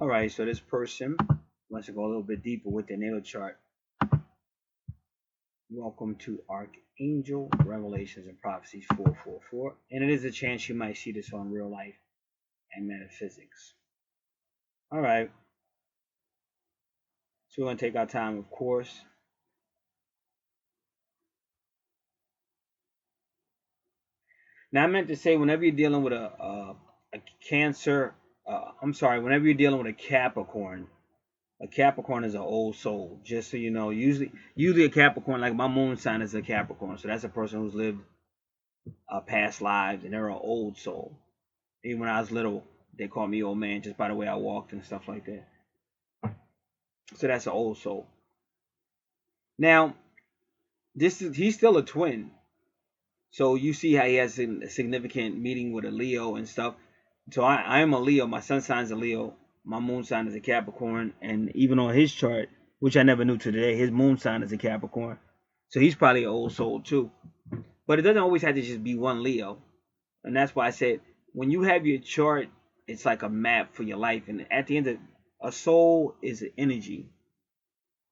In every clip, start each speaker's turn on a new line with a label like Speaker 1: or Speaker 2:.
Speaker 1: All right, so this person wants to go a little bit deeper with their natal chart. Welcome to Archangel Revelations and Prophecies 444. And it is a chance you might see this on real life and metaphysics. All right. So we're going to take our time, of course. Now, I meant to say, whenever you're dealing with a Cancer, whenever you're dealing with a Capricorn is an old soul. Just so you know, usually a Capricorn, like my moon sign is a Capricorn, so that's a person who's lived past lives, and they're an old soul. Even when I was little, they called me old man just by the way I walked and stuff like that. So that's an old soul. Now, he's still a twin. So you see how he has a significant meeting with a Leo and stuff. So I am a Leo. My sun sign's a Leo. My moon sign is a Capricorn. And even on his chart, which I never knew to today, his moon sign is a Capricorn. So he's probably an old soul too. But it doesn't always have to just be one Leo. And that's why I said, when you have your chart, it's like a map for your life. And at the end of a soul is an energy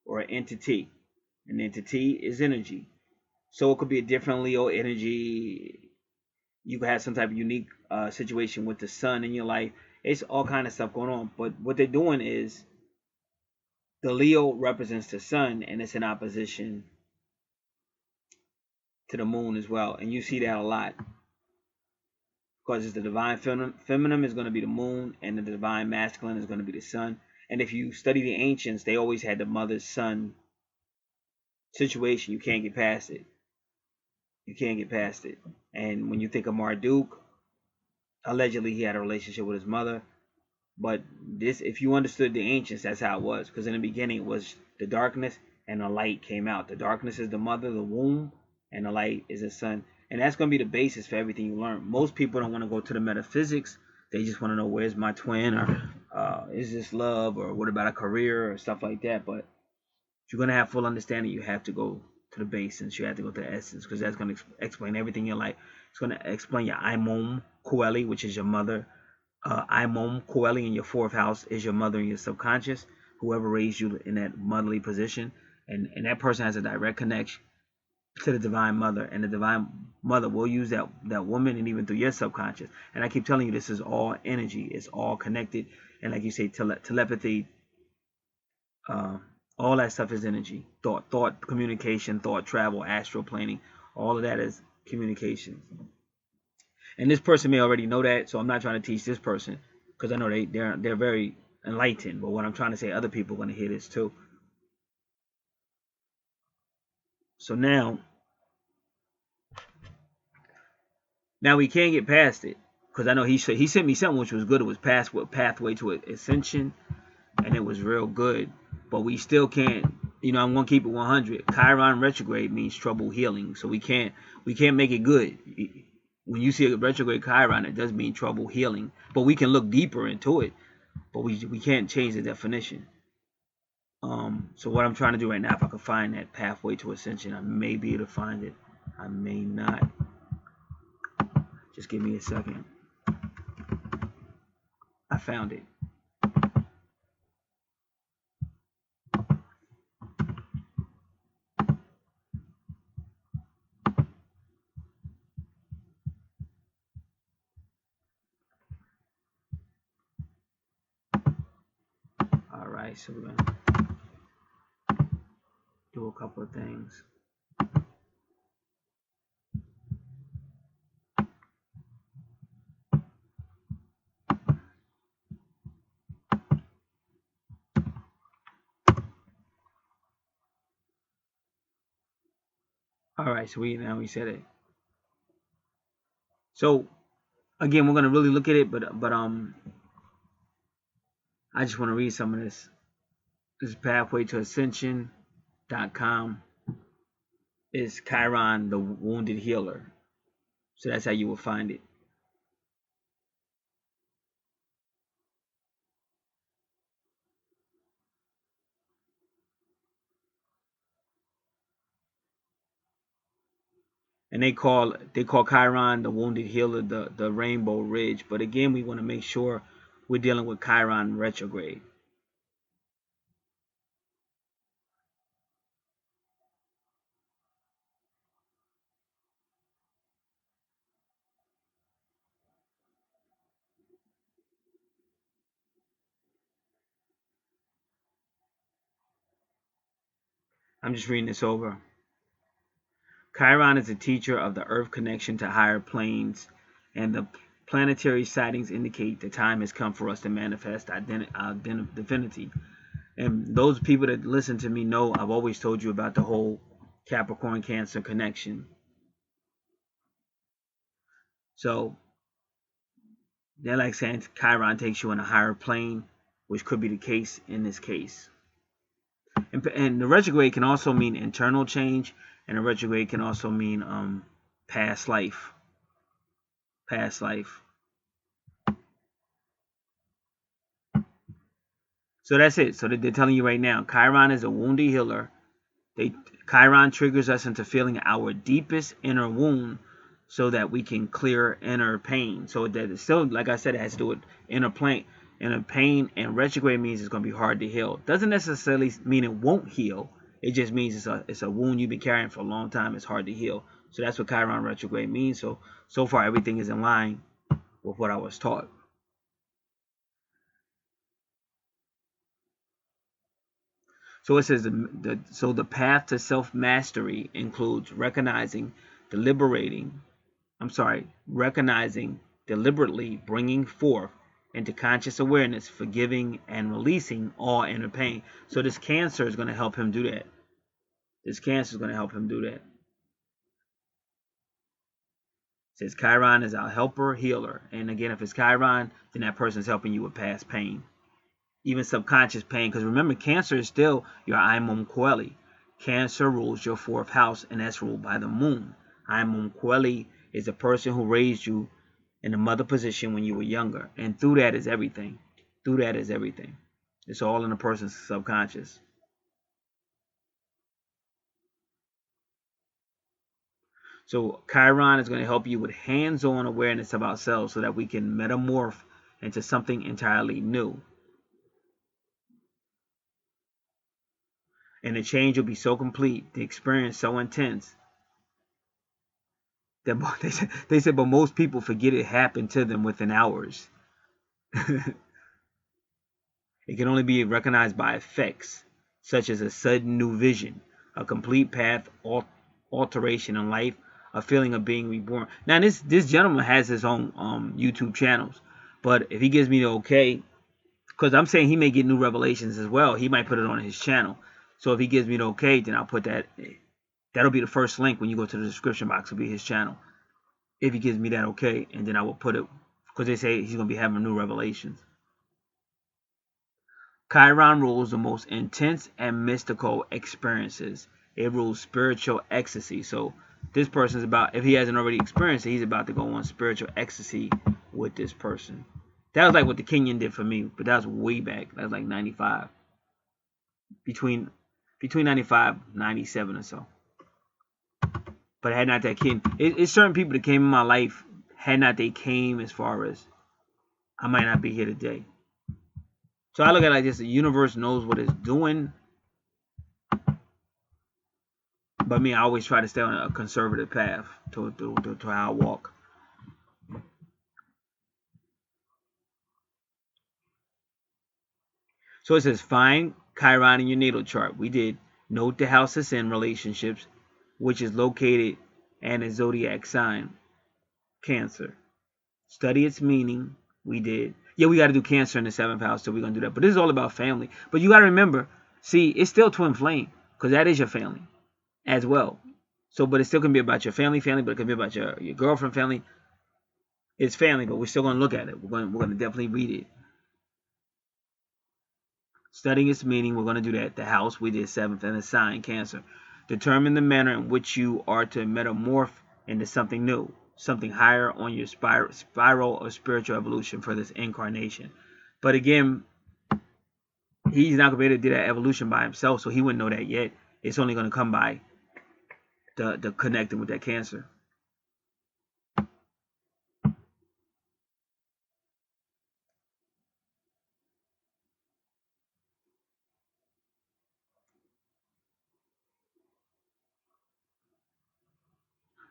Speaker 1: or an entity. An entity is energy. So it could be a different Leo energy. You could have some type of unique situation with the sun in your life. It's all kind of stuff going on. But what they're doing is the Leo represents the sun, and it's in opposition to the moon as well. And you see that a lot. Because it's the divine feminine is going to be the moon, and the divine masculine is going to be the sun. And if you study the ancients, they always had the mother-son situation. You can't get past it. You can't get past it. And when you think of Marduk, allegedly he had a relationship with his mother. But this, if you understood the ancients, that's how it was. Because in the beginning it was the darkness and the light came out. The darkness is the mother, the womb, and the light is the sun. And that's going to be the basis for everything you learn. Most people don't want to go to the metaphysics. They just want to know, where's my twin, or is this love, or what about a career, or stuff like that. But if you're going to have full understanding, you have to go to the basics. You have to go to the essence, because that's going to explain everything in your life. It's going to explain your Imom Coeli, which is your mother. Imom Coeli in your fourth house is your mother in your subconscious, whoever raised you in that motherly position. And that person has a direct connection to the divine mother, and the divine mother will use that woman, and even through your subconscious. And I keep telling you, this is all energy. It's all connected. And like you say, telepathy, all that stuff is energy. Thought communication, thought travel, astral planning, all of that is communication. And this person may already know that, so I'm not trying to teach this person, because I know they're very enlightened. But what I'm trying to say, other people are going to hear this too. So now we can't get past it, because I know he sent me something which was good. It was pathway to ascension, and it was real good. But we still can't. I'm gonna keep it 100. Chiron retrograde means trouble healing, so we can't make it good. When you see a retrograde Chiron, it does mean trouble healing. But we can look deeper into it, but we can't change the definition. So what I'm trying to do right now, if I can find that pathway to ascension, I may be able to find it. I may not. Just give me a second. I found it. All right, so we're gonna do a couple of things. All right, so we said it. So again, we're gonna really look at it, but I just want to read some of this. This is pathway to ascension.com. Is Chiron the wounded healer? So that's how you will find it. And they call Chiron the wounded healer, the rainbow ridge. But again, we want to make sure we're dealing with Chiron retrograde. I'm just reading this over. Chiron is a teacher of the Earth connection to higher planes, and the planetary sightings indicate the time has come for us to manifest divinity. And those people that listen to me know I've always told you about the whole Capricorn Cancer connection. So they're like saying Chiron takes you on a higher plane, which could be the case in this case. And the retrograde can also mean internal change, and the retrograde can also mean past life. Past life. So that's it. So they're telling you right now, Chiron is a wounded healer. Chiron triggers us into feeling our deepest inner wound so that we can clear inner pain. So that it's still, like I said, it has to do with inner pain, and retrograde means it's going to be hard to heal. Doesn't necessarily mean it won't heal. It just means it's a wound you've been carrying for a long time. It's hard to heal. So that's what Chiron retrograde means. So far everything is in line with what I was taught. So it says the path to self-mastery includes recognizing, deliberately bringing forth into conscious awareness, forgiving and releasing all inner pain. So this Cancer is going to help him do that. This Cancer is going to help him do that. It says Chiron is our helper, healer. And again, if it's Chiron, then that person is helping you with past pain. Even subconscious pain, because remember, Cancer is still your Imum Coeli. Cancer rules your 4th house, and that's ruled by the moon. Imum Coeli is the person who raised you in the mother position when you were younger, and through that is everything. It's all in a person's subconscious. So Chiron is going to help you with hands-on awareness of ourselves so that we can metamorph into something entirely new. And the change will be so complete, the experience so intense, that they said, but most people forget it happened to them within hours. It can only be recognized by effects, such as a sudden new vision, a complete path alteration in life, a feeling of being reborn. Now, this gentleman has his own YouTube channels, but if he gives me the okay, because I'm saying he may get new revelations as well, he might put it on his channel. So if he gives me the okay, then I'll put that. That'll be the first link when you go to the description box. It'll be his channel. If he gives me that okay, and then I will put it, because they say he's going to be having new revelations. Chiron rules the most intense and mystical experiences. It rules spiritual ecstasy. So this person's about, if he hasn't already experienced it, he's about to go on spiritual ecstasy with this person. That was like what the Kenyan did for me, but that was way back. That was like 95. Between 95 97 or so. But had not that came, it's certain people that came in my life, had not they came, as far as I might not be here today. So I look at it like this: the universe knows what it's doing, but me, I always try to stay on a conservative path to how I walk. So it says, find Chiron in your natal chart. We did. Note the house it's in, relationships, which is located and a zodiac sign, Cancer. Study its meaning. We did. Yeah, we got to do Cancer in the 7th house, so we're going to do that. But this is all about family. But you got to remember, see, it's still twin flame, because that is your family as well. So, but it still can be about your family, but it can be about your girlfriend, family. It's family, but we're still going to look at it. We're going to definitely read it. Studying its meaning, we're going to do that. The house, we did 7th, and the sign, Cancer. Determine the manner in which you are to metamorph into something new, something higher on your spiral of spiritual evolution for this incarnation. But again, he's not going to be able to do that evolution by himself, so he wouldn't know that yet. It's only going to come by the connecting with that Cancer.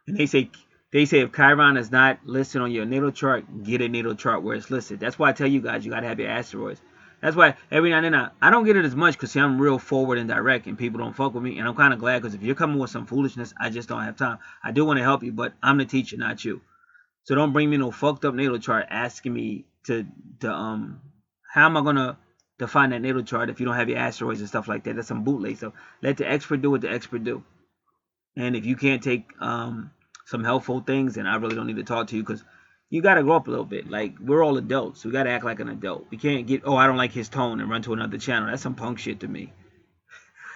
Speaker 1: And they say if Chiron is not listed on your natal chart, get a natal chart where it's listed. That's why I tell you guys you gotta have your asteroids. That's why every now and then I don't get it as much because I'm real forward and direct and people don't fuck with me. And I'm kind of glad because if you're coming with some foolishness, I just don't have time. I do want to help you, but I'm the teacher, not you. So don't bring me no fucked up natal chart asking me to how am I gonna define that natal chart if you don't have your asteroids and stuff like that? That's some bootleg stuff. Let the expert do what the expert do. And if you can't take some helpful things, then I really don't need to talk to you because you got to grow up a little bit. Like, we're all adults. We got to act like an adult. We can't get, oh, I don't like his tone and run to another channel. That's some punk shit to me.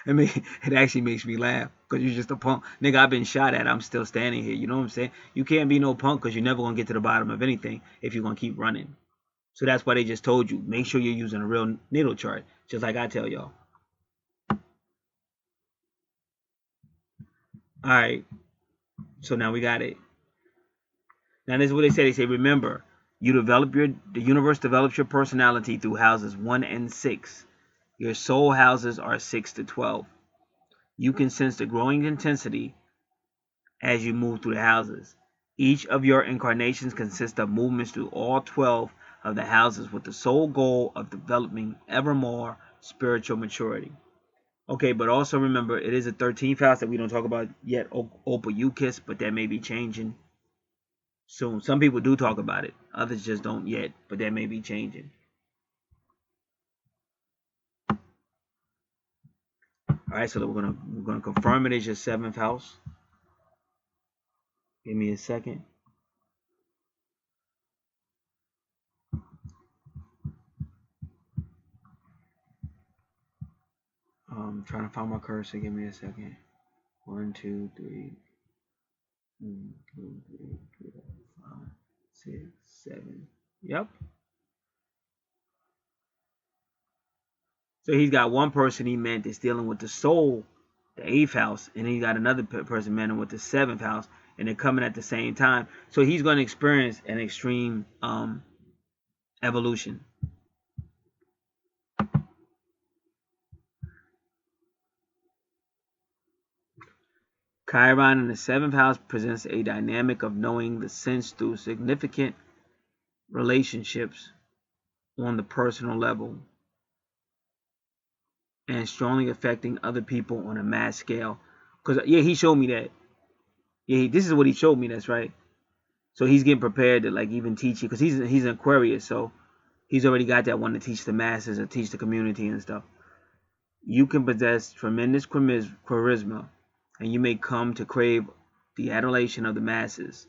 Speaker 1: I mean, it actually makes me laugh because you're just a punk. Nigga, I've been shot at. I'm still standing here. You know what I'm saying? You can't be no punk because you're never going to get to the bottom of anything if you're going to keep running. So that's why they just told you, make sure you're using a real natal chart, just like I tell y'all. All right. So now we got it. Now this is what they say. They say, remember, the universe develops your personality through houses 1 and 6. Your soul houses are 6 to 12. You can sense the growing intensity as you move through the houses. Each of your incarnations consists of movements through all 12 of the houses with the sole goal of developing ever more spiritual maturity. Okay, but also remember, it is a 13th house that we don't talk about yet, Opa Ukis, but that may be changing soon. Some people do talk about it, others just don't yet, but that may be changing. All right, so we're gonna confirm it as your 7th house. Give me a second. I'm trying to find my cursor. Give me a second. 1, 2, 3, 1, 2, 3, 4, 5, 6, 7. Yep. So he's got one person he meant is dealing with the soul, the 8th house, and then he got another person meant with the 7th house, and they're coming at the same time. So he's going to experience an extreme evolution. Chiron in the 7th house presents a dynamic of knowing the sense through significant relationships on the personal level and strongly affecting other people on a mass scale. Because, yeah, he showed me that. Yeah, this is what he showed me. That's right. So he's getting prepared to, like, even teach you. Because he's an Aquarius, so he's already got that one to teach the masses or teach the community and stuff. You can possess tremendous charisma, and you may come to crave the adulation of the masses.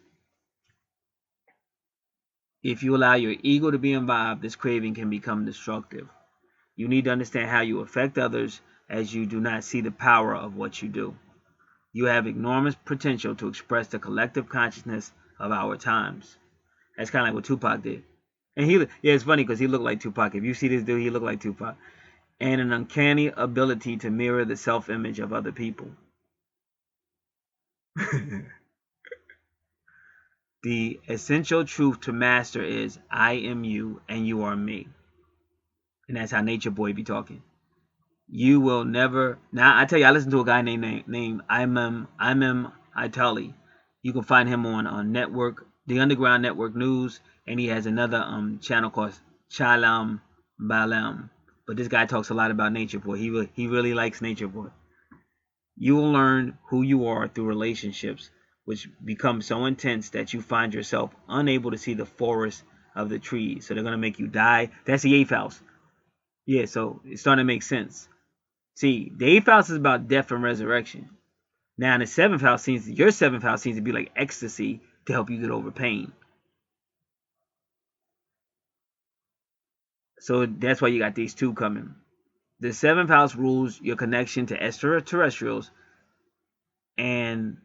Speaker 1: If you allow your ego to be involved, this craving can become destructive. You need to understand how you affect others as you do not see the power of what you do. You have enormous potential to express the collective consciousness of our times. That's kind of like what Tupac did. And it's funny because he looked like Tupac. If you see this dude, he looked like Tupac. And an uncanny ability to mirror the self-image of other people. The essential truth to master is I am you and you are me. And that's how Nature Boy be talking. You will never. Now I tell you, I listen to a guy named Imam Itali. You can find him on network, the Underground Network News, and he has another channel called Chalam Balam. But this guy talks a lot about Nature Boy. He really likes Nature Boy. You will learn who you are through relationships, which become so intense that you find yourself unable to see the forest of the trees. So they're gonna make you die. That's the 8th house. Yeah, so it's starting to make sense. See, the 8th house is about death and resurrection. Now, the 7th house your 7th house seems to be like ecstasy to help you get over pain. So that's why you got these two coming. The 7th house rules your connection to extraterrestrials, and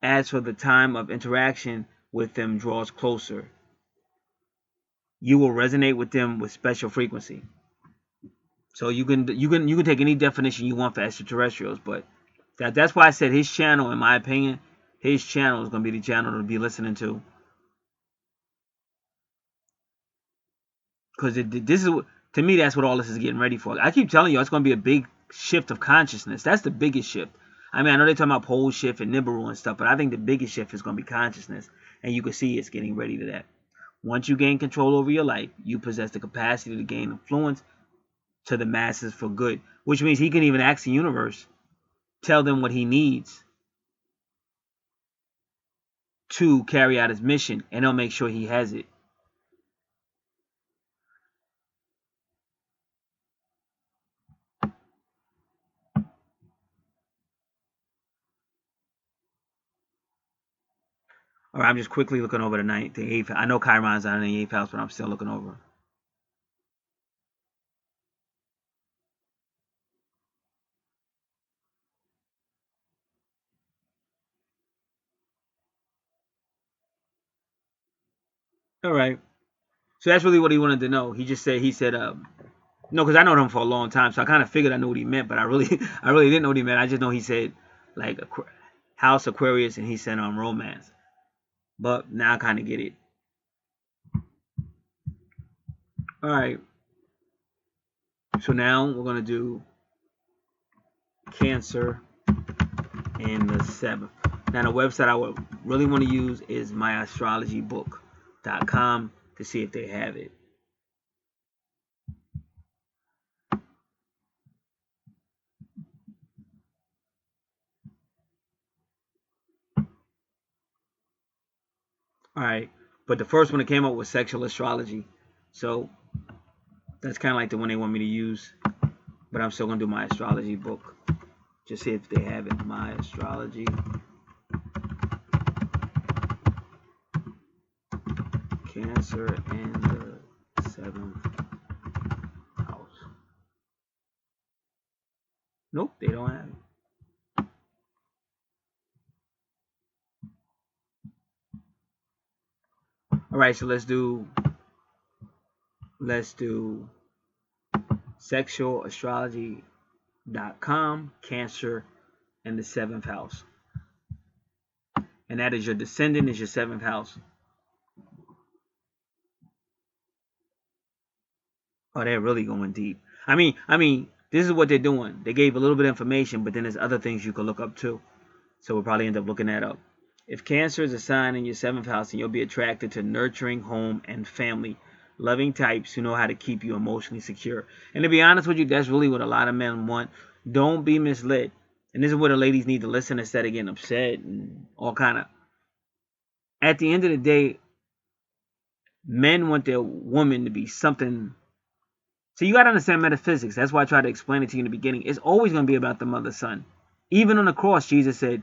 Speaker 1: as for the time of interaction with them draws closer. You will resonate with them with special frequency. So you can take any definition you want for extraterrestrials, but that's why I said his channel, in my opinion, his channel is going to be the channel to be listening to. Because this is, to me, that's what all this is getting ready for. I keep telling you, it's going to be a big shift of consciousness. That's the biggest shift. I mean, I know they're talking about pole shift and Nibiru and stuff, but I think the biggest shift is going to be consciousness. And you can see it's getting ready to that. Once you gain control over your life, you possess the capacity to gain influence to the masses for good, which means he can even ask the universe, tell them what he needs to carry out his mission, and they'll make sure he has it. All right, I'm just quickly looking over the 8th. I know Chiron's on the 8th house, but I'm still looking over. All right. So that's really what he wanted to know. He said, no, because I known him for a long time, so I kind of figured I knew what he meant, but I really didn't know what he meant. I just know he said, like, House Aquarius, and he said romance. But now I kind of get it. All right. So now we're going to do Cancer in the 7th. Now the website I would really want to use is myastrologybook.com to see if they have it. All right. But the first one that came up was sexual astrology. So that's kind of like the one they want me to use. But I'm still going to do my astrology book. Just see if they have it. My astrology. Cancer in the 7th house. Nope, they don't have it. All right, so let's do sexualastrology.com, Cancer in the 7th house. And that is your descendant, is your 7th house. Oh, they're really going deep. I mean, this is what they're doing. They gave a little bit of information, but then there's other things you can look up too. So we'll probably end up looking that up. If Cancer is a sign in your 7th house, then you'll be attracted to nurturing, home, and family, loving types who know how to keep you emotionally secure. And to be honest with you, that's really what a lot of men want. Don't be misled. And this is where the ladies need to listen instead of getting upset and all kind of. At the end of the day, men want their woman to be something. So you got to understand metaphysics. That's why I tried to explain it to you in the beginning. It's always going to be about the mother son. Even on the cross, Jesus said,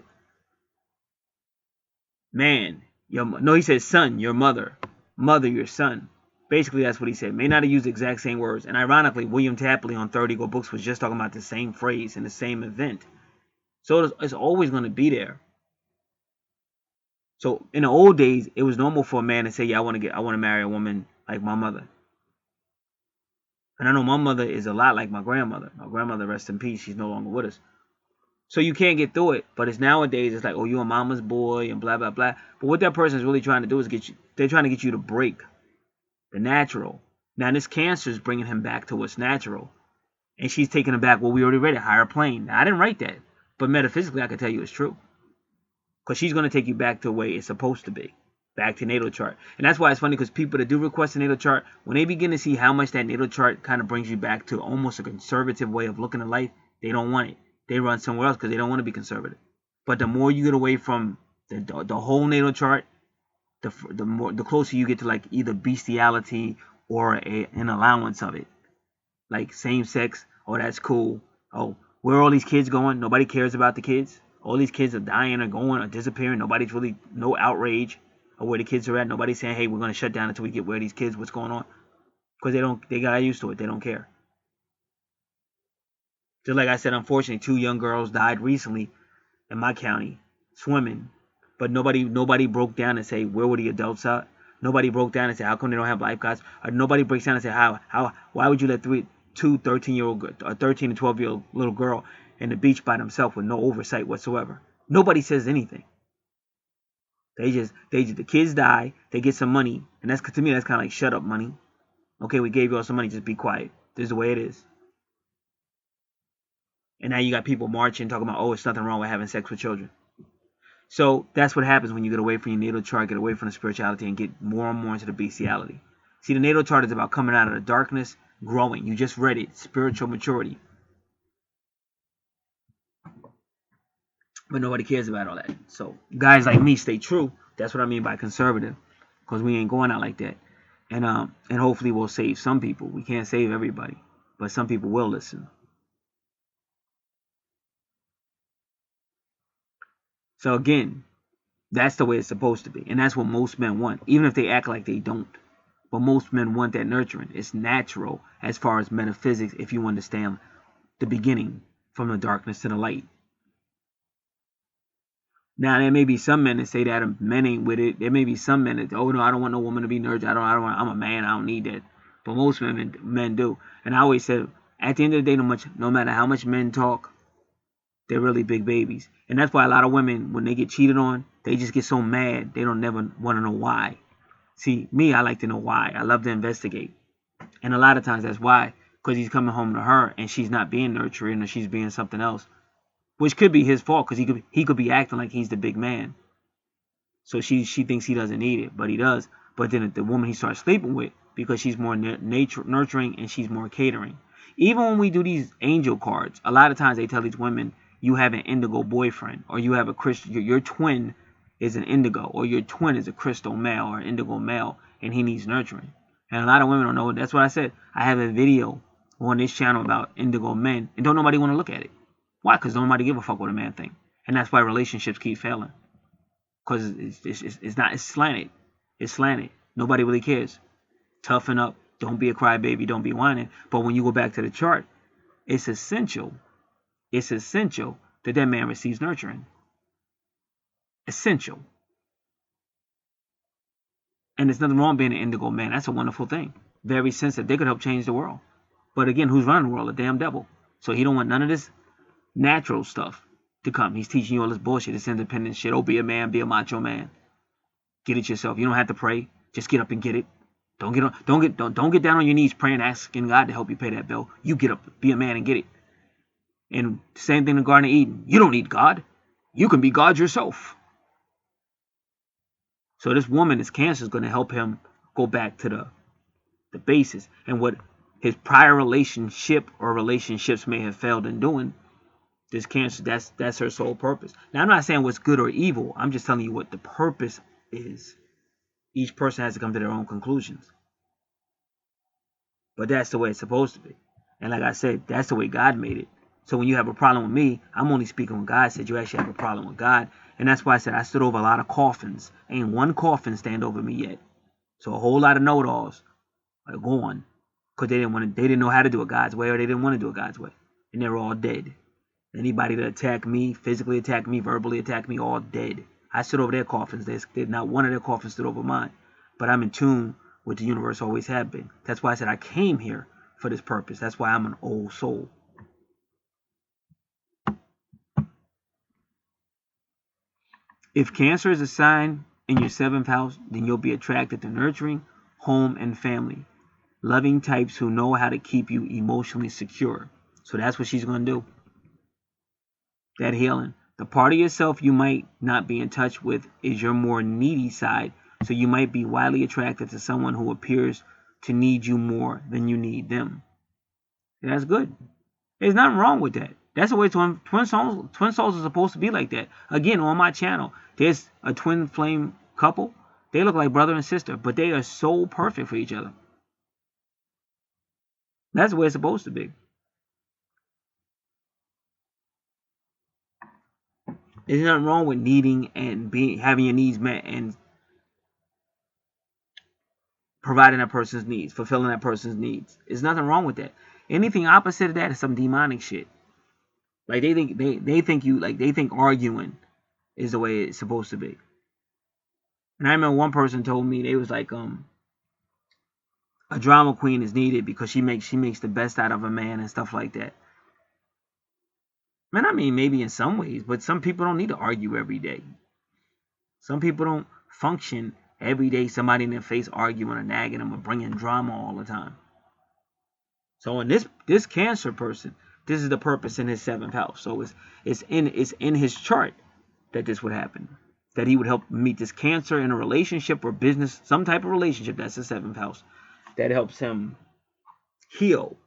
Speaker 1: man, he said son, your mother, your son. Basically, that's what he said. May not have used the exact same words. And ironically, William Tapley on 30 Go Books was just talking about the same phrase in the same event. So it's always going to be there. So in the old days, it was normal for a man to say, yeah, I want to marry a woman like my mother. And I know my mother is a lot like my grandmother. My grandmother, rest in peace, she's no longer with us. So you can't get through it. But it's nowadays, it's like, oh, you're a mama's boy and blah, blah, blah. But what that person is really trying to do is they're trying to get you to break the natural. Now, this Cancer is bringing him back to what's natural. And she's taking him back, well, we already read it, higher plane. Now, I didn't write that. But metaphysically, I can tell you it's true. Because she's going to take you back to the way it's supposed to be. Back to natal chart. And that's why it's funny, because people that do request a natal chart, when they begin to see how much that natal chart kind of brings you back to almost a conservative way of looking at life, they don't want it. They run somewhere else because they don't want to be conservative. But the more you get away from the whole natal chart, the closer you get to like either bestiality or an allowance of it. Like same sex, oh, that's cool. Oh, where are all these kids going? Nobody cares about the kids. All these kids are dying or going or disappearing. Nobody's really, no outrage of where the kids are at. Nobody's saying, hey, we're going to shut down until we get where these kids, what's going on. Because they got used to it. They don't care. Just like I said, unfortunately, 2 young girls died recently in my county swimming. But nobody broke down and say, where were the adults at? Nobody broke down and said, how come they don't have lifeguards? Or nobody breaks down and say, why would you let 2 13-year-old, a 13 and 12-year-old little girl in the beach by themselves with no oversight whatsoever? Nobody says anything. The kids die, they get some money, and that's, to me, that's kind of like shut up money. Okay, we gave you all some money, just be quiet. This is the way it is. And now you got people marching, talking about, oh, it's nothing wrong with having sex with children. So that's what happens when you get away from your natal chart, get away from the spirituality, and get more and more into the bestiality. See, the natal chart is about coming out of the darkness, growing. You just read it, spiritual maturity. But nobody cares about all that. So guys like me stay true. That's what I mean by conservative, because we ain't going out like that. And hopefully we'll save some people. We can't save everybody, but some people will listen. So again, that's the way it's supposed to be, and that's what most men want, even if they act like they don't. But most men want that nurturing. It's natural as far as metaphysics, if you understand the beginning from the darkness to the light. Now there may be some men that say that men ain't with it. There may be some men that, oh no, I don't want no woman to be nurtured. I don't want. I'm a man. I don't need that. But most men do. And I always said, at the end of the day, no matter how much men talk, they're really big babies. And that's why a lot of women, when they get cheated on, they just get so mad. They don't never want to know why. See, me, I like to know why. I love to investigate. And a lot of times that's why. Because he's coming home to her and she's not being nurturing, or she's being something else. Which could be his fault, because he could be acting like he's the big man. So she thinks he doesn't need it, but he does. But then the woman he starts sleeping with, because she's more nurturing and she's more catering. Even when we do these angel cards, a lot of times they tell these women, you have an indigo boyfriend, or you have a crystal, your twin is an indigo, or your twin is a crystal male or indigo male, and he needs nurturing. And a lot of women don't know. That's what I said. I have a video on this channel about indigo men, and don't nobody want to look at it. Why? Because nobody give a fuck what a man think. And that's why relationships keep failing. Because it's slanted. It's slanted. Nobody really cares. Toughen up. Don't be a crybaby. Don't be whining. But when you go back to the chart, it's essential. It's essential that that man receives nurturing. Essential. And there's nothing wrong being an indigo man. That's a wonderful thing. Very sensitive. They could help change the world. But again, who's running the world? The damn devil. So he don't want none of this natural stuff to come. He's teaching you all this bullshit, this independent shit. Oh, be a man, be a macho man. Get it yourself. You don't have to pray. Just get up and get it. Don't get down on your knees praying, asking God to help you pay that bill. You get up, be a man, and get it. And same thing in the Garden of Eden. You don't need God. You can be God yourself. So this woman, this Cancer, is going to help him go back to the basis, and what his prior relationship or relationships may have failed in doing. This Cancer, that's her sole purpose. Now, I'm not saying what's good or evil. I'm just telling you what the purpose is. Each person has to come to their own conclusions. But that's the way it's supposed to be. And like I said, that's the way God made it. So when you have a problem with me, I'm only speaking what God said. You actually have a problem with God. And that's why I said I stood over a lot of coffins. Ain't one coffin stand over me yet. So a whole lot of know-it-alls are gone. Because they didn't know how to do it God's way, or they didn't want to do it God's way. And they're all dead. Anybody that attacked me, physically attacked me, verbally attacked me, all dead. I stood over their coffins. Not one of their coffins stood over mine. But I'm in tune with the universe, always have been. That's why I said I came here for this purpose. That's why I'm an old soul. If Cancer is a sign in your 7th house, then you'll be attracted to nurturing, home, and family. Loving types who know how to keep you emotionally secure. So that's what she's going to do. That healing. The part of yourself you might not be in touch with is your more needy side. So you might be wildly attracted to someone who appears to need you more than you need them. And that's good. There's nothing wrong with that. That's the way twin souls are supposed to be like that. Again, on my channel, there's a twin flame couple. They look like brother and sister, but they are so perfect for each other. That's the way it's supposed to be. There's nothing wrong with needing and having your needs met and providing that person's needs, fulfilling that person's needs. There's nothing wrong with that. Anything opposite of that is some demonic shit. Like they think arguing is the way it's supposed to be. And I remember one person told me, they was like, a drama queen is needed because she makes the best out of a man and stuff like that. Man, I mean, maybe in some ways, but some people don't need to argue every day. Some people don't function every day, somebody in their face arguing or nagging them or bringing drama all the time. So in this Cancer person, This is the purpose in his 7th house. So it's in his chart that this would happen. That he would help meet this Cancer in a relationship or business, some type of relationship. That's the 7th house. That helps him heal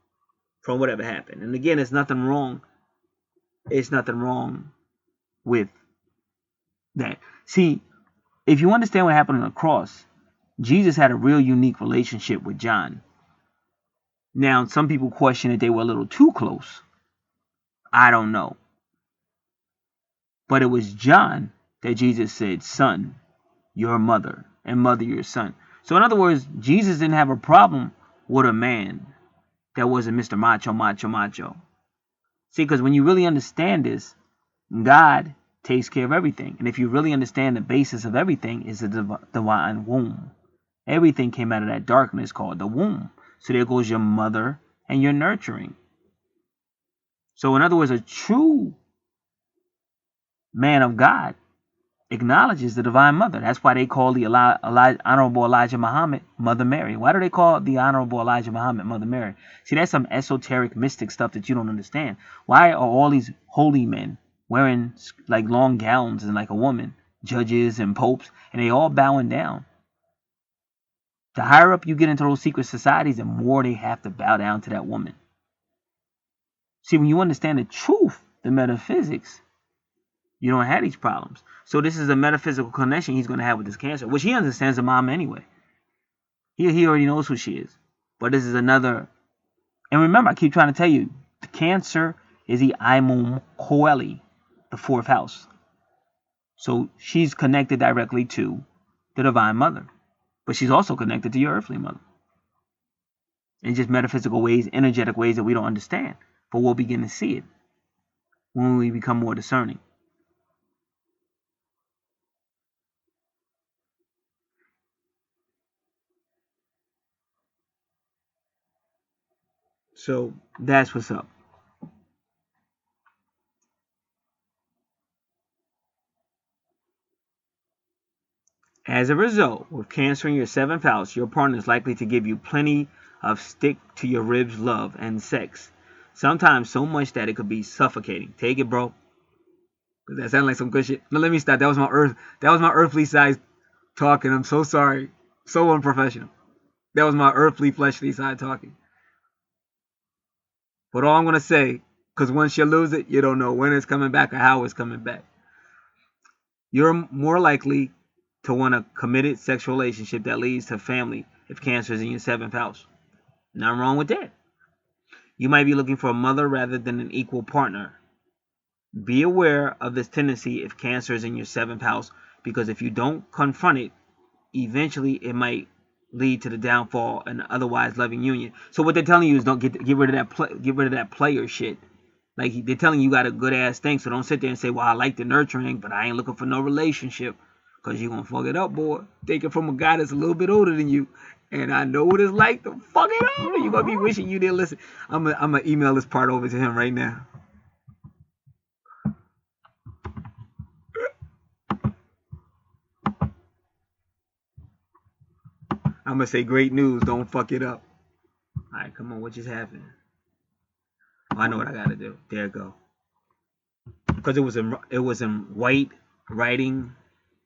Speaker 1: from whatever happened. And again, it's nothing wrong. It's nothing wrong with that. See, if you understand what happened on the cross, Jesus had a real unique relationship with John. Now, some people question that they were a little too close. I don't know. But it was John that Jesus said, son, your mother, and mother, your son. So in other words, Jesus didn't have a problem with a man that wasn't Mr. Macho, Macho, Macho. See, because when you really understand this, God takes care of everything. And if you really understand the basis of everything is the divine womb. Everything came out of that darkness called the womb. So there goes your mother and your nurturing. So in other words, a true man of God acknowledges the divine mother. That's why they call the Honorable Elijah Muhammad Mother Mary. Why do they call the Honorable Elijah Muhammad Mother Mary? See, that's some esoteric mystic stuff that you don't understand. Why are all these holy men wearing like long gowns and like a woman, judges and popes, and they all bowing down? The higher up you get into those secret societies, the more they have to bow down to that woman. See, when you understand the truth, the metaphysics, you don't have these problems. So this is a metaphysical connection he's going to have with this Cancer, which he understands the mom anyway. He already knows who she is. But this is another. And remember, I keep trying to tell you, the Cancer is the Imum Coeli, the 4th house. So she's connected directly to the divine mother. But she's also connected to your earthly mother. In just metaphysical ways, energetic ways that we don't understand. But we'll begin to see it when we become more discerning. So that's what's up. As a result, with Cancer in your 7th house, your partner is likely to give you plenty of stick to your ribs love and sex. Sometimes so much that it could be suffocating. Take it, bro. That sounded like some good shit. No, let me stop. That was my earthly side talking. I'm so sorry. So unprofessional. That was my earthly, fleshly side talking. But all I'm going to say, because once you lose it, you don't know when it's coming back or how it's coming back. You're more likely to want a committed sexual relationship that leads to family if Cancer is in your 7th house. Nothing wrong with that. You might be looking for a mother rather than an equal partner. Be aware of this tendency if Cancer is in your 7th house, because if you don't confront it, eventually it might lead to the downfall of an otherwise loving union. So what they're telling you is don't get rid of that player shit. Like they're telling you got a good ass thing, so don't sit there and say, well, I like the nurturing, but I ain't looking for no relationship. Because you're going to fuck it up, boy. Take it from a guy that's a little bit older than you. And I know what it's like to fuck it up. You're going to be wishing you didn't listen. I'm going to email this part over to him right now. I'm going to say great news. Don't fuck it up. All right, come on. What just happened? Oh, I know what I got to do. There it go. Because it was in white writing.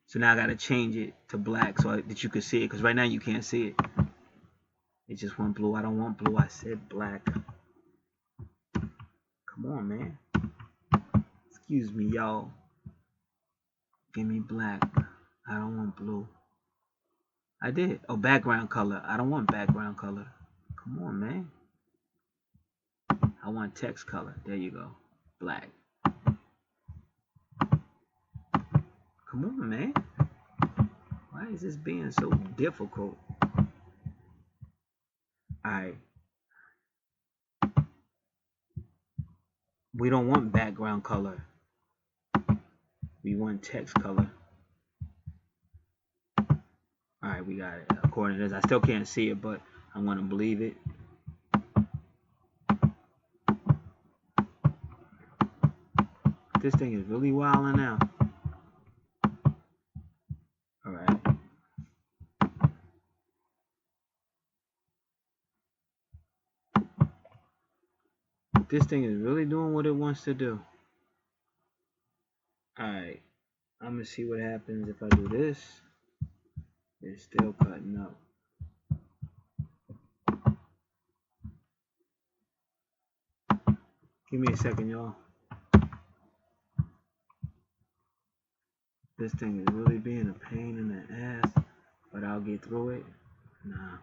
Speaker 1: So now I got to change it to black so that you could see it. Because right now you can't see it. It just went blue. I don't want blue. I said black. Come on, man. Excuse me, y'all. Give me black. I don't want blue. I did. Oh, background color. I don't want background color. Come on, man. I want text color. There you go. Black. Come on, man. Why is this being so difficult? Alright. We don't want background color. We want text color. Alright, we got it. According to this, I still can't see it, but I'm going to believe it. This thing is really wilding now. Alright. if this thing is really doing what it wants to do. Alright, I'm gonna see what happens if I do this. It's still cutting up. Give me a second, y'all. This thing is really being a pain in the ass, but I'll get through it. Nah.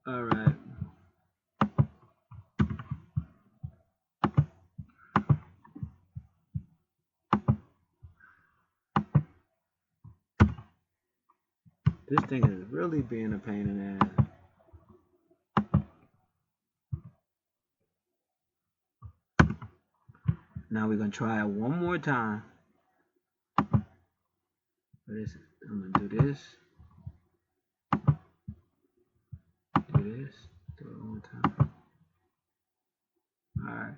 Speaker 1: Alright. This thing is really being a pain in the ass. Now we're gonna try it one more time. I'm gonna do this. Do this. Do it one more time. Alright.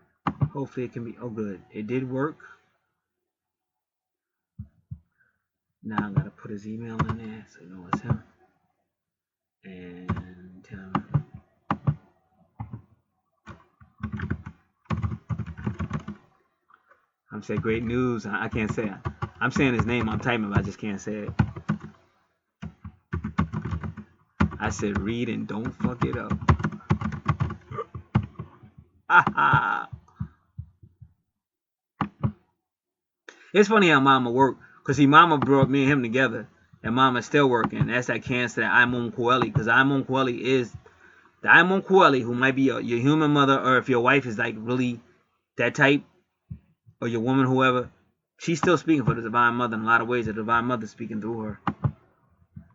Speaker 1: Hopefully it can be. Oh, good. It did work. Now I gotta put his email in there so you know it's him. And tell him. I'm saying great news. I can't say it. I'm saying his name. I'm typing, but I just can't say it. I said read and don't fuck it up. It's funny how Mama worked, because Mama brought me and him together, and Mama's still working. That's that cancer that Imon Coeli, because Imon Coeli is the Imon Coeli, who might be your human mother, or if your wife is like really that type, or your woman, whoever, she's still speaking for the Divine Mother in a lot of ways. The Divine Mother speaking through her.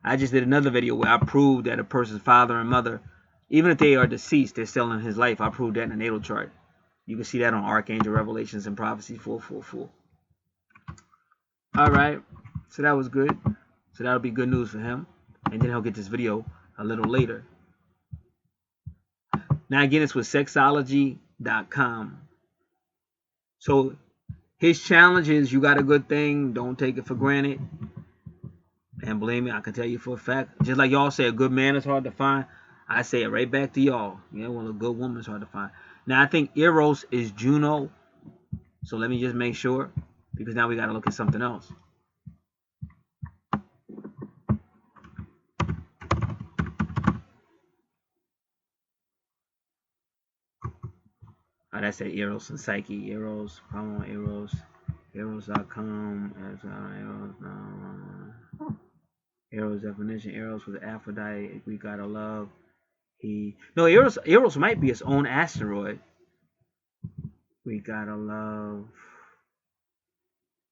Speaker 1: I just did another video where I proved that a person's father and mother, even if they are deceased, they're still in his life. I proved that in the natal chart. You can see that on Archangel Revelations and Prophecy 444. Alright, so that was good. So that'll be good news for him. And then he'll get this video a little later. Now again, it's with sexology.com. So his challenge is, you got a good thing, don't take it for granted. And believe me, I can tell you for a fact, just like y'all say a good man is hard to find, I say it right back to y'all. Yeah, well, a good woman is hard to find. Now I think Eros is Juno. So let me just make sure, because now we got to look at something else. Oh, that's at Eros and Psyche. Eros, come on, Eros. Eros.com. Eros definition. Eros was Aphrodite. We gotta love. Eros might be its own asteroid. We gotta love.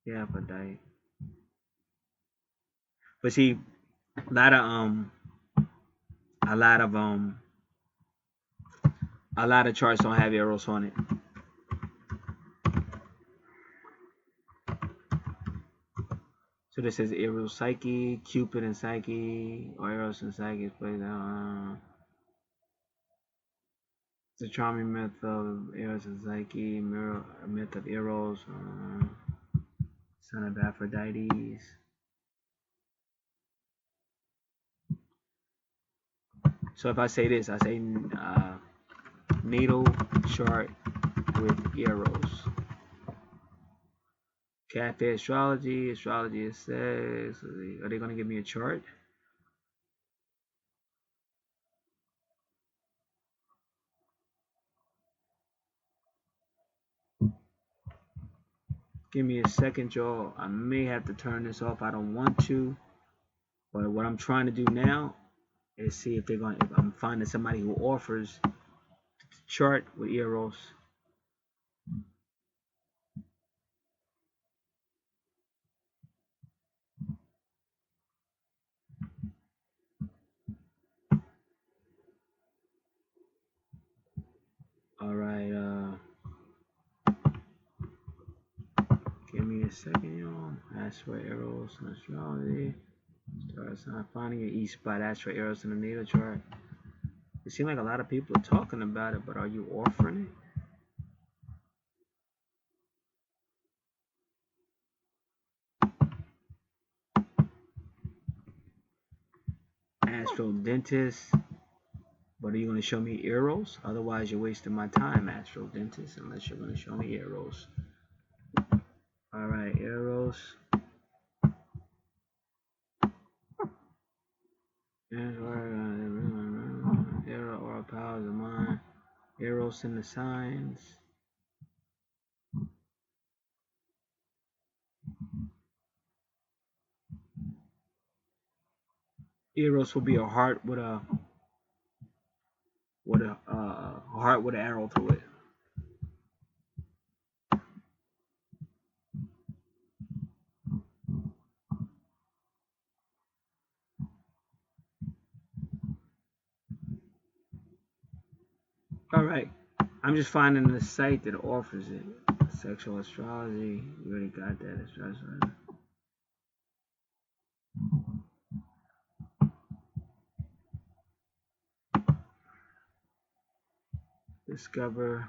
Speaker 1: Yeah, Aphrodite. But see, a lot of charts don't have Eros on it. So this is Eros Psyche, Cupid and Psyche, or Eros and Psyche is played the charming myth of Eros and Psyche, myth of Eros, son of Aphrodite. So if I say this, I say natal chart with Eros. Cafe Astrology, Astrology it says, are they going to give me a chart? Give me a second, y'all. I may have to turn this off. I don't want to. But what I'm trying to do now is see if I'm finding somebody who offers the chart with Eros. Alright, give me a second, y'all. That's for Eros and Astrology. Start finding your E spot. That's for Eros in the natal chart. It seems like a lot of people are talking about it, but are you offering it? Astro Dentist. But are you going to show me Eros? Otherwise, you're wasting my time, Astro Dentist, unless you're going to show me Eros. All right, Eros. Eros or powers of mind. Eros in the signs. Eros will be a heart with a heart with an arrow through it. All right, I'm just finding the site that offers it. Sexual astrology. You already got that. That's right. Discover.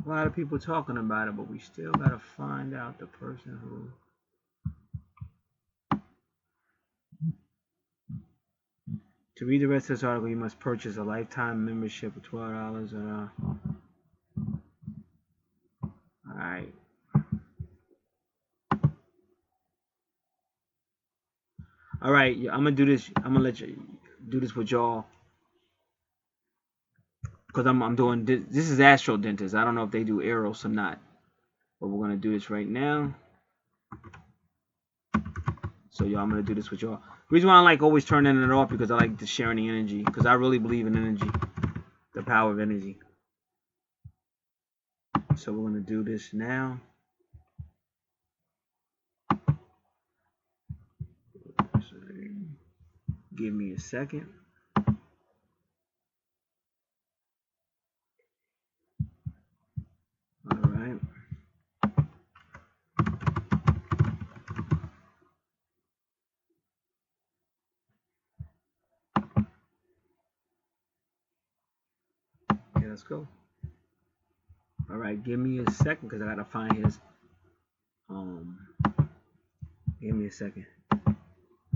Speaker 1: A lot of people talking about it, but we still gotta find out the person who. To read the rest of this article, you must purchase a lifetime membership of $12. All right. All right. I'm gonna do this. I'm gonna let you do this with y'all because I'm doing this. This is Astro Dentist. I don't know if they do Eros or not, but we're gonna do this right now. So y'all, I'm gonna do this with y'all. The reason why I like always turning it off because I like to share the energy because I really believe in energy, the power of energy. So we're gonna do this now. Give me a second. All right. Okay, let's go. All right, give me a second because I gotta find his. Give me a second.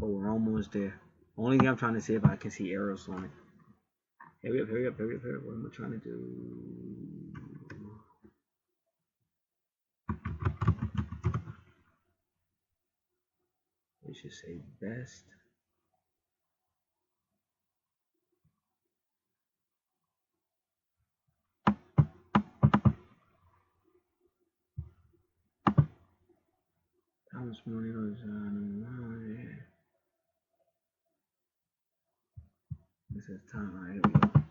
Speaker 1: Oh, we're almost there. Only thing I'm trying to see if I can see arrows on it. Hurry up, hurry up, hurry up, hurry up. What am I trying to do? We should say best. Thomas Morning was this is time. All right, here we go.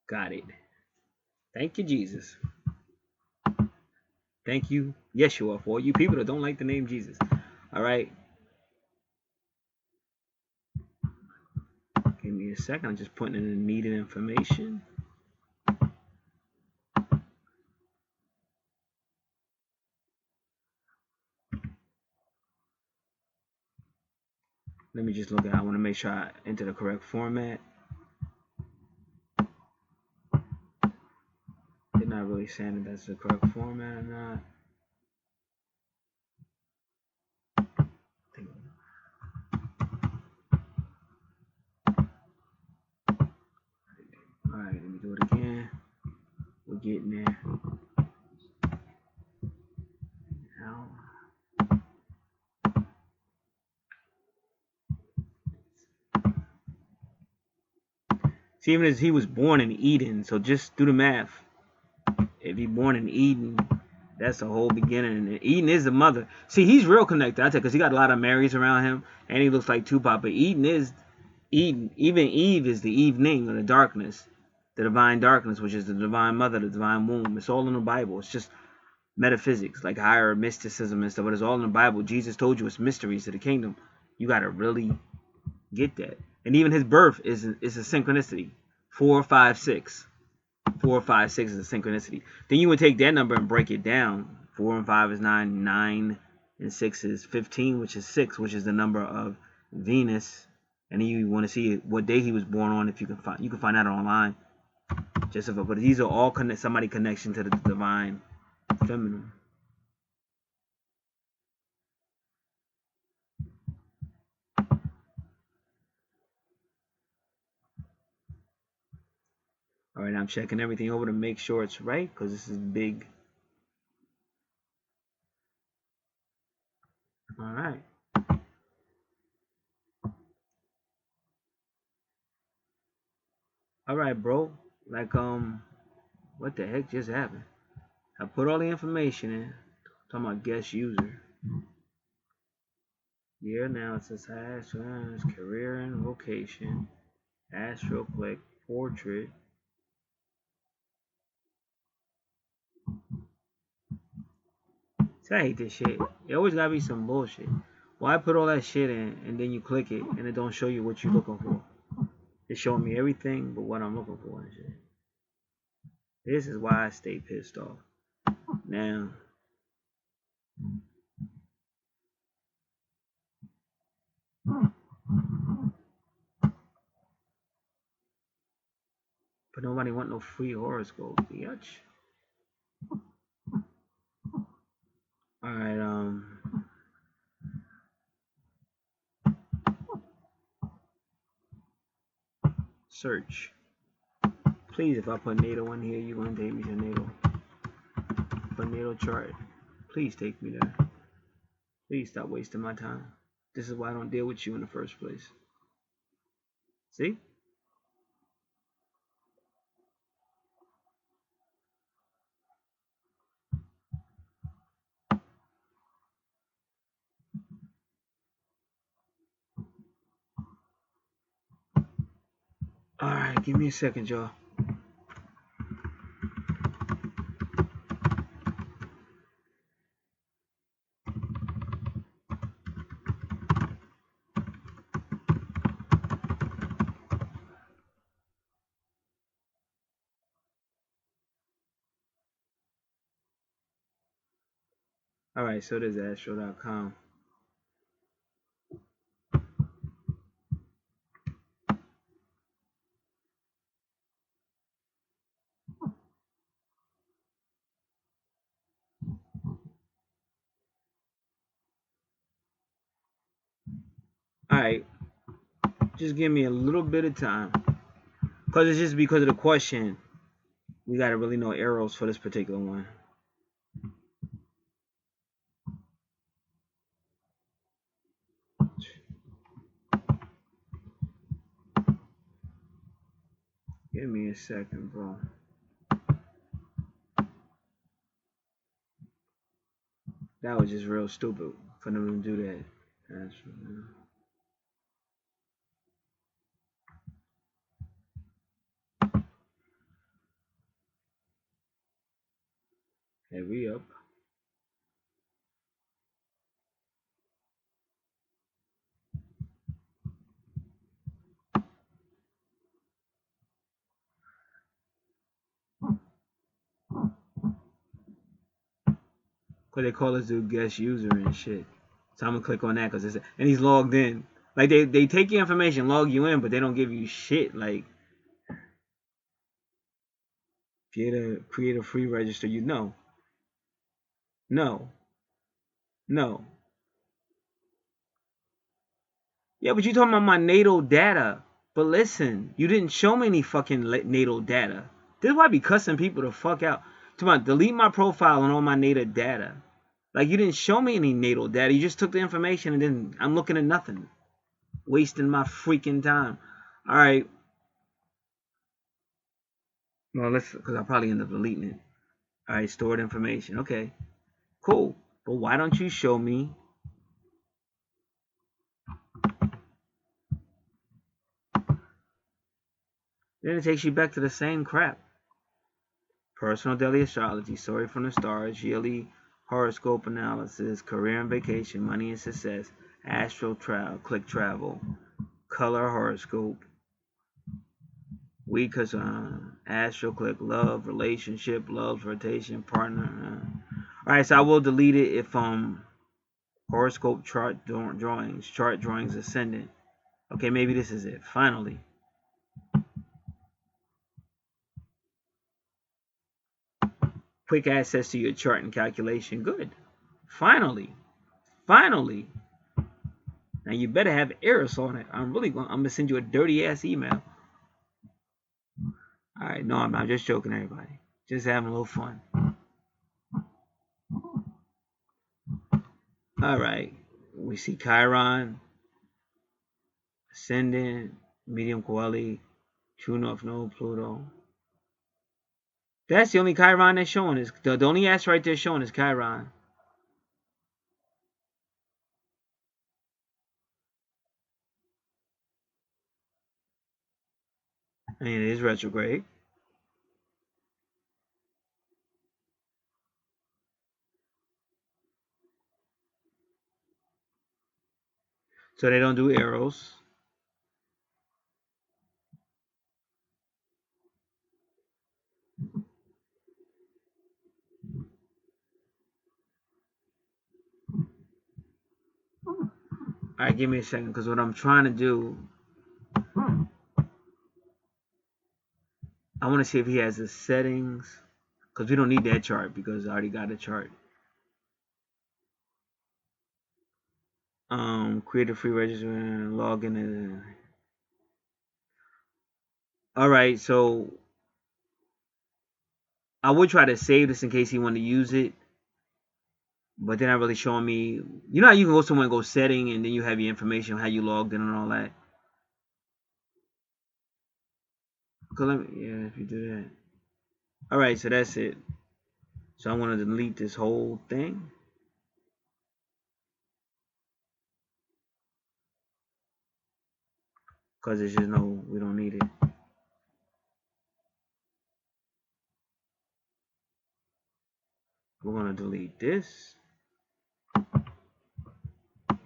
Speaker 1: Got it. Thank you, Jesus. Thank you, Yeshua, for all you people that don't like the name Jesus. All right. Give me a second. I'm just putting in the needed information. Let me just look at it. I want to make sure I enter the correct format. They're not really saying that that's the correct format or not. Alright, let me do it again. We're getting there. Now. See, even as he was born in Eden, so just do the math. If he's born in Eden, that's the whole beginning. And Eden is the mother. See, he's real connected, I tell you, because he got a lot of Marys around him, and he looks like Tupac. But Eden is Eden. Even Eve is the evening or the darkness, the divine darkness, which is the divine mother, the divine womb. It's all in the Bible. It's just metaphysics, like higher mysticism and stuff. But it's all in the Bible. Jesus told you it's mysteries to the kingdom. You got to really get that. And even his birth is a synchronicity. 4, 5, 6. 4, 5, 6 is a synchronicity. Then you would take that number and break it down. 4 and 5 is 9. 9 and 6 is 15, which is 6, which is the number of Venus. And then you want to see what day he was born on. If you can find that online. Just if, but these are all somebody connection to the divine feminine. All right, I'm checking everything over to make sure it's right because this is big. All right. All right, bro. Like, what the heck just happened? I put all the information in. Talking about guest user. Year analysis, hash, career and vocation, astral click, portrait. See, I hate this shit. It always gotta be some bullshit. Why put all that shit in and then you click it and it don't show you what you're looking for? It's showing me everything but what I'm looking for and shit. This is why I stay pissed off. Now, but nobody want no free horoscope, bitch. Alright, search. Please, if I put natal in here, you gonna take me to natal. Put natal chart. Please take me there. Please stop wasting my time. This is why I don't deal with you in the first place. See? Alright, give me a second, y'all. Alright, so there's astro.com. Alright, just give me a little bit of time. Because it's just because of the question. We gotta really know arrows for this particular one. Give me a second, bro. That was just real stupid for them to do that. That's, hey, we up. Cause they call us dude guest user and shit. So I'm gonna click on that because it's and he's logged in. Like they take your information, log you in, but they don't give you shit. Like if you to create a free register, you know. No. No. Yeah, but you talking about my natal data. But listen, you didn't show me any fucking natal data. This is why I be cussing people the fuck out. Talking about delete my profile and all my natal data. Like you didn't show me any natal data. You just took the information and then I'm looking at nothing. Wasting my freaking time. All right. Well, because I'll probably end up deleting it. All right, stored information. Okay, cool. But why don't you show me? Then it takes you back to the same crap. Personal daily astrology, story from the stars, yearly horoscope analysis, career and vacation, money and success, astral travel, click travel, color horoscope, week astral click love, relationship, love, rotation, partner. All right, so I will delete it if horoscope chart drawings ascendant. Okay, maybe this is it. Finally. quick access to your chart and calculation. Good. Finally. Finally. Now you better have Eris on it. I'm gonna send you a dirty ass email. Alright, no, I'm not just joking, everybody. Just having a little fun. Alright. We see Chiron, Ascendant, Medium Coeli, True North Node, Pluto. That's the only Chiron that's showing. Is the only ass right there showing is Chiron. And it is retrograde. So they don't do arrows. Alright, give me a second, because what I'm trying to do, I want to see if he has the settings, because we don't need that chart because I already got a chart. Create a free register and log in. Alright, so I would try to save this in case he wanted to use it, but they're not really showing me. You know how you can go somewhere and go setting, and then you have your information, how you logged in and all that. Yeah, if you do that. Alright, so that's it. So I'm going to delete this whole thing. Because it's just we don't need it. We're going to delete this.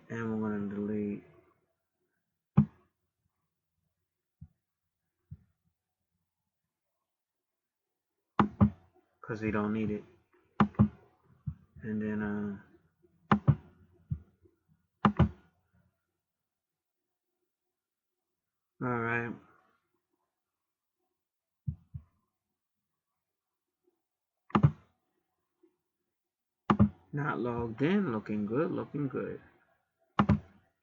Speaker 1: And we're going to delete because we don't need it. And then alright. Not logged in. Looking good. Looking good. And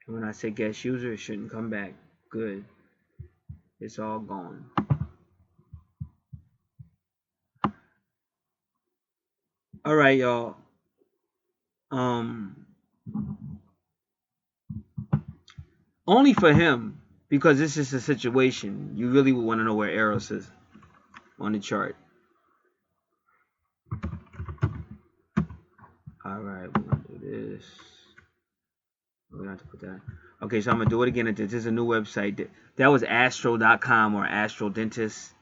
Speaker 1: when I say guest user, it shouldn't come back. Good. It's all gone. Alright, y'all. Only for him, because this is a situation. You really would want to know where Eros is on the chart. Alright, we're going to do this. We're going to have to put that. Okay, so I'm going to do it again. This is a new website. That was astro.com or Astro Dentist.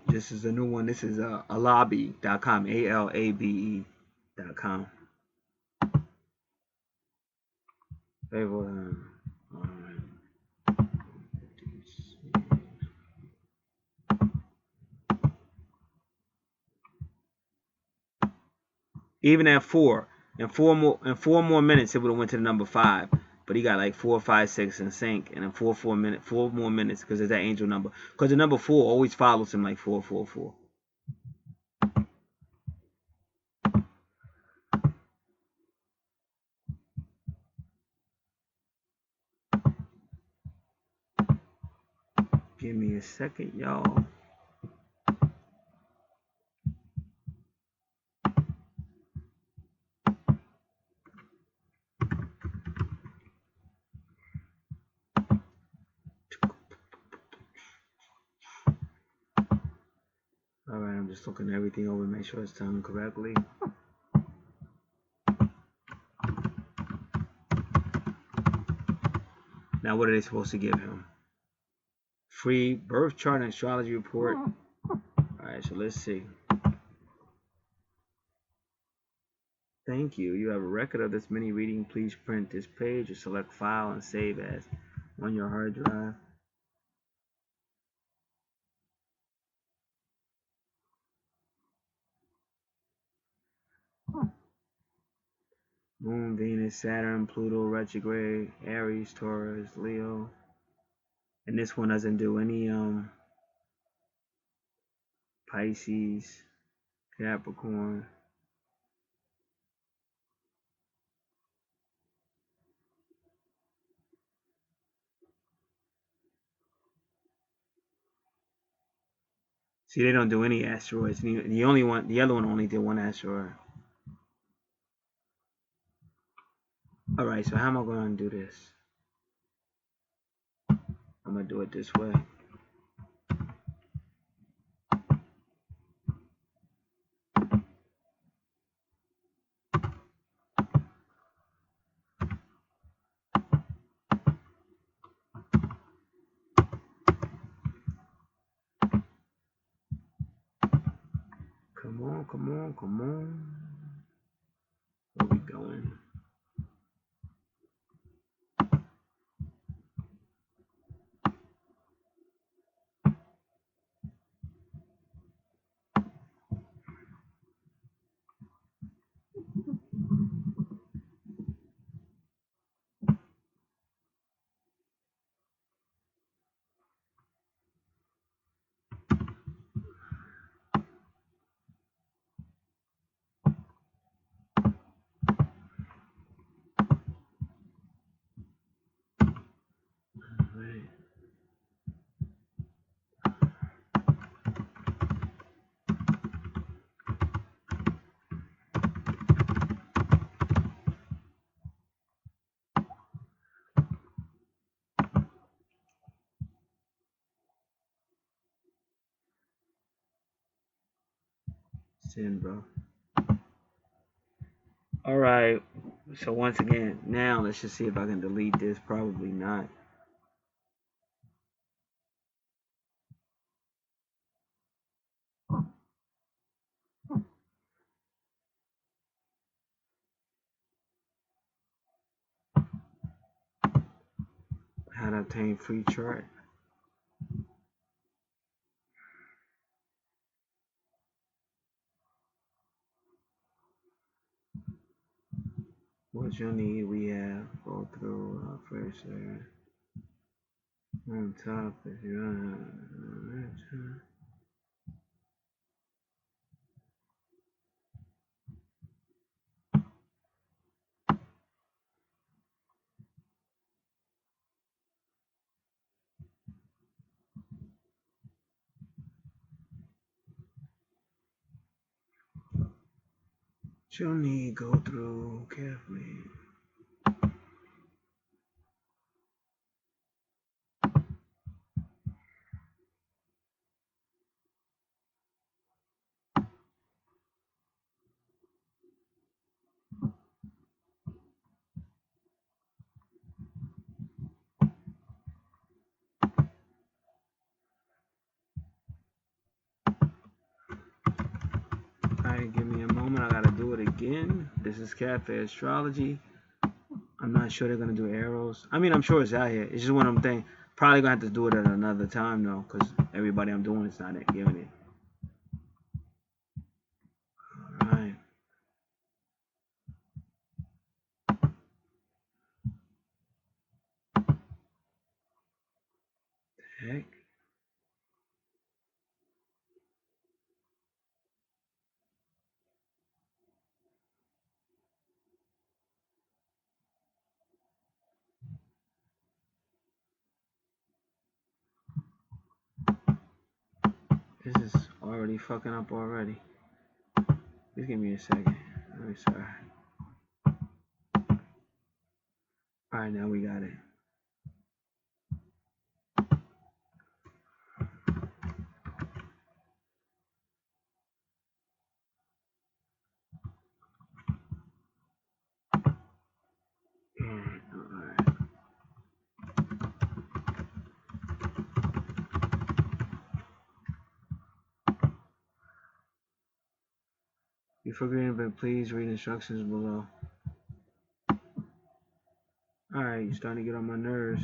Speaker 1: This is a new one. This is alabe.com. ALABE.com. Even at 4, in four more minutes, it would have went to the number 5. But he got like 4, 5, 6 in sync, and then 4 more minutes because it's that angel number. Because the number 4 always follows him like 4, 4, 4. Give me a second, y'all. Alright, I'm just looking everything over, make sure it's done correctly. Now, what are they supposed to give him? Free birth chart and astrology report. Alright, so let's see. Thank you. You have a record of this mini reading. Please print this page or select file and save as on your hard drive. Moon, Venus, Saturn, Pluto, retrograde, Aries, Taurus, Leo. And this one doesn't do any Pisces, Capricorn. See, they don't do any asteroids. The other one only did one asteroid. All right, so how am I going to do this? I'm going to do it this way. Come on, come on, come on. Where we going? Sin, bro. All right. So once again, now let's just see if I can delete this. Probably not. How to obtain free chart. What you need, we have go through first on top if you you'll need go through carefully. Alright, give me a moment. I gotta do it again. This is Cafe Astrology. I'm not sure they're gonna do arrows. I mean, I'm sure it's out here. It's just one of them things. Probably gonna have to do it at another time though, because everybody I'm doing is not giving it. Alright. Heck. This is already fucking up already. Just give me a second. I'm sorry. Alright, now we got it. Alright. Before getting in, please read instructions below. Alright, you're starting to get on my nerves.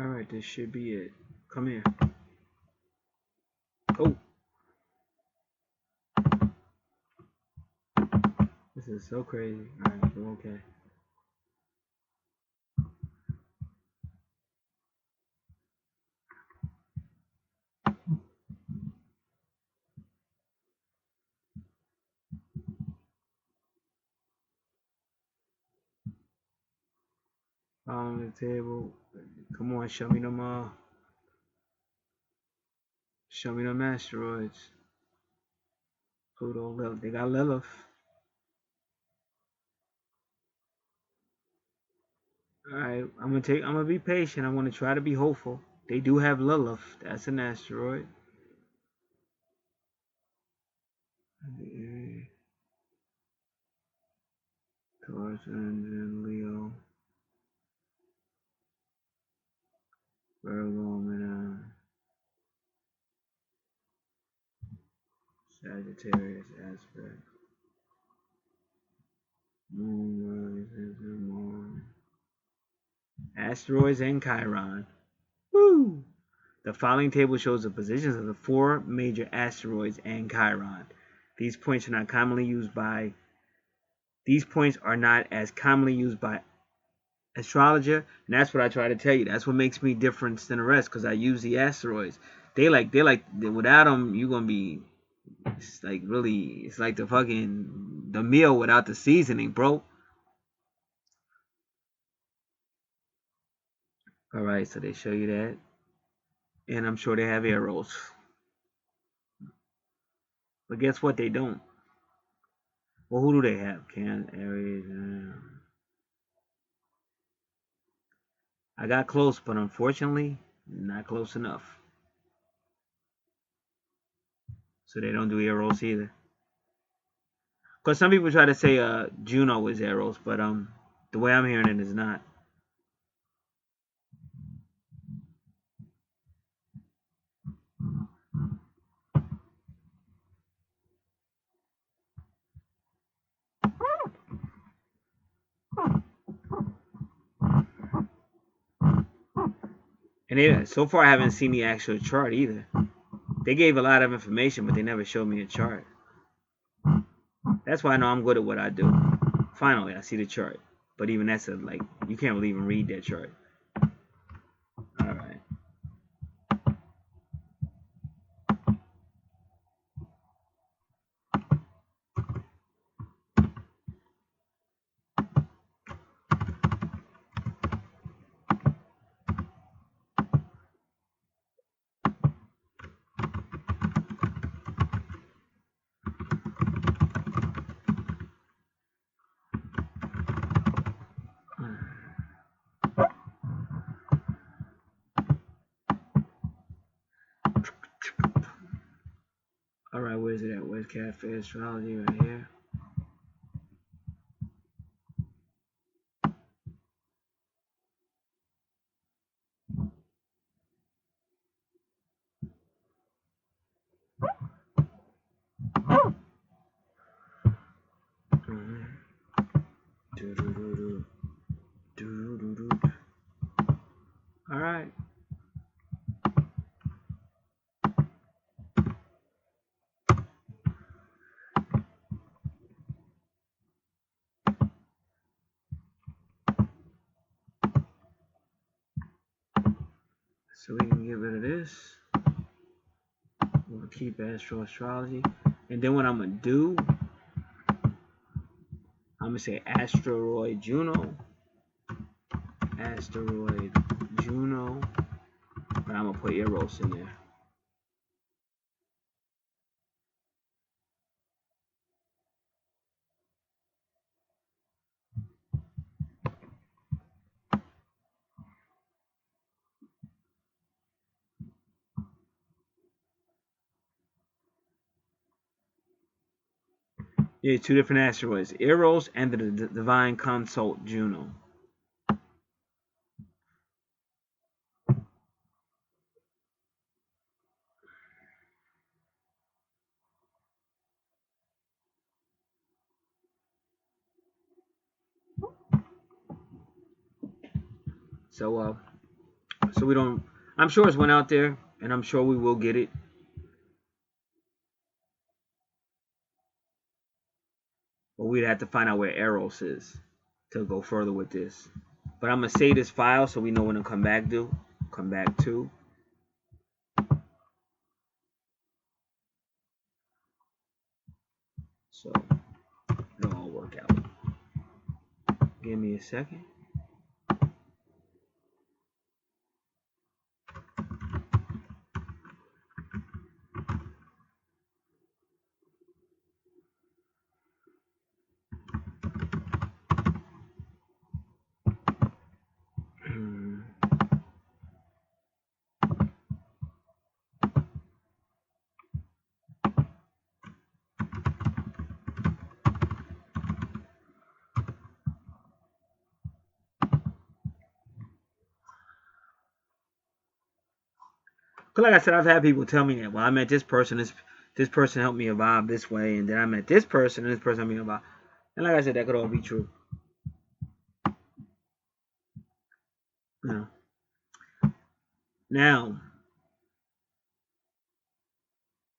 Speaker 1: Alright, this should be it. Come here. Oh. This is so crazy. Alright, we're okay. On the table. Come on, show me them show me them asteroids. Pluto, Lilith. They got Lilith. Alright, I'm gonna be patient. I'm gonna try to be hopeful. They do have Lilith. That's an asteroid. Taurus and Leo. Virgo and Sagittarius aspect. Moon. Asteroids and Chiron. Woo! The following table shows the positions of the 4 major asteroids and Chiron. These points are not as commonly used by astrologer, and that's what I try to tell you. That's what makes me different than the rest, because I use the asteroids. They like without them, you're gonna be. It's like the meal without the seasoning, bro. All right, so they show you that, and I'm sure they have arrows. But guess what? They don't. Well, who do they have? Aries. I got close, but unfortunately, not close enough. So they don't do arrows either. Because some people try to say Juno is arrows, but the way I'm hearing it is not. And so far, I haven't seen the actual chart either. They gave a lot of information, but they never showed me a chart. That's why I know I'm good at what I do. Finally, I see the chart. But even that's you can't really even read that chart. All right. All right, where's it at? Where's Cafe Astrology? Right here. All right. So we can get rid of this. We'll keep astrology. And then what I'm going to do, I'm going to say asteroid Juno. Asteroid Juno. But I'm going to put Eros in there. Yeah, 2 different asteroids. Eros and the divine consort Juno. So So we don't. I'm sure it's one out there, and I'm sure we will get it. But we'd have to find out where Eros is to go further with this. But I'm gonna save this file so we know when to come back to. Come back to. So it'll all work out. Give me a second. Cause like I said, I've had people tell me that. Well, I met this person. This person helped me evolve this way, and then I met this person, and this person helped me evolve. And like I said, that could all be true. You know. Now,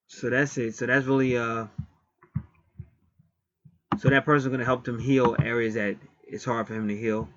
Speaker 1: so that's it. So that's really so that person's gonna help them heal areas that it's hard for him to heal.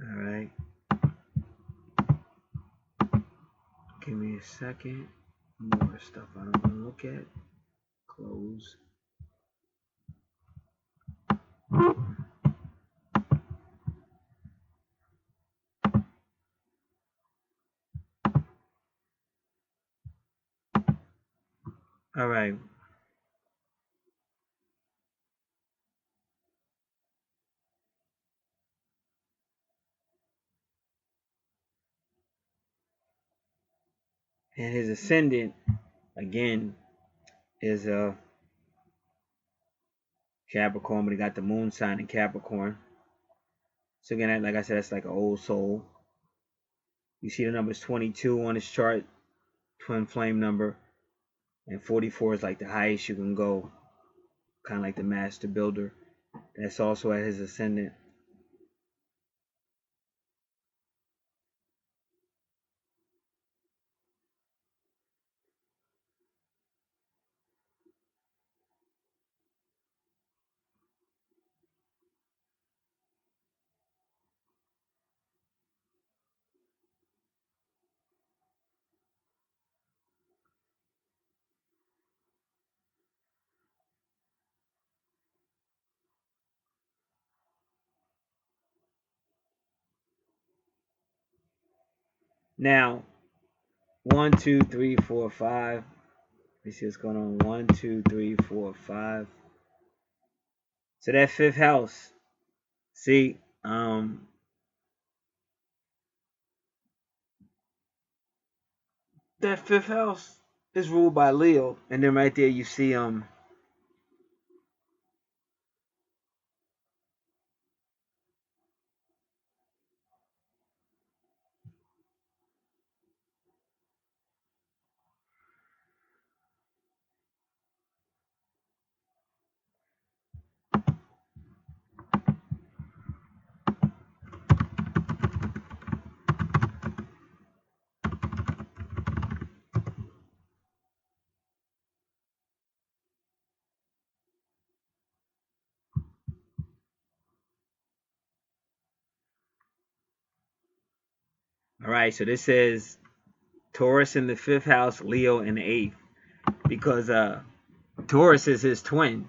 Speaker 1: All right. Give me a second. More stuff I don't want to look at. Close. All right. And his ascendant again is Capricorn, but he got the moon sign in Capricorn. So again, like I said, that's like an old soul. You see the numbers 22 on his chart, twin flame number, and 44 is like the highest you can go, kind of like the master builder. That's also at his ascendant. Now, 1, 2, 3, 4, 5. Let me see what's going on. 1, 2, 3, 4, 5. So that fifth house, see, that fifth house is ruled by Leo, and then right there you see all right, so this says Taurus in the fifth house, Leo in the eighth, because Taurus is his twin.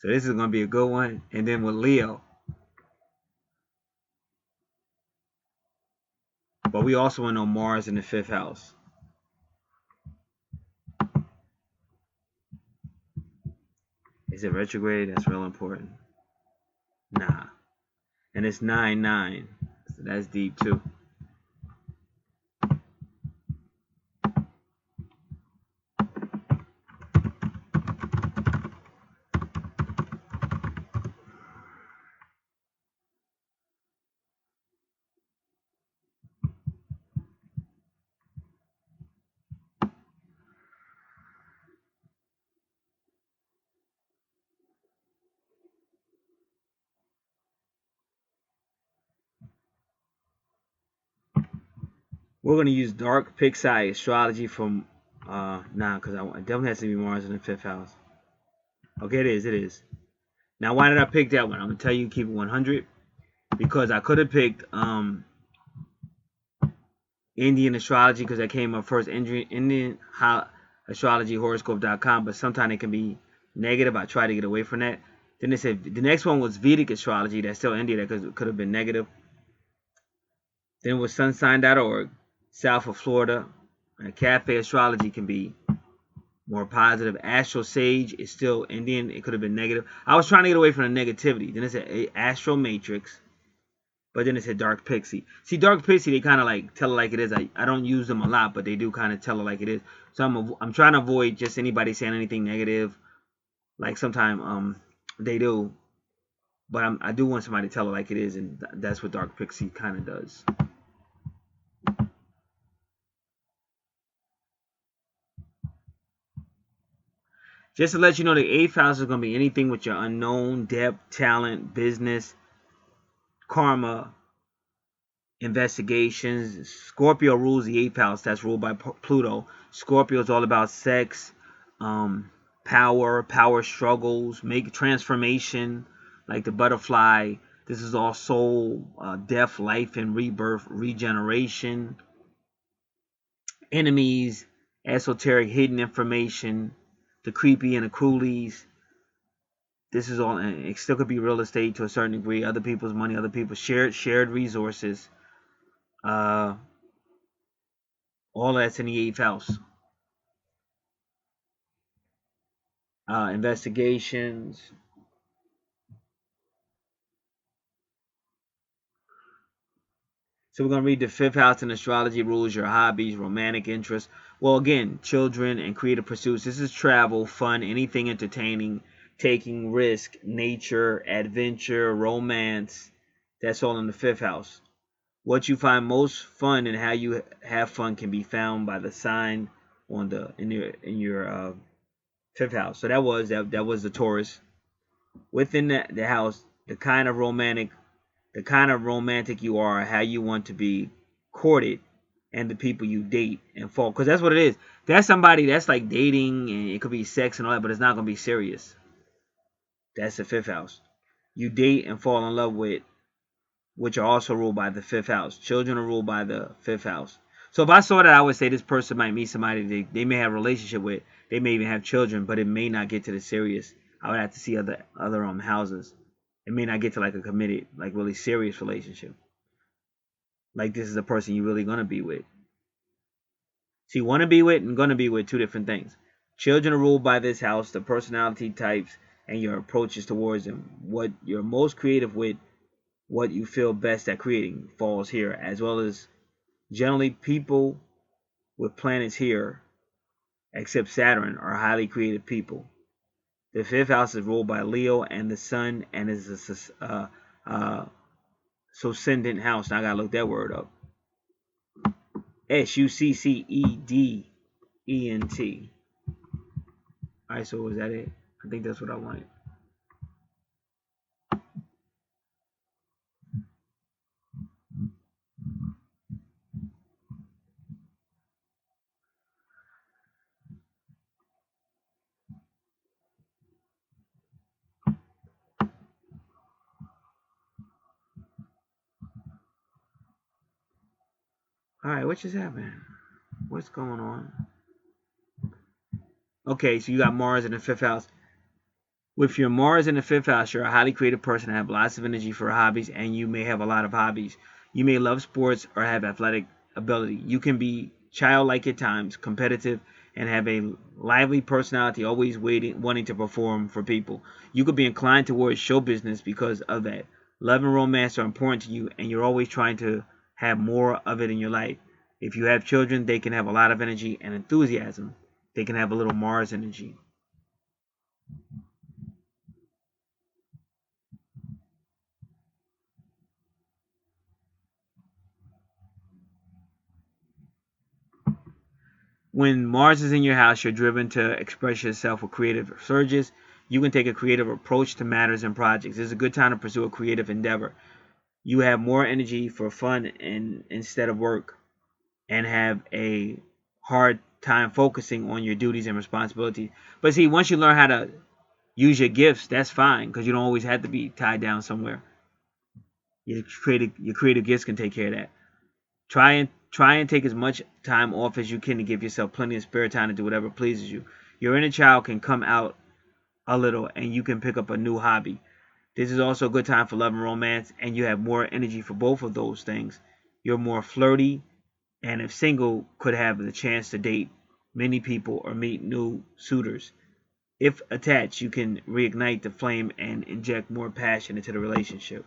Speaker 1: So this is gonna be a good one. And then with Leo, But we also want to know Mars in the 5th house. Is it retrograde? That's real important. Nah. And it's 9-9. So that's deep too. We're going to use dark pixie astrology from, because it definitely has to be Mars in the 5th house. Okay, it is. Now, why did I pick that one? I'm going to tell you, keep it 100. Because I could have picked Indian astrology, because that came up first, Indian astrology horoscope.com, but sometimes it can be negative. I try to get away from that. Then they said the next one was Vedic astrology. That's still India. That could have been negative. Then it was sunsign.org, south of Florida. And Cafe Astrology can be more positive. Astro Sage is still Indian. It could have been negative. I was trying to get away from the negativity. Then it said Astro Matrix. But then it said Dark Pixie. See, Dark Pixie, they kind of like tell it like it is. I don't use them a lot, but they do kind of tell it like it is. So I'm trying to avoid just anybody saying anything negative. Like sometimes they do. But I do want somebody to tell it like it is, and that's what Dark Pixie kind of does. Just to let you know, the 8th house is going to be anything with your unknown, depth, talent, business, karma, investigations. Scorpio rules the 8th house. That's ruled by Pluto. Scorpio is all about sex, power struggles, make transformation, like the butterfly. This is all soul, death, life, and rebirth, regeneration. Enemies, esoteric, hidden information, the creepy and the cruelies. This is all, and it still could be real estate to a certain degree, other people's money, other people's shared resources. All that's in the 8th house. Investigations. So we're going to read the 5th house in astrology rules your hobbies, romantic interests. Well, again, children and creative pursuits. This is travel, fun, anything entertaining, taking risk, nature, adventure, romance. That's all in the 5th house. What you find most fun and how you have fun can be found by the sign on in your 5th house. So that was the Taurus. Within the house, the kind of romantic you are, how you want to be courted, and the people you date and fall. Because that's what it is. That's somebody that's like dating, and it could be sex and all that, but it's not going to be serious. That's the 5th house. You date and fall in love with, which are also ruled by the 5th house. Children are ruled by the 5th house. So if I saw that, I would say this person might meet somebody they may have a relationship with. They may even have children, but it may not get to the serious. I would have to see other houses. It may not get to like a committed, like really serious relationship. Like this is a person you're really gonna be with. See, want to be with and gonna be with, two different things. Children are ruled by this house, the personality types, and your approaches towards them. What you're most creative with, what you feel best at creating, falls here, as well as generally people with planets here, except Saturn, are highly creative people. The 5th house is ruled by Leo and the Sun, and is a ascendant house. Now I gotta look that word up. Succedent. Alright, so was that it? I think that's what I wanted. Alright, what just happened? What's going on? Okay, so you got Mars in the 5th house. With your Mars in the 5th house, you're a highly creative person and have lots of energy for hobbies, and you may have a lot of hobbies. You may love sports or have athletic ability. You can be childlike at times, competitive, and have a lively personality, always wanting to perform for people. You could be inclined towards show business because of that. Love and romance are important to you, and you're always trying to have more of it in your life. If you have children, they can have a lot of energy and enthusiasm. They can have a little Mars energy. When Mars is in your house, you're driven to express yourself with creative surges. You can take a creative approach to matters and projects. It's a good time to pursue a creative endeavor. You have more energy for fun instead of work, and have a hard time focusing on your duties and responsibilities. But see, once you learn how to use your gifts, that's fine because you don't always have to be tied down somewhere. Your creative gifts can take care of that. Try and take as much time off as you can to give yourself plenty of spare time to do whatever pleases you. Your inner child can come out a little, and you can pick up a new hobby. This is also a good time for love and romance, and you have more energy for both of those things. You're more flirty, and if single, could have the chance to date many people or meet new suitors. If attached, you can reignite the flame and inject more passion into the relationship.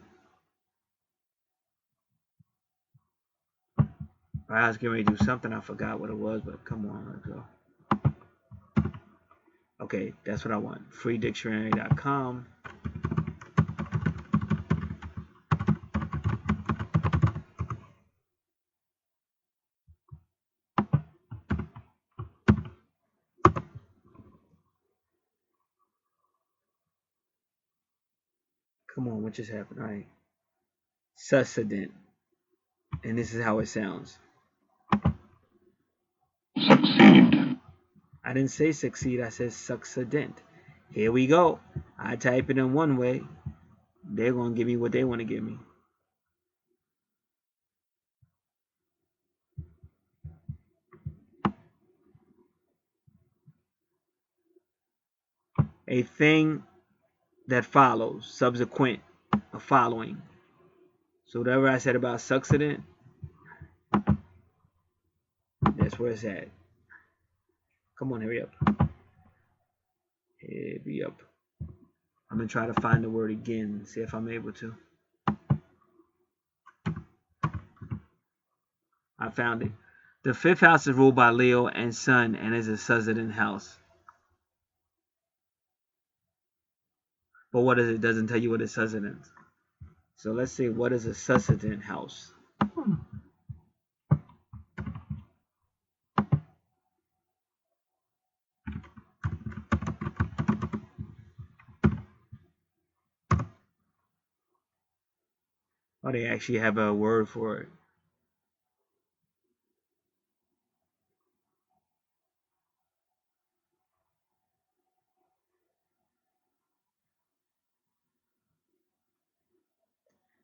Speaker 1: I was getting ready to do something. I forgot what it was, but come on, let's go. Okay, that's what I want. Freedictionary.com. Come on, what just happened? All right. Succident. And this is how it sounds.
Speaker 2: Succeed.
Speaker 1: I didn't say succeed, I said succident. Here we go. I type it in one way. They're going to give me what they want to give me. A thing that follows, subsequent, a following. So whatever I said about succident, that's where it's at. Come on, hurry up. Hurry up. I'm going to try to find the word again, see if I'm able to. I found it. The fifth house is ruled by Leo and Sun and is a succident house. But what is it? It doesn't tell you what is succident. So let's see, what is a succident house? Oh, they actually have a word for it.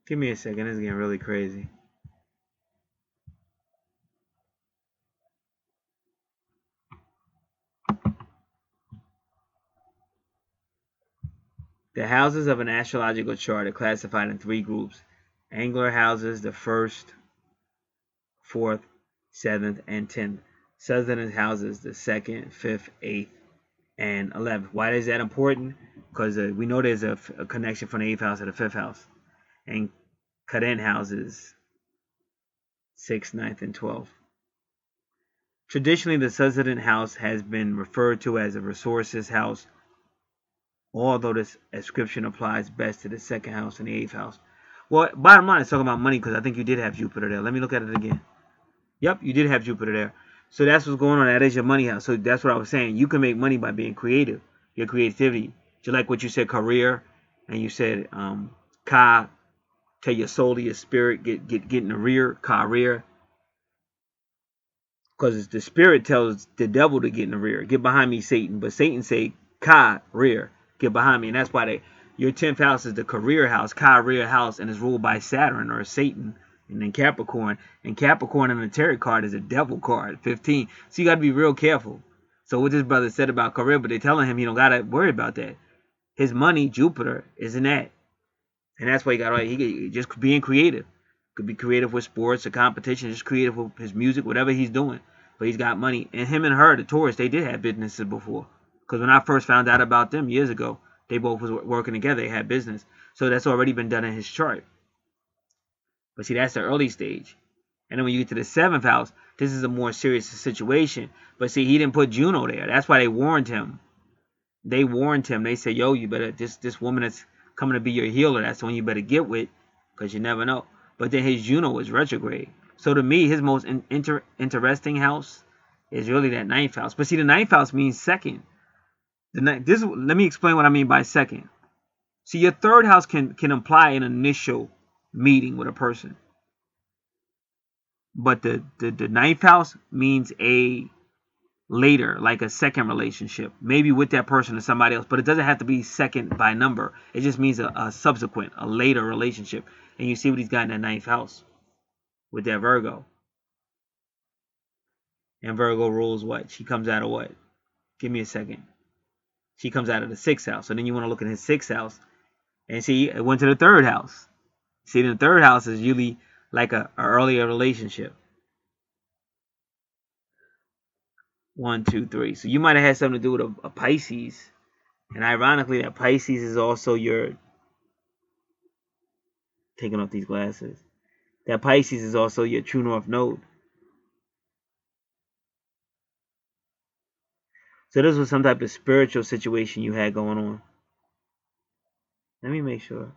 Speaker 1: Give me a second, it's getting really crazy. The houses of an astrological chart are classified in three groups. Angular houses, the first, fourth, seventh, and 10th. Southern houses, the second, fifth, eighth, and 11th. Why is that important? Because we know there's a connection from the 8th house to the 5th house. And cadent houses, 6th, 9th, and 12th. Traditionally, the Southern house has been referred to as a resources house, although this description applies best to the 2nd house and the 8th house. Well, bottom line, it's talking about money because I think you did have Jupiter there. Let me look at it again. Yep, you did have Jupiter there. So that's what's going on. That is your money house. So that's what I was saying. You can make money by being creative. Your creativity. Just like what you said, career, and you said ka, tell your soul to your spirit, get in the rear, career. Because the spirit tells the devil to get in the rear. Get behind me, Satan. But Satan say, ka, rear. Get behind me. And that's why your 10th house is the career house, career house, and is ruled by Saturn or Satan. And then Capricorn. And Capricorn in the tarot card is a devil card, 15. So you got to be real careful. So what this brother said about career, but they're telling him you don't got to worry about that. His money, Jupiter, is in that. And that's why he just being creative. Could be creative with sports or competition, just creative with his music, whatever he's doing. But he's got money. And him and her, the Taurus, they did have businesses before. Because when I first found out about them years ago, they both was working together. They had business. So that's already been done in his chart. But see, that's the early stage. And then when you get to the 7th house, this is a more serious situation. But see, he didn't put Juno there. That's why they warned him. They warned him. They said, yo, you better, this woman that's coming to be your healer, that's the one you better get with, because you never know. But then his Juno was retrograde. So to me, his most interesting house is really that 9th house. But see, the 9th house means second. Let me explain what I mean by second. See, your 3rd house can imply an initial meeting with a person. But the 9th house means a later, like a second relationship, maybe with that person or somebody else. But it doesn't have to be second by number. It just means a subsequent, a later relationship. And you see what he's got in that 9th house with that Virgo. And Virgo rules what? She comes out of what? Give me a second. She comes out of the 6th house. So then you want to look at his 6th house. And see, it went to the 3rd house. See, the 3rd house is usually like a earlier relationship. 1, 2, 3. So you might have had something to do with a Pisces. And ironically, that Pisces is also your... Taking off these glasses. That Pisces is also your true north node. So this was some type of spiritual situation you had going on. Let me make sure.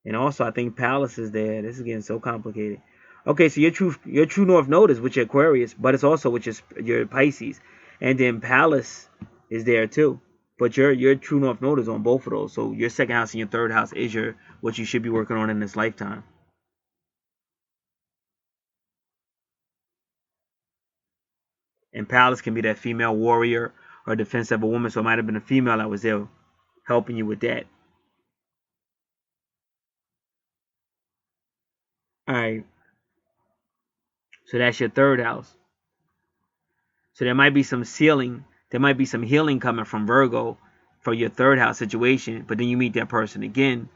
Speaker 1: And also, I think Palace is there. This is getting so complicated. Okay, so your true north node is with your Aquarius, but it's also with your Pisces. And then Palace is there too. But your true north node is on both of those. So your 2nd house and your 3rd house is what you should be working on in this lifetime. And Palace can be that female warrior or defense of a woman. So it might have been a female that was there helping you with that. All right. So that's your 3rd house. So there might be some sealing. There might be some healing coming from Virgo for your 3rd house situation. But then you meet that person again.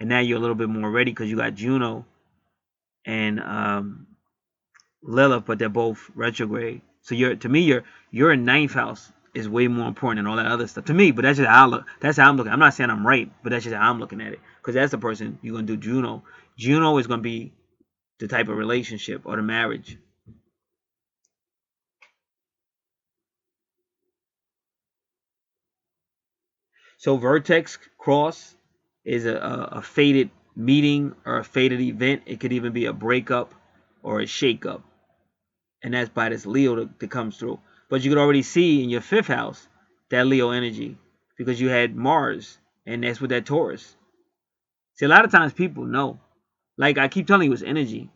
Speaker 1: And now you're a little bit more ready because you got Juno and Lilith, but they're both retrograde. So your 9th house is way more important than all that other stuff to me. But that's just how I look. That's how I'm looking. I'm not saying I'm right, but that's just how I'm looking at it. Because that's the person you're gonna do Juno. Juno is gonna be the type of relationship or the marriage. So vertex cross is a fated meeting or a fated event. It could even be a breakup or a shakeup. And that's by this Leo that comes through. But you could already see in your 5th house that Leo energy because you had Mars, and that's with that Taurus. See, a lot of times people know. Like I keep telling you, it's energy.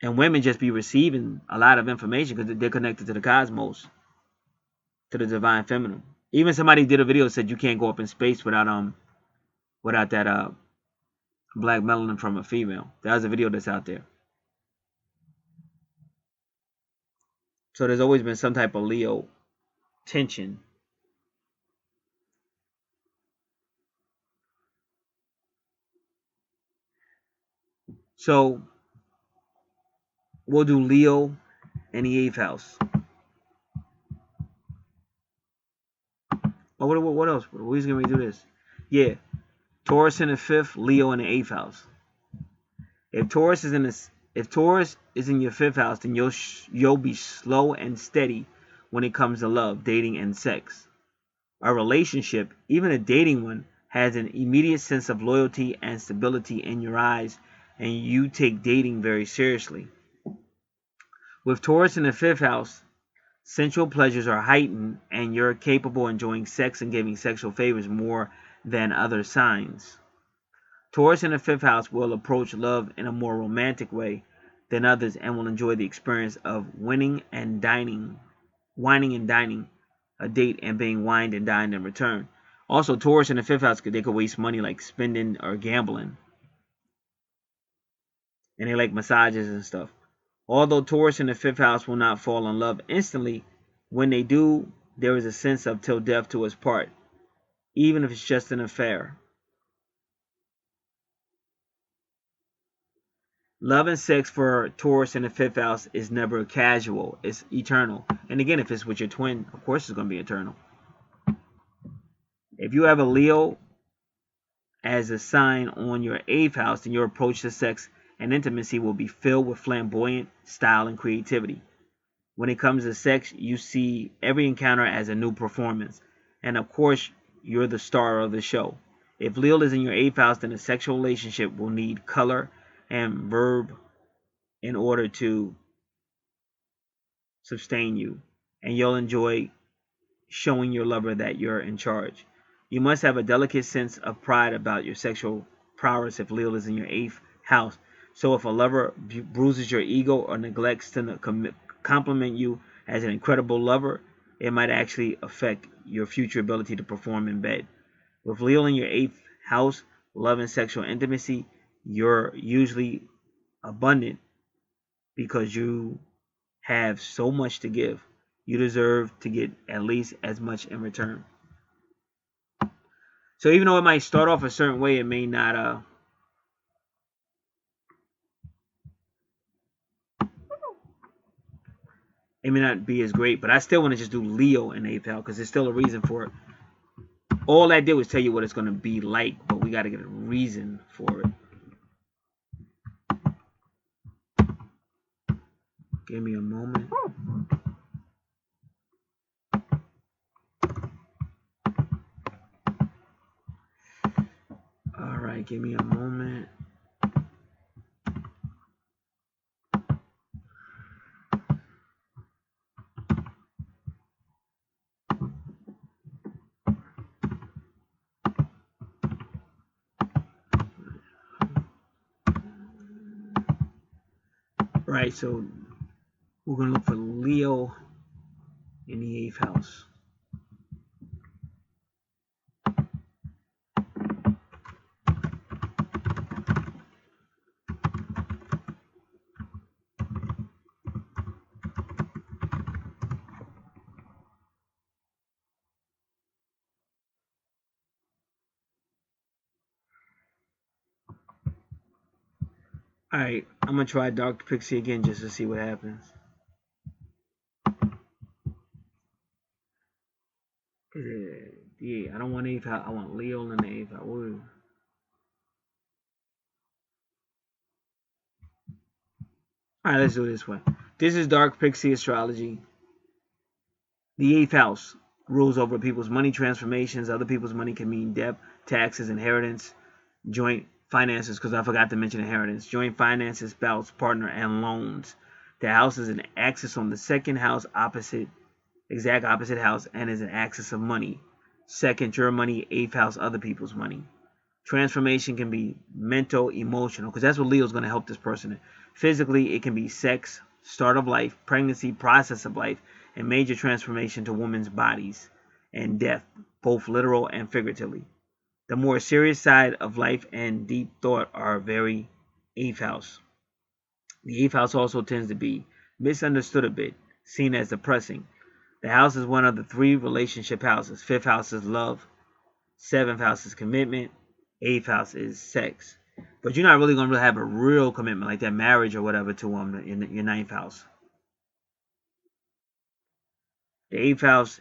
Speaker 1: And women just be receiving a lot of information because they're connected to the cosmos, to the divine feminine. Even somebody did a video that said you can't go up in space without that black melanin from a female. That was a video that's out there. So there's always been some type of Leo tension. So we'll do Leo and the 8th house. Oh, what else? Who's going to do this? Yeah. Taurus in the 5th, Leo in the 8th house. If Taurus is in your 5th house, then you'll be slow and steady when it comes to love, dating, and sex. A relationship, even a dating one, has an immediate sense of loyalty and stability in your eyes, and you take dating very seriously. With Taurus in the 5th house, sensual pleasures are heightened, and you're capable of enjoying sex and giving sexual favors more than other signs. Taurus in the 5th house will approach love in a more romantic way than others and will enjoy the experience of wining and dining a date and being wined and dined in return. Also, Taurus in the 5th house, they could waste money like spending or gambling. And they like massages and stuff. Although Taurus in the 5th house will not fall in love instantly, when they do, there is a sense of till death to us part, even if it's just an affair. Love and sex for Taurus in the 5th house is never casual. It's eternal. And again, if it's with your twin, of course it's going to be eternal. If you have a Leo as a sign on your 8th house, then your approach to sex and intimacy will be filled with flamboyant style and creativity. When it comes to sex, you see every encounter as a new performance. And of course, you're the star of the show. If Leo is in your 8th house, then a sexual relationship will need color and verb in order to sustain you. And you'll enjoy showing your lover that you're in charge. You must have a delicate sense of pride about your sexual prowess if Leo is in your 8th house. So if a lover bruises your ego or neglects to compliment you as an incredible lover, it might actually affect your future ability to perform in bed. With Leo in your 8th house, love and sexual intimacy, you're usually abundant because you have so much to give. You deserve to get at least as much in return. So even though it might start off a certain way, it may not be as great. But I still want to just do Leo in 8th house because there's still a reason for it. All I did was tell you what it's going to be like, but we got to get a reason for it. Give me a moment. All right, give me a moment. Right, so we're going to look for Leo in the 8th house. Alright, I'm going to try Dark Pixie again just to see what happens. Yeah, I don't want 8th house. I want Leo in the 8th house. Ooh. Alright, let's do it this way. This is Dark Pixie Astrology. The 8th house rules over people's money transformations. Other people's money can mean debt, taxes, inheritance, joint finances, because I forgot to mention inheritance, joint finances, spouse, partner, and loans. The house is an axis on the 2nd house, exact opposite house, and is an axis of money. 2nd, your money. 8th house, other people's money. Transformation can be mental, emotional, because that's what Leo's going to help this person in. Physically, it can be sex, start of life, pregnancy, process of life, and major transformation to women's bodies, and death, both literal and figuratively. The more serious side of life and deep thought are very 8th house. The 8th house also tends to be misunderstood a bit, seen as depressing. The house is one of the 3 relationship houses. 5th house is love, 7th house is commitment, 8th house is sex. But you're not really going to have a real commitment like that, marriage or whatever, to them in your 9th house. The 8th house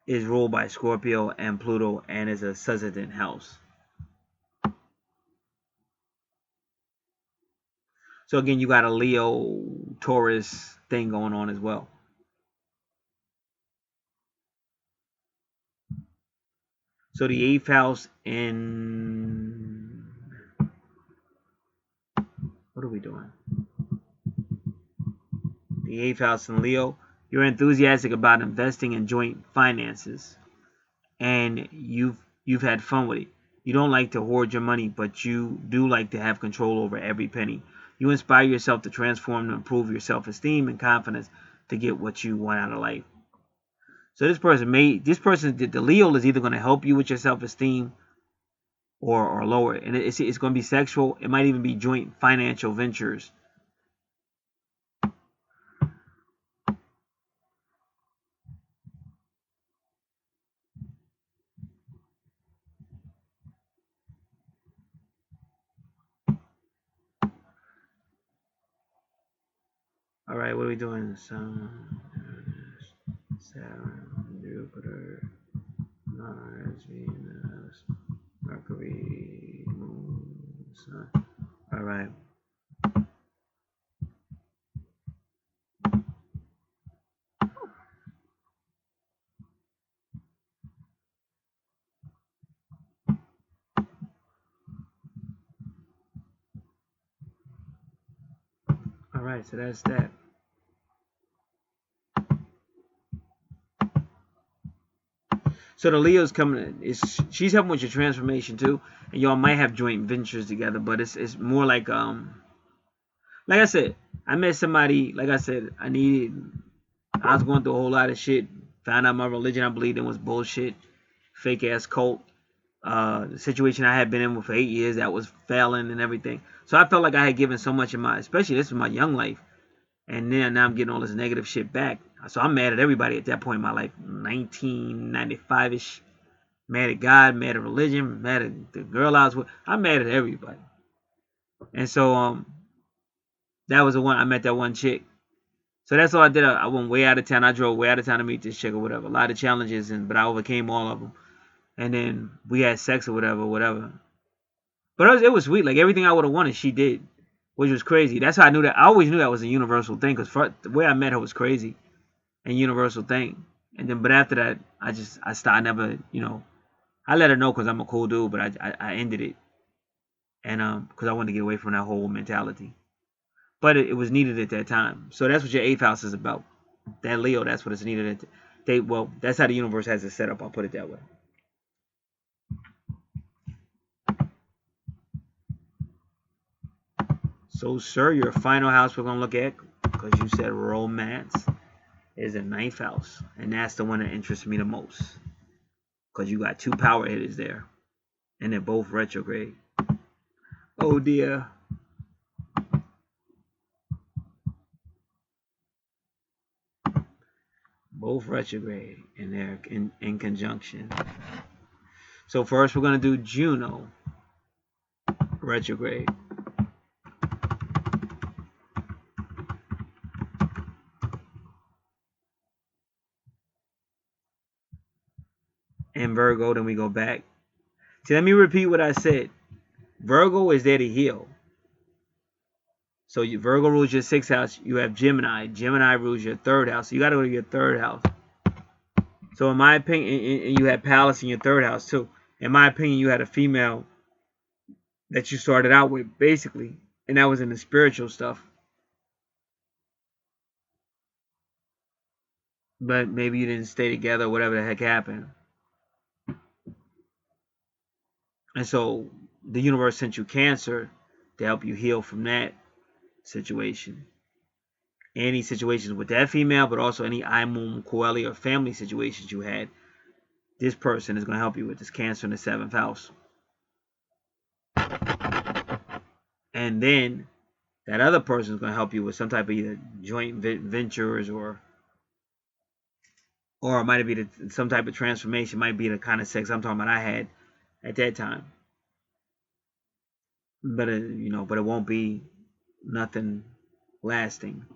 Speaker 1: is ruled by Scorpio and Pluto and is a Succedent house. So again, you got a Leo Taurus thing going on as well. So the 8th house in, what are we doing? The 8th house in Leo, you're enthusiastic about investing in joint finances, and you've had fun with it. You don't like to hoard your money, but you do like to have control over every penny. You inspire yourself to transform and improve your self-esteem and confidence to get what you want out of life. So the Leo is either going to help you with your self-esteem or lower it. And it's going to be sexual. It might even be joint financial ventures. All right, what are we doing? Sun, Saturn, Jupiter, Mars, Venus, Mercury, Moon, Sun. All right. All right, so that's that. So the Leo's coming in. She's helping with your transformation too, and y'all might have joint ventures together. But it's more like I said, I met somebody. Like I said, I was going through a whole lot of shit. Found out my religion I believed in was bullshit, fake ass cult. The situation I had been in for 8 years that was failing and everything. So I felt like I had given so much in my, especially this was my young life, and then now I'm getting all this negative shit back. So I'm mad at everybody at that point in my life, 1995 ish. Mad at God, mad at religion, mad at the girl I was with. I'm mad at everybody. And so that was the one I met that one chick. So that's all I did. I went way out of town. I drove way out of town to meet this chick or whatever. A lot of challenges, but I overcame all of them. And then we had sex or whatever. But it was sweet. Like everything I would have wanted, she did, which was crazy. That's how I knew that. I always knew that was a universal thing because the way I met her was crazy and universal thing. And then, but after that, I stopped. I never, I let her know because I'm a cool dude, but I ended it, and because I wanted to get away from that whole mentality. But it was needed at that time. So that's what your eighth house is about. That Leo, that's what it's needed. That's how the universe has it set up. I'll put it that way. So, sir, your final house we're gonna look at, because you said romance, is the ninth house, and that's the one that interests me the most, because you got two power hitters there, and they're both retrograde. Oh dear. Both retrograde, and they're in conjunction. So first we're going to do Juno retrograde. And Virgo, then we go back. See, let me repeat what I said. Virgo is there to heal. So Virgo rules your sixth house. You have Gemini. Gemini rules your third house. So you got to go to your third house. So in my opinion, and you had Pallas in your third house too. In my opinion, you had a female that you started out with, basically, and that was in the spiritual stuff. But maybe you didn't stay together, whatever the heck happened. And so the universe sent you Cancer to help you heal from that situation. Any situations with that female, but also any Imun, Coeli, or family situations you had, this person is going to help you with this Cancer in the seventh house. And then that other person is going to help you with some type of either joint ventures or it might be some type of transformation. Might be the kind of sex I'm talking about I had at that time. But but it won't be nothing lasting.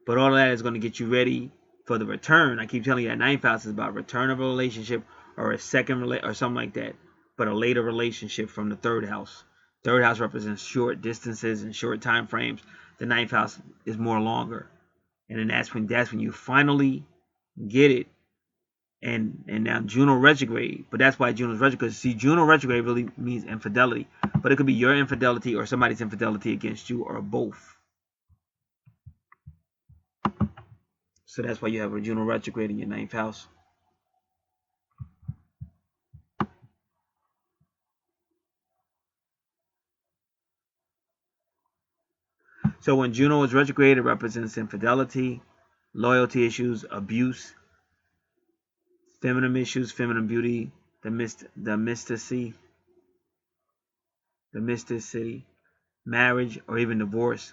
Speaker 1: But all of that is going to get you ready for the return. I keep telling you that ninth house is about return of a relationship or a second or something like that. But a later relationship from the third house. Third house represents short distances and short time frames. The ninth house is more longer. And then that's when you finally get it. And now Juno retrograde, but that's why Juno's retrograde. Because see, Juno retrograde really means infidelity, but it could be your infidelity or somebody's infidelity against you, or both. So that's why you have a Juno retrograde in your ninth house. So when Juno is retrograde, it represents infidelity, loyalty issues, abuse, feminine issues, feminine beauty, the mysticity, marriage, or even divorce.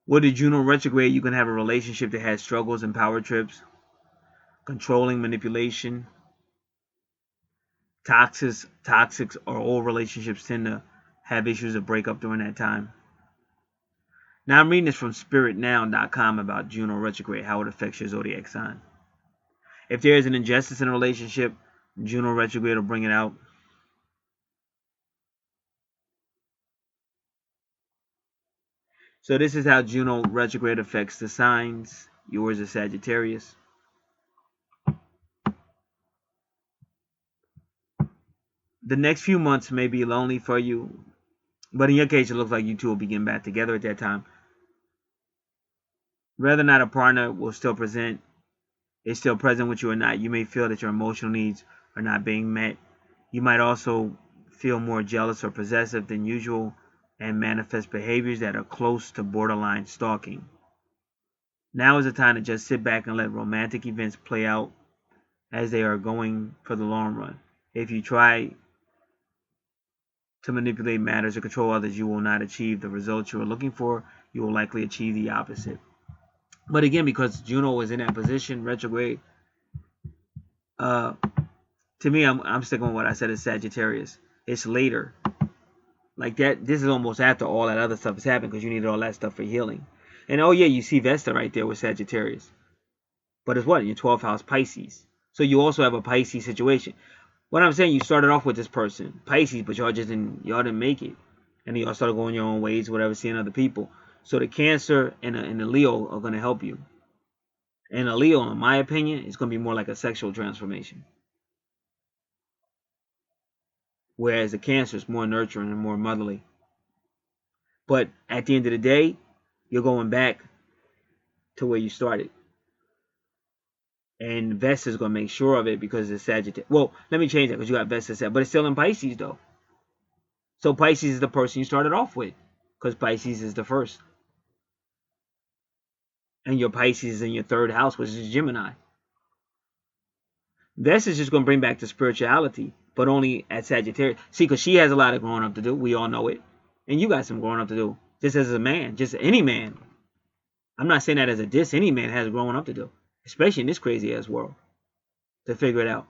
Speaker 1: With the Juno retrograde, you can have a relationship that has struggles and power trips, controlling, manipulation, Toxic or old relationships tend to have issues of breakup during that time. Now I'm reading this from spiritnow.com about Juno retrograde, how it affects your zodiac sign. If there is an injustice in a relationship, Juno retrograde will bring it out. So this is how Juno retrograde affects the signs. Yours is Sagittarius. The next few months may be lonely for you, but in your case, it looks like you two will be getting back together at that time. Whether or not a partner will still present, is still present with you or not, you may feel that your emotional needs are not being met. You might also feel more jealous or possessive than usual and manifest behaviors that are close to borderline stalking. Now is the time to just sit back and let romantic events play out as they are going for the long run. If you try to manipulate matters or control others, you will not achieve the results you are looking for. You will likely achieve the opposite. But again, because Juno is in that position, retrograde, to me, I'm sticking with what I said is Sagittarius. It's later. Like that, this is almost after all that other stuff has happened because you needed all that stuff for healing. And oh yeah, you see Vesta right there with Sagittarius. But it's what? Your 12th house Pisces. So you also have a Pisces situation. What I'm saying, you started off with this person, Pisces, but y'all didn't make it. And then y'all started going your own ways, whatever, seeing other people. So the Cancer and the Leo are going to help you. And a Leo, in my opinion, is going to be more like a sexual transformation. Whereas the Cancer is more nurturing and more motherly. But at the end of the day, you're going back to where you started. And Vesta is going to make sure of it because it's Sagittarius. Well, let me change that because you got Vesta set. But it's still in Pisces, though. So Pisces is the person you started off with because Pisces is the first. And your Pisces is in your 3rd house, which is Gemini. Vesta is just going to bring back the spirituality, but only at Sagittarius. See, because she has a lot of growing up to do. We all know it. And you got some growing up to do. Just as a man. Just any man. I'm not saying that as a diss. Any man has growing up to do. Especially in this crazy ass world. To figure it out.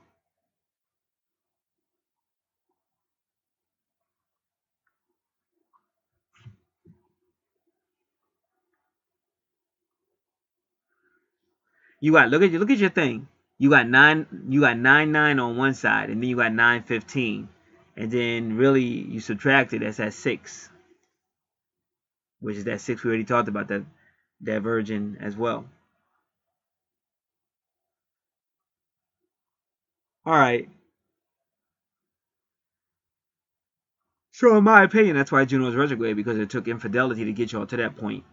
Speaker 1: You got look at your thing. You got 9 on one side, and then you got 9-15. And then really you subtract it, that's at 6. Which is that 6 we already talked about, that Virgin as well. Alright. So in my opinion, that's why Juno is retrograde, because it took infidelity to get y'all to that point.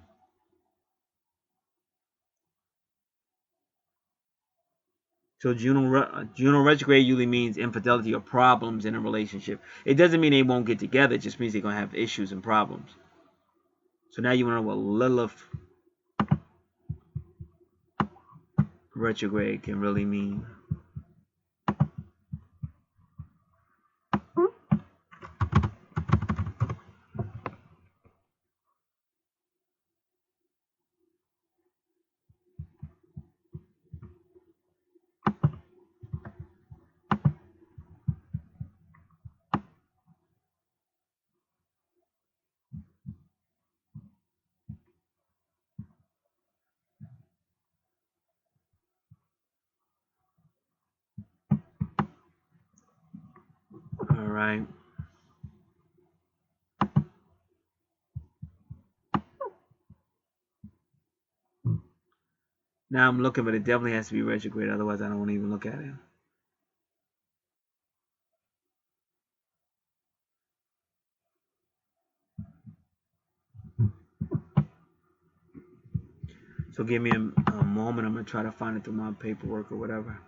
Speaker 1: So Juno retrograde usually means infidelity or problems in a relationship. It doesn't mean they won't get together. It just means they're going to have issues and problems. So now you want to know what Lilith retrograde can really mean. All right. Now I'm looking, but it definitely has to be retrograde. Otherwise, I don't want to even look at it. So give me a moment. I'm going to try to find it through my paperwork or whatever.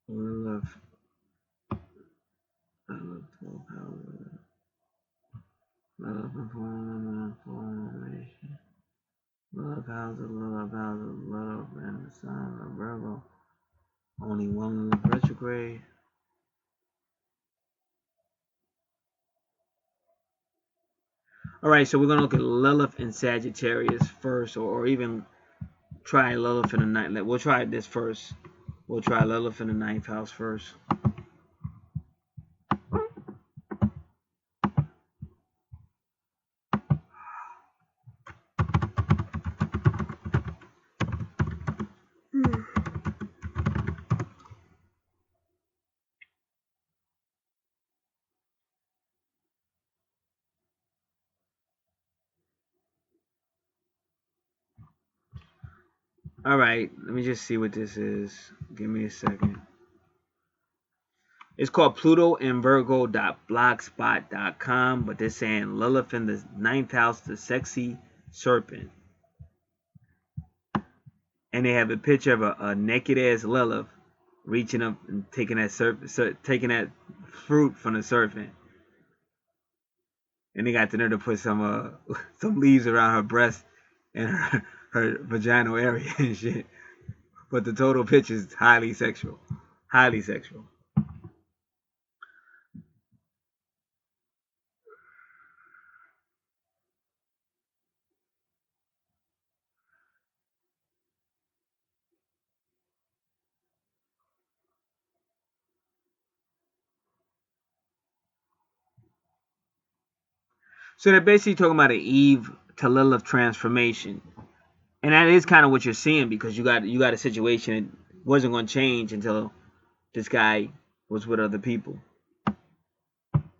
Speaker 1: Lilith. Lilith information. Lilith houses, Lilith and the sign of Virgo. Only one Lilith retrograde. All right, so we're going to look at Lilith and Sagittarius first, or even try Lilith in the ninth. We'll try this first. We'll try Lilith in the ninth house first. All right, let me just see what this is. Give me a second. It's called PlutoandVirgo.blogspot.com, but they're saying Lilith in the ninth house, the sexy serpent. And they have a picture of a naked ass Lilith reaching up and taking that fruit from the serpent. And they got the nerve to put some leaves around her breast and her vaginal area and shit. But the total picture is highly sexual. Highly sexual. So they're basically talking about an Eve to Lilith transformation. And that is kind of what you're seeing, because you got a situation that wasn't going to change until this guy was with other people.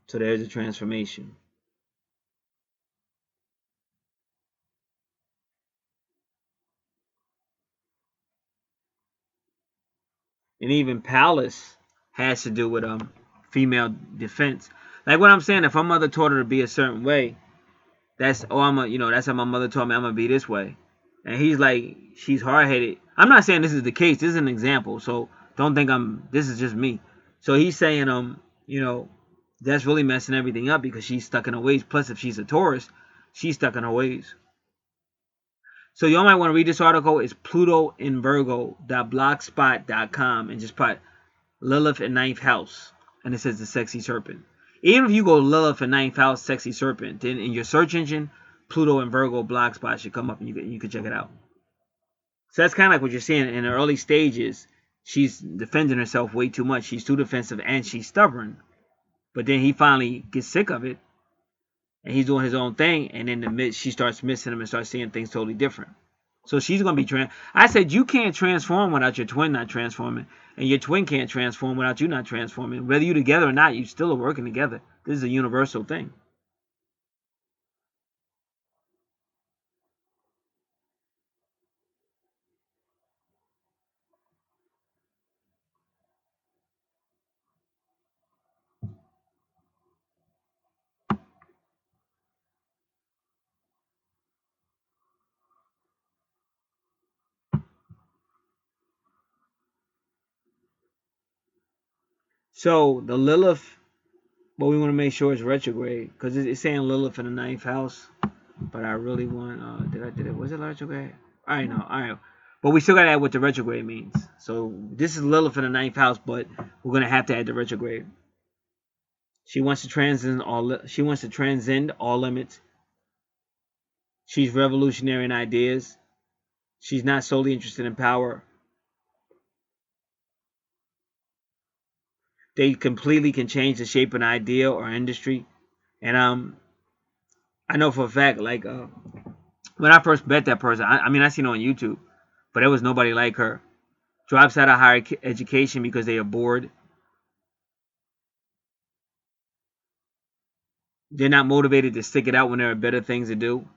Speaker 1: So there's a transformation. And even Palace has to do with female defense. Like what I'm saying, if her mother taught her to be a certain way, that's how my mother taught me I'm gonna be this way. And he's like, she's hard headed. I'm not saying this is the case. This is an example. So don't think this is just me. So he's saying that's really messing everything up, because she's stuck in her ways. Plus, if she's a Taurus, she's stuck in her ways. So y'all might want to read this article. It's PlutoandVirgo.blogspot.com, and just put Lilith in ninth house, and it says the sexy serpent. Even if you go Lilith in ninth house, sexy serpent, then in your search engine, Pluto and Virgo blogspot should come up, and you can check it out. So that's kind of like what you're seeing in the early stages. She's defending herself way too much. She's too defensive, and she's stubborn. But then he finally gets sick of it, and he's doing his own thing, and in the mid, she starts missing him and starts seeing things totally different. So she's going to be I said you can't transform without your twin not transforming, and your twin can't transform without you not transforming. Whether you're together or not, you still are working together. This is a universal thing. So the Lilith, but we want to make sure it's retrograde, because it's saying Lilith in the ninth house. But I really want, did it? Was it retrograde? All right. But we still got to add what the retrograde means. So this is Lilith in the ninth house, but we're going to have to add the retrograde. She wants to transcend all limits. She's revolutionary in ideas. She's not solely interested in power. They completely can change the shape of an idea or industry. And I know for a fact, like when I first met that person, I seen her on YouTube, but there was nobody like her. Drops out of higher education because they are bored. They're not motivated to stick it out when there are better things to do.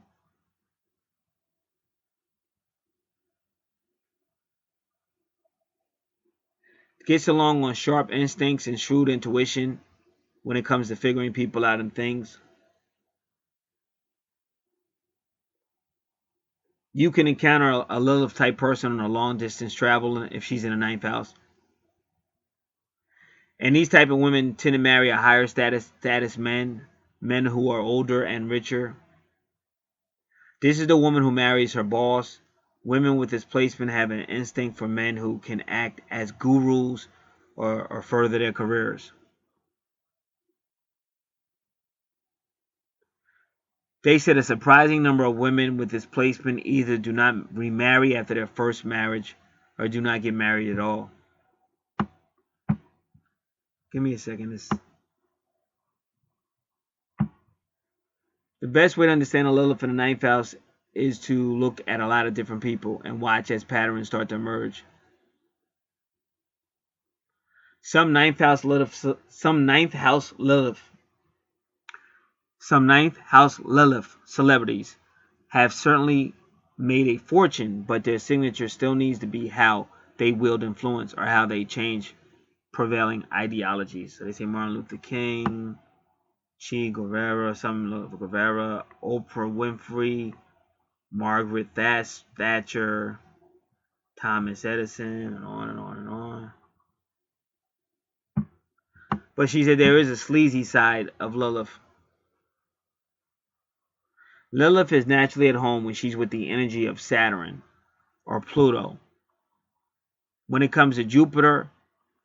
Speaker 1: Gets along on sharp instincts and shrewd intuition when it comes to figuring people out and things. You can encounter a Lilith type person on a long distance travel if she's in the ninth house. And these type of women tend to marry a higher status men who are older and richer. This is the woman who marries her boss. Women with this placement have an instinct for men who can act as gurus or further their careers. They said a surprising number of women with this placement either do not remarry after their first marriage or do not get married at all. Give me a second. The best way to understand a Lilith in the ninth house is to look at a lot of different people and watch as patterns start to emerge. Some ninth house Lilith celebrities have certainly made a fortune, but their signature still needs to be how they wield influence or how they change prevailing ideologies. So they say Martin Luther King, Che Guevara, Oprah Winfrey, Margaret Thatcher, Thomas Edison, and on and on and on. But she said there is a sleazy side of Lilith. Lilith is naturally at home when she's with the energy of Saturn or Pluto. When it comes to Jupiter,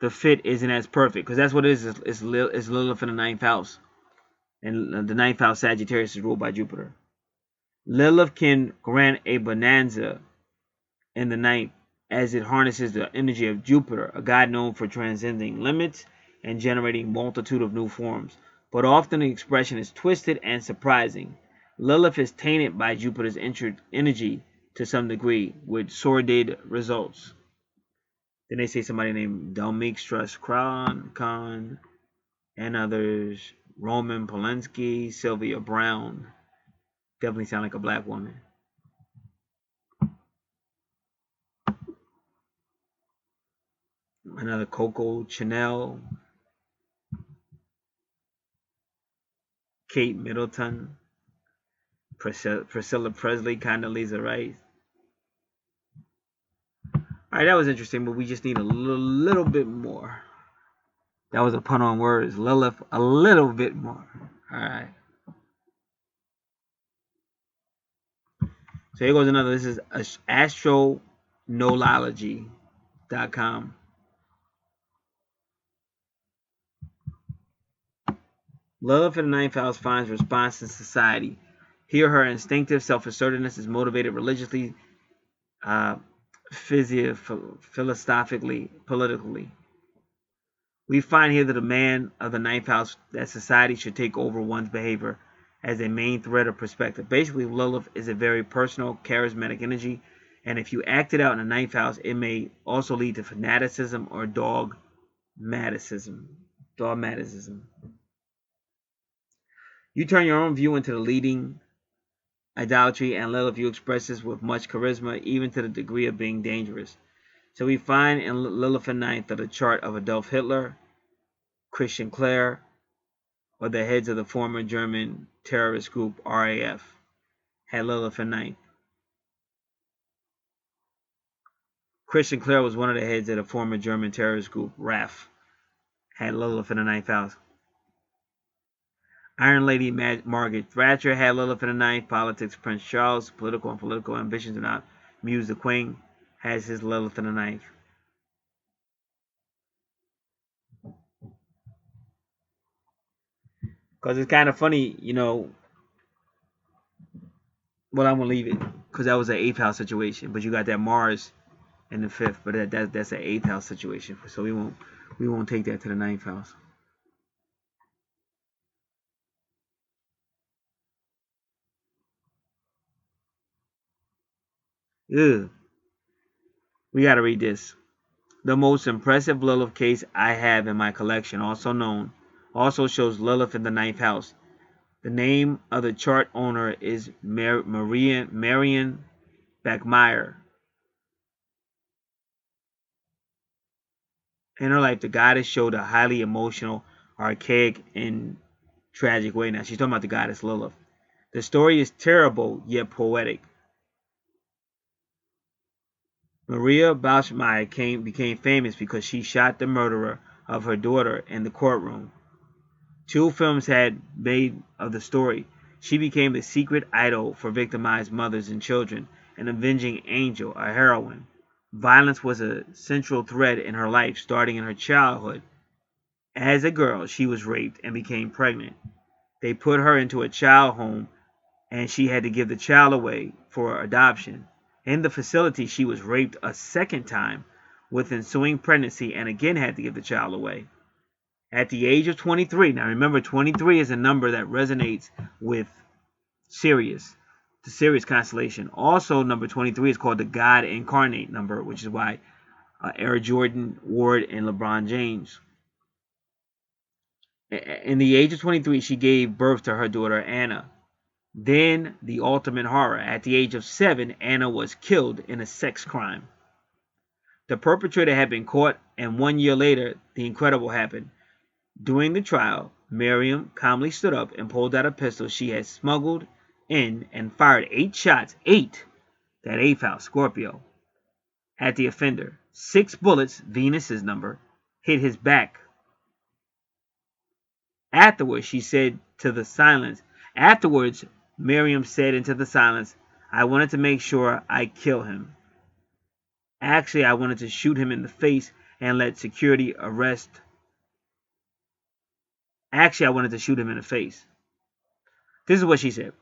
Speaker 1: the fit isn't as perfect because that's what it is. It's Lilith in the ninth house. And the ninth house Sagittarius is ruled by Jupiter. Lilith can grant a bonanza in the ninth as it harnesses the energy of Jupiter, a god known for transcending limits and generating multitude of new forms. But often the expression is twisted and surprising. Lilith is tainted by Jupiter's energy to some degree, with sordid results. Then they say somebody named Dominique Strauss-Kahn and others, Roman Polanski, Sylvia Brown. Definitely sound like a black woman. Another Coco Chanel, Kate Middleton, Priscilla Presley, Condoleezza Rice. Alright, that was interesting, but we just need a little bit more. That was a pun on words. Lilith, a little bit more. Alright. So here goes another. This is astronology.com. Lilith in the ninth house finds response in society. Here, her instinctive self-assertiveness is motivated religiously, philosophically, politically. We find here that a man of the ninth house that society should take over one's behavior as a main thread of perspective. Basically, Lilith is a very personal, charismatic energy, and if you act it out in the ninth house, it may also lead to fanaticism or dogmatism. You turn your own view into the leading idolatry, and Lilith you express this with much charisma, even to the degree of being dangerous. So we find in Lilith in ninth the chart of Adolf Hitler, Christian Clare, or the heads of the former German terrorist group RAF had Lilith in ninth. Christian Clare was one of the heads of the former German terrorist group RAF, had Lilith in the ninth house. Iron Lady Margaret Thatcher had Lilith in the ninth. Politics Prince Charles, political ambitions do not muse the Queen, has his Lilith in the ninth. Because it's kind of funny, you know. Well, I'm gonna leave it because that was an eighth house situation. But you got that Mars in the fifth, but that's an eighth house situation. So we won't take that to the ninth house. Ugh. We gotta read this. The most impressive Lilith case I have in my collection, also shows Lilith in the ninth house. The name of the chart owner is Marion Beckmeyer. In her life, the goddess showed a highly emotional, archaic, and tragic way. Now, she's talking about the goddess Lilith. The story is terrible, yet poetic. Maria Beckmeyer became famous because she shot the murderer of her daughter in the courtroom. 2 films had made of the story. She became the secret idol for victimized mothers and children, an avenging angel, a heroine. Violence was a central thread in her life, starting in her childhood. As a girl, she was raped and became pregnant. They put her into a child home and she had to give the child away for adoption. In the facility, she was raped a second time with ensuing pregnancy and again had to give the child away. At the age of 23, now remember 23 is a number that resonates with Sirius, the Sirius constellation. Also, number 23 is called the God incarnate number, which is why Air Jordan, Ward, and LeBron James. In the age of 23, she gave birth to her daughter Anna. Then, the ultimate horror. At the age of 7, Anna was killed in a sex crime. The perpetrator had been caught, and 1 year later, the incredible happened. During the trial, Miriam calmly stood up and pulled out a pistol she had smuggled in and fired 8 shots, 8, that 8th house, Scorpio, at the offender. 6 bullets, Venus's number, hit his back. Afterwards, she said to the silence. Afterwards, Miriam said into the silence, I wanted to make sure I kill him. Actually, I wanted to shoot him in the face and let security arrest. Actually, I wanted to shoot him in the face. This is what she said.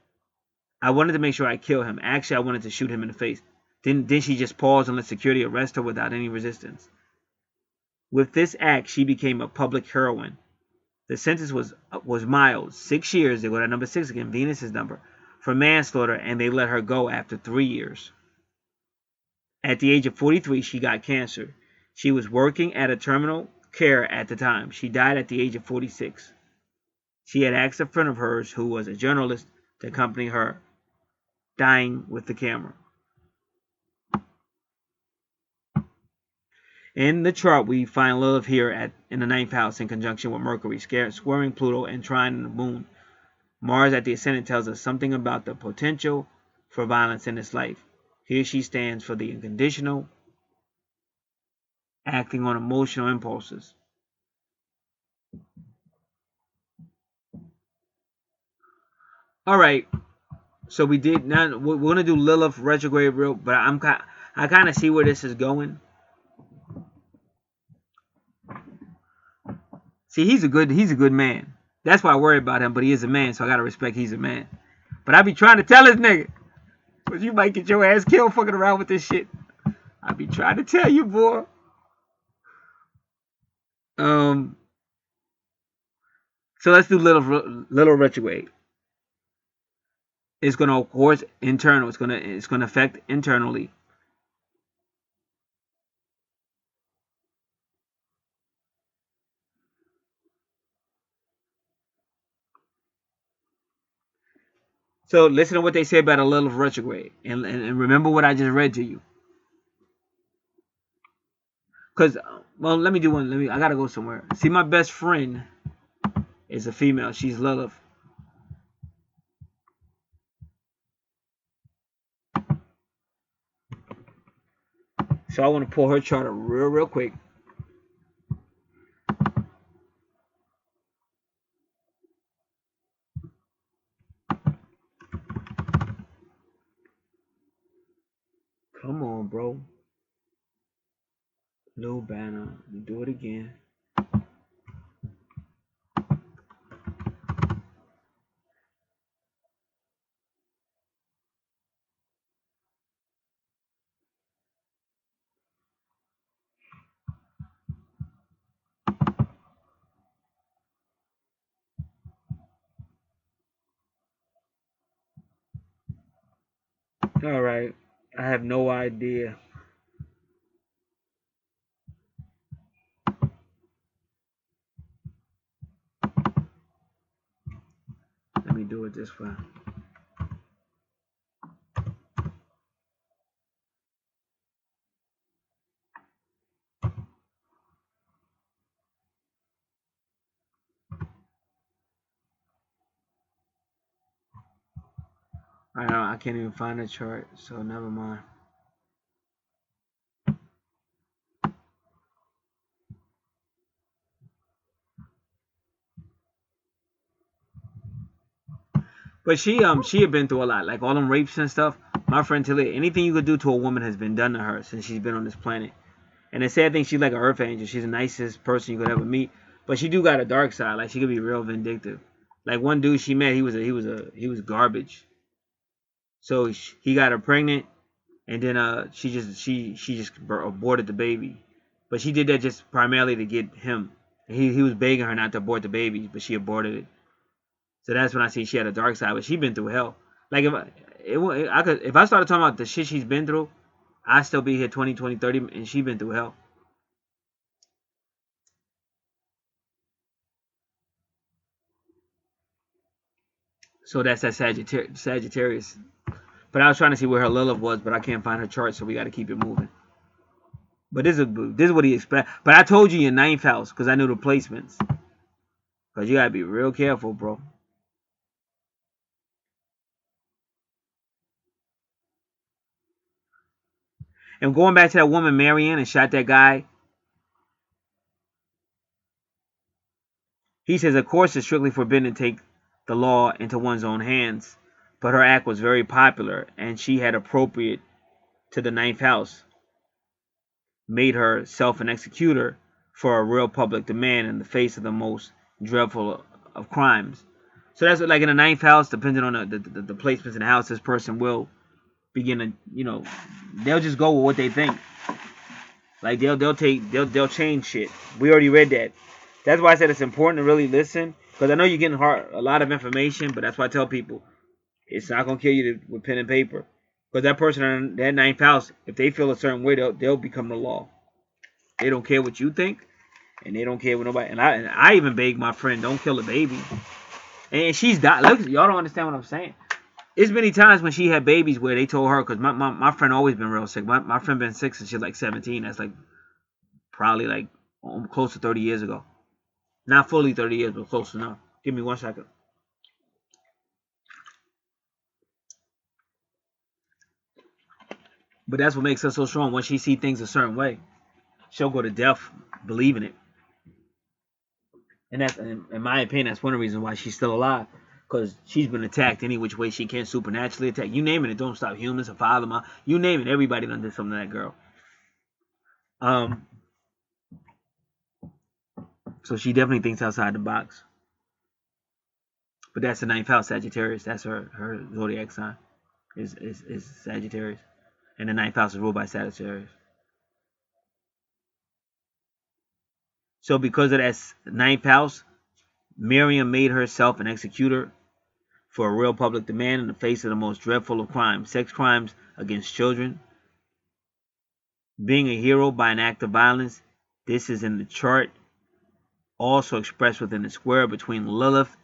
Speaker 1: I wanted to make sure I kill him. Actually, I wanted to shoot him in the face. Then she just paused and let security arrest her without any resistance. With this act, she became a public heroine. The sentence was mild, 6 years. They go to number 6 again, Venus's number, for manslaughter, and they let her go after 3 years. At the age of 43, she got cancer. She was working at a terminal care at the time. She died at the age of 46. She had asked a friend of hers, who was a journalist, to accompany her, dying with the camera. In the chart, we find Lilith here in the 9th house in conjunction with Mercury, squaring Pluto and trining the moon. Mars at the ascendant tells us something about the potential for violence in this life. Here she stands for the unconditional, acting on emotional impulses. All right, so we did. Now we're gonna do Lilith retrograde real, but I kind of see where this is going. See, he's a good man. That's why I worry about him. But he is a man, so I gotta respect he's a man. But I be trying to tell this nigga, but you might get your ass killed fucking around with this shit. I be trying to tell you, boy. So let's do little retrograde. It's gonna, of course, internal. It's gonna affect internally. So listen to what they say about a Lilith retrograde, and remember what I just read to you. Cause, well, let me do one. I gotta go somewhere. See, my best friend is a female. She's Lilith. So I want to pull her chart up real quick. Come on, bro. Little banner. You do it again. All right. I have no idea. Let me do it this way. I can't even find a chart, so never mind. But she had been through a lot, like all them rapes and stuff. My friend Talia, anything you could do to a woman has been done to her since she's been on this planet. And the sad thing, she's like an earth angel. She's the nicest person you could ever meet. But she do got a dark side. Like she could be real vindictive. Like one dude she met, he was garbage. So he got her pregnant, and then she just aborted the baby. But she did that just primarily to get him. He was begging her not to abort the baby, but she aborted it. So that's when I see she had a dark side. But she been through hell. Like if I started talking about the shit she's been through, I'd still be here 20, 20, 30, and she been through hell. So that's that Sagittarius. But I was trying to see where her Lilith was, but I can't find her chart, so we got to keep it moving. But this is what he expect. But I told you your ninth house because I knew the placements. Because you got to be real careful, bro. And going back to that woman, Marianne, and shot that guy. He says, of course, it's strictly forbidden to take the law into one's own hands. But her act was very popular, and she had appropriate to the ninth house. Made herself an executor for a real public demand in the face of the most dreadful of crimes. So that's like in the ninth house, depending on the placements in the house, this person will begin to, they'll just go with what they think. Like they'll change shit. We already read that. That's why I said it's important to really listen, because I know you're getting a lot of information, but that's why I tell people it's not gonna kill you with pen and paper. Because that person in that ninth house, if they feel a certain way, they'll become the law. They don't care what you think, and they don't care what nobody. And I even beg my friend, don't kill the baby. And she's died. Look, y'all don't understand what I'm saying. It's many times when she had babies where they told her, because my friend always been real sick. My friend been sick since she's like 17. That's like probably like close to 30 years ago. Not fully 30 years, but close enough. Give me 1 second. But that's what makes her so strong. When she see things a certain way, she'll go to death believing it. And that's, in my opinion, that's one of the reasons why she's still alive. Because she's been attacked any which way she can, supernaturally attacked. You name it don't stop humans, her father, mom. You name it, everybody done did something to that girl. So she definitely thinks outside the box. But that's the ninth house, Sagittarius. That's her zodiac sign. Is Sagittarius. And the ninth house is ruled by Sagittarius. So because of that ninth house, Miriam made herself an executor for a real public demand in the face of the most dreadful of crimes, sex crimes against children. Being a hero by an act of violence, this is in the chart, also expressed within the square between Lilith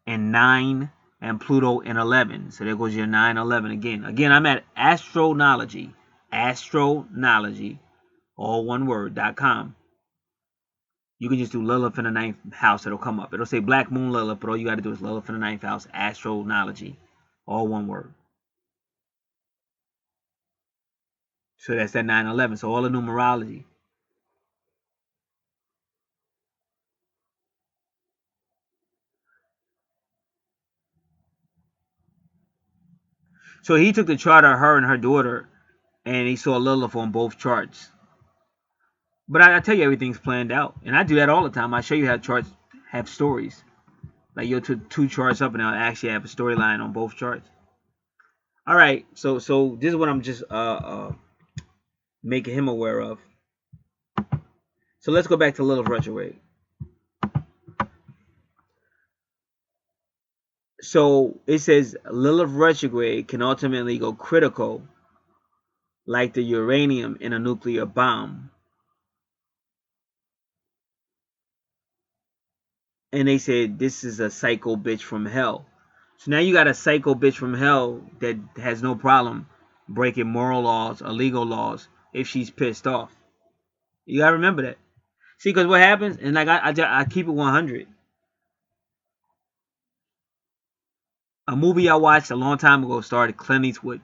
Speaker 1: and 9 and Pluto in 11. So there goes your 9, 11 again. Again, I'm at Astronology, all one word.com. You can just do Lilith in the ninth house. It'll come up. It'll say Black Moon Lilith, but all you got to do is Lilith in the ninth house, Astronology, all one word. So that's that 9-11. So all the numerology. So he took the chart of her and her daughter, and he saw Lilith on both charts. But I tell you, everything's planned out. And I do that all the time. I show you how charts have stories. Like you'll put two charts up and I'll actually have a storyline on both charts. All right, so this is what I'm just making him aware of. So let's go back to Lilith retrograde. So it says Lilith retrograde can ultimately go critical, like the uranium in a nuclear bomb. And they said this is a psycho bitch from hell. So now you got a psycho bitch from hell that has no problem breaking moral laws or legal laws if she's pissed off. You gotta remember that. See, because what happens, and like I keep it 100. A movie I watched a long time ago started Clint Eastwood,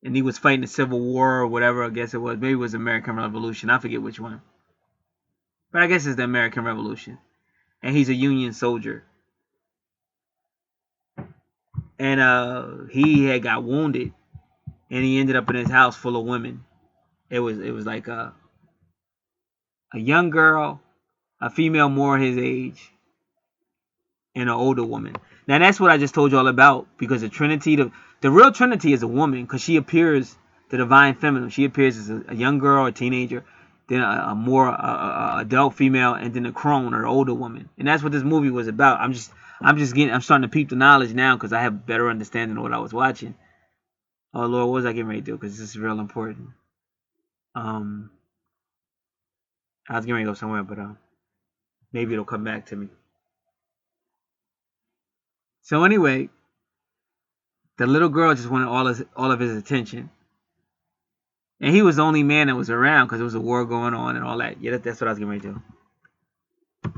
Speaker 1: and he was fighting the Civil War or whatever. I guess it was. Maybe it was American Revolution. I forget which one. But I guess it's the American Revolution. And he's a Union soldier. And he had got wounded, and he ended up in his house full of women. It was like a young girl, a female more his age, and an older woman. Now that's what I just told you all about, because the Trinity, The real Trinity is a woman because she appears the divine feminine. She appears as a young girl, a teenager, then a more adult female, and then a crone or older woman. And that's what this movie was about. I'm starting to peep the knowledge now because I have better understanding of what I was watching. Oh Lord, what was I getting ready to do? Because this is real important. I was getting ready to go somewhere, but maybe it'll come back to me. So anyway, the little girl just wanted all of his attention. And he was the only man that was around because there was a war going on and all that. Yeah, that's what I was getting ready to do.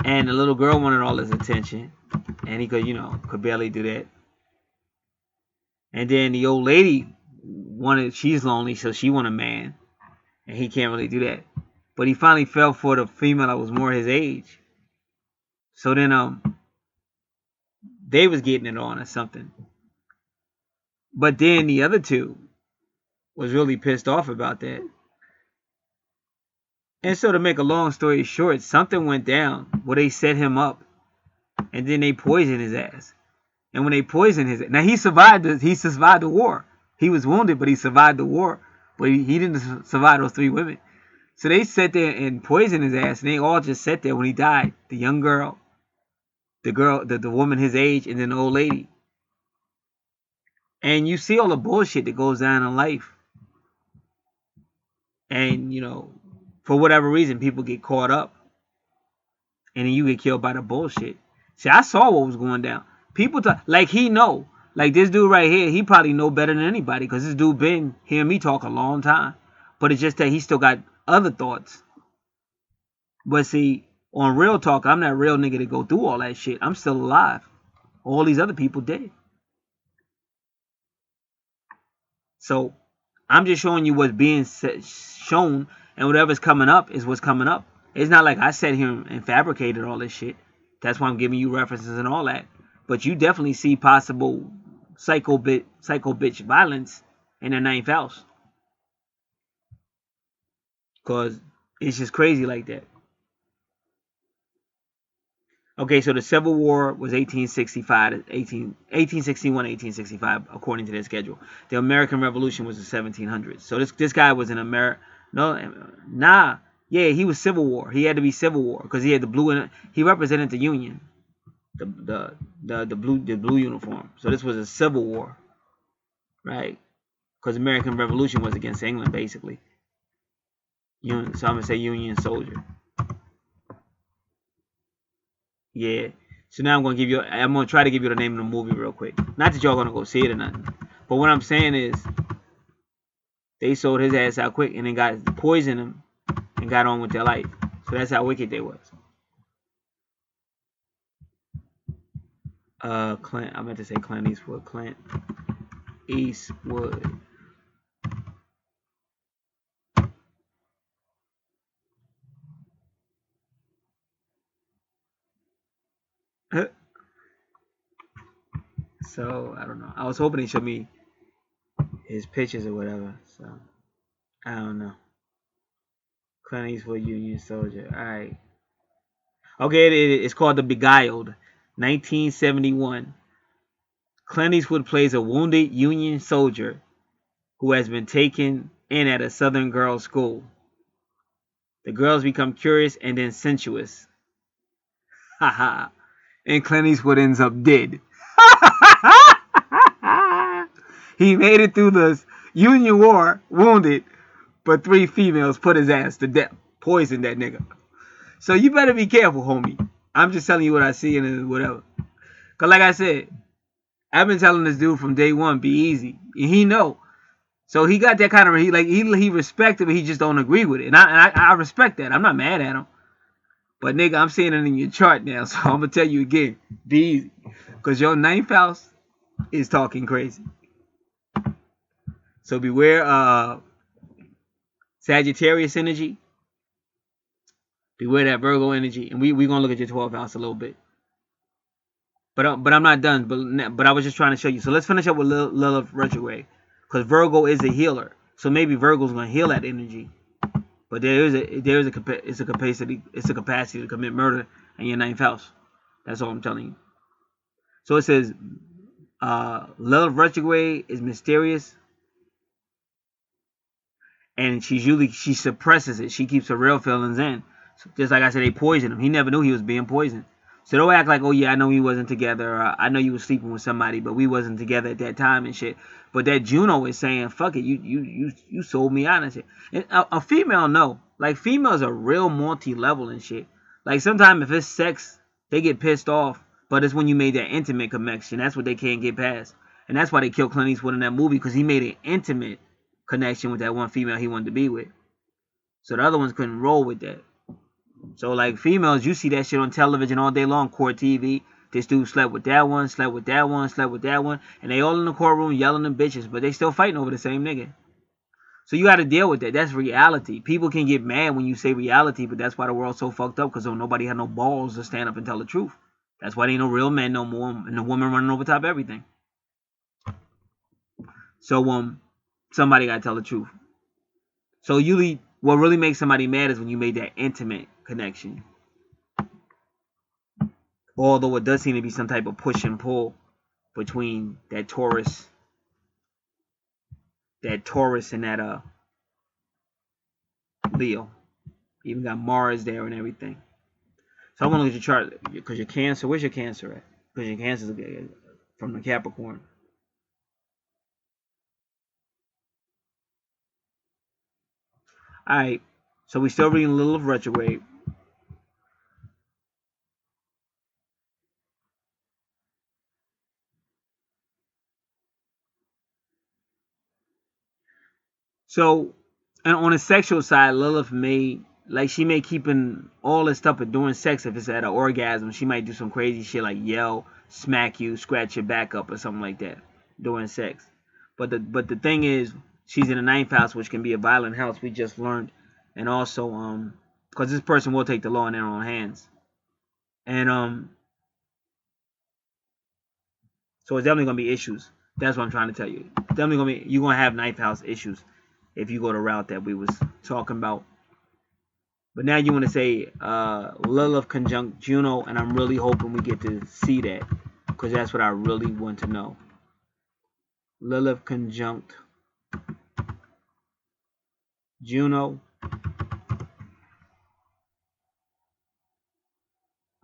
Speaker 1: And the little girl wanted all his attention. And he could barely do that. And then the old lady she's lonely, so she wanted a man. And he can't really do that. But he finally fell for the female that was more his age. So then they was getting it on or something. But then the other two was really pissed off about that. And so to make a long story short, something went down where they set him up. And then they poisoned his ass. And when they poisoned his ass, now he survived the war. He was wounded, but he survived the war. But he didn't survive those 3 women. So they sat there and poisoned his ass, and they all just sat there when he died. The young girl, the woman his age, and then the old lady. And you see all the bullshit that goes down in life. And, for whatever reason, people get caught up. And then you get killed by the bullshit. See, I saw what was going down. People talk, like he know. Like this dude right here, he probably know better than anybody. Because this dude been hearing me talk a long time. But it's just that he still got other thoughts. But see, on real talk, I'm that real nigga to go through all that shit. I'm still alive. All these other people dead. So, I'm just showing you what's being shown. And whatever's coming up is what's coming up. It's not like I sat here and fabricated all this shit. That's why I'm giving you references and all that. But you definitely see possible psycho bitch violence in the 9th house. Because it's just crazy like that. Okay, so the Civil War was 1861, 1865, according to their schedule. The American Revolution was the 1700s. So this guy was in America. Yeah, he was Civil War. He had to be Civil War because he had the blue. He represented the Union, the blue uniform. So this was a Civil War, right? Because American Revolution was against England, basically. So I'm gonna say Union soldier. Yeah. So now I'm gonna try to give you the name of the movie real quick. Not that y'all gonna go see it or nothing. But what I'm saying is they sold his ass out quick and then got poisoned him and got on with their life. So that's how wicked they was. I meant to say Clint Eastwood. Clint Eastwood. So I don't know. I was hoping he showed me his pictures or whatever. So I don't know. Clint Eastwood, Union Soldier. All right. Okay, it's called The Beguiled, 1971. Clint Eastwood plays a wounded Union soldier who has been taken in at a Southern girls' school. The girls become curious and then sensuous. Haha. And Clint Eastwood ends up dead. He made it through the Union War wounded, but 3 females put his ass to death. Poisoned that nigga. So you better be careful, homie. I'm just telling you what I see and whatever. Because like I said, I've been telling this dude from day one, be easy. And he know. So he got that kind of, he respects it, but he just don't agree with it. And I respect that. I'm not mad at him. But nigga, I'm seeing it in your chart now. So I'm going to tell you again, be easy. Because your 9th house is talking crazy. So beware Sagittarius energy. Beware that Virgo energy. And we're going to look at your 12th house a little bit. But I'm not done. But I was just trying to show you. So let's finish up with Lilith retrograde. Because Virgo is a healer. So maybe Virgo's going to heal that energy. But it's a capacity to commit murder in your 9th house. That's all I'm telling you. So it says Lilith retrograde is mysterious, and she suppresses it. She keeps her real feelings in. So just like I said, they poisoned him. He never knew he was being poisoned. So don't act like, oh yeah, I know we wasn't together. I know you was sleeping with somebody, but we wasn't together at that time and shit. But that Juno is saying, fuck it, you sold me out and shit. And a female, no. Like, females are real multi-level and shit. Like, sometimes if it's sex, they get pissed off. But it's when you made that intimate connection. That's what they can't get past. And that's why they killed Clint Eastwood in that movie, because he made an intimate connection with that one female he wanted to be with. So the other ones couldn't roll with that. So, like, females, you see that shit on television all day long, court TV. This dude slept with that one, slept with that one, slept with that one. And they all in the courtroom yelling at bitches, but they still fighting over the same nigga. So you got to deal with that. That's reality. People can get mad when you say reality, but that's why the world's so fucked up, because nobody had no balls to stand up and tell the truth. That's why there ain't no real men no more, and the woman running over top of everything. So, somebody got to tell the truth. So usually, what really makes somebody mad is when you made that intimate connection. Although it does seem to be some type of push and pull between that Taurus and that Leo. Even got Mars there and everything. So I want to look at your chart, because your Cancer, where's your Cancer at? Because your Cancer is from the Capricorn. Alright, so we're still reading Lilith retrograde. So, and on the sexual side, Lilith may, like, she may keeping all this stuff of doing sex. If it's at an orgasm, she might do some crazy shit like yell, smack you, scratch your back up, or something like that during sex. But the thing is, she's in the 9th house, which can be a violent house. We just learned, and also because this person will take the law in their own hands, and so it's definitely gonna be issues. That's what I'm trying to tell you. Definitely gonna be, you're gonna have 9th house issues if you go the route that we was talking about. But now you want to say Lilith conjunct Juno, and I'm really hoping we get to see that, because that's what I really want to know. Lilith conjunct Juno.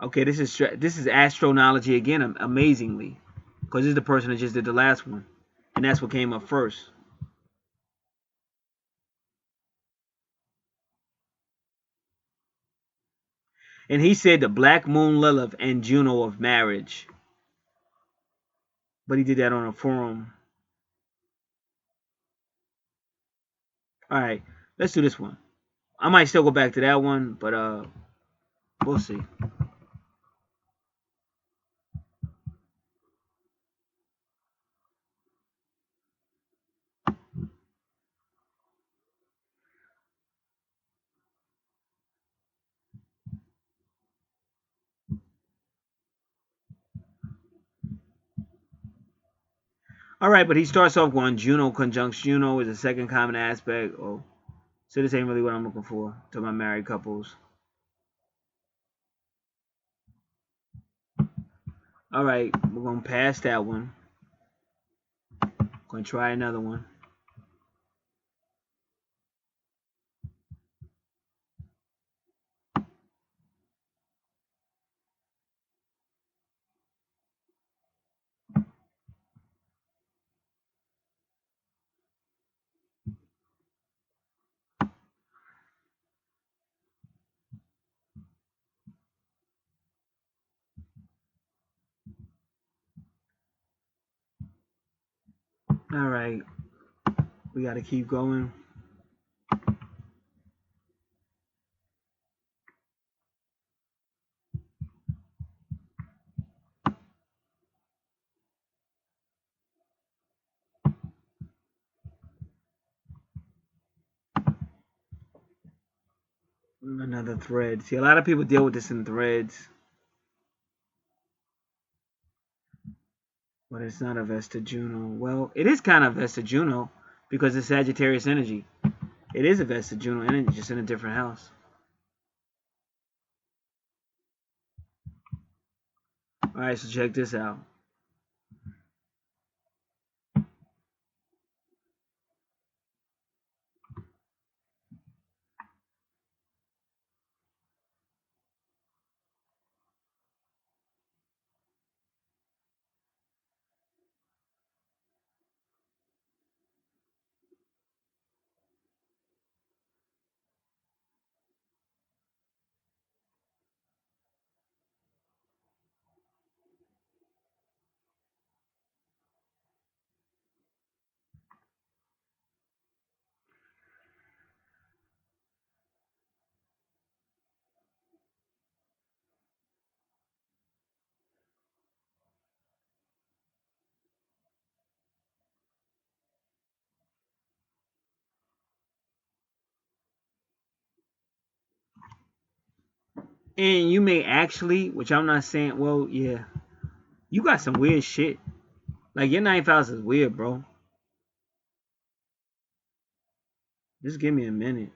Speaker 1: Okay, this is astronology again, amazingly, because this is the person that just did the last one, and that's what came up first. And he said the Black Moon Lilith and Juno of marriage, but he did that on a forum. All right, let's do this one. I might still go back to that one, but we'll see. All right, but he starts off going Juno conjuncts Juno is a second common aspect. Oh, so this ain't really what I'm looking for to my married couples. All right, we're going to pass that one. Going to try another one. All right, we got to keep going. Another thread. See, a lot of people deal with this in threads, but it's not a Vesta Juno. Well, it is kind of Vesta Juno because it's Sagittarius energy. It is a Vesta Juno energy, just in a different house. All right, so check this out. And you may actually, which I'm not saying, well, yeah, you got some weird shit. Like your ninth house is weird, bro. Just give me a minute.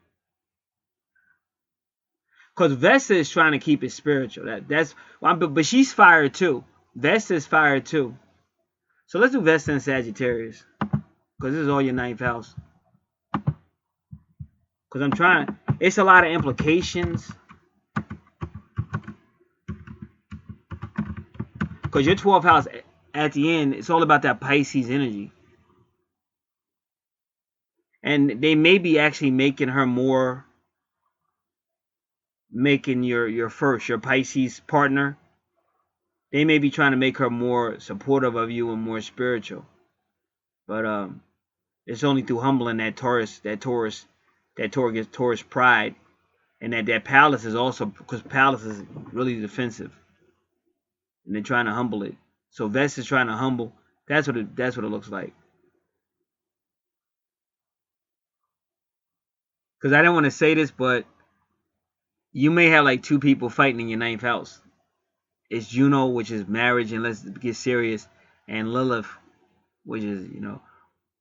Speaker 1: Cause Vesta is trying to keep it spiritual. That's well, but she's fire too. Vesta's fire too. So let's do Vesta and Sagittarius. Cause this is all your ninth house. Cause I'm trying. It's a lot of implications. Cause your 12th house at the end, it's all about that Pisces energy. And they may be actually making her more, making your Pisces partner. They may be trying to make her more supportive of you and more spiritual. But it's only through humbling that Taurus gets Taurus pride. And that Palace is also, because Palace is really defensive. And they're trying to humble it. So Vesta is trying to humble. That's what it looks like. Because I don't want to say this, but you may have like two people fighting in your ninth house. It's Juno, which is marriage and let's get serious, and Lilith, which is,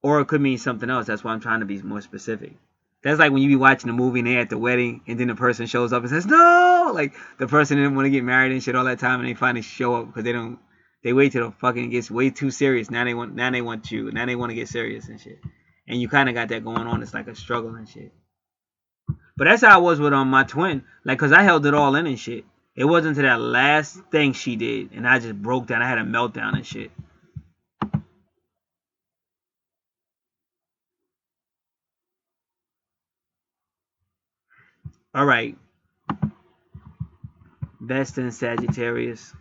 Speaker 1: or it could mean something else. That's why I'm trying to be more specific. That's like when you be watching a movie and they're at the wedding and then the person shows up and says, no! Like the person didn't want to get married and shit all that time and they finally show up because they wait till the fucking gets way too serious. Now they want to get serious and shit. And you kind of got that going on. It's like a struggle and shit. But that's how I was with my twin. Like, because I held it all in and shit. It wasn't until that last thing she did. And I just broke down. I had a meltdown and shit. All right. Vesta and Sagittarius.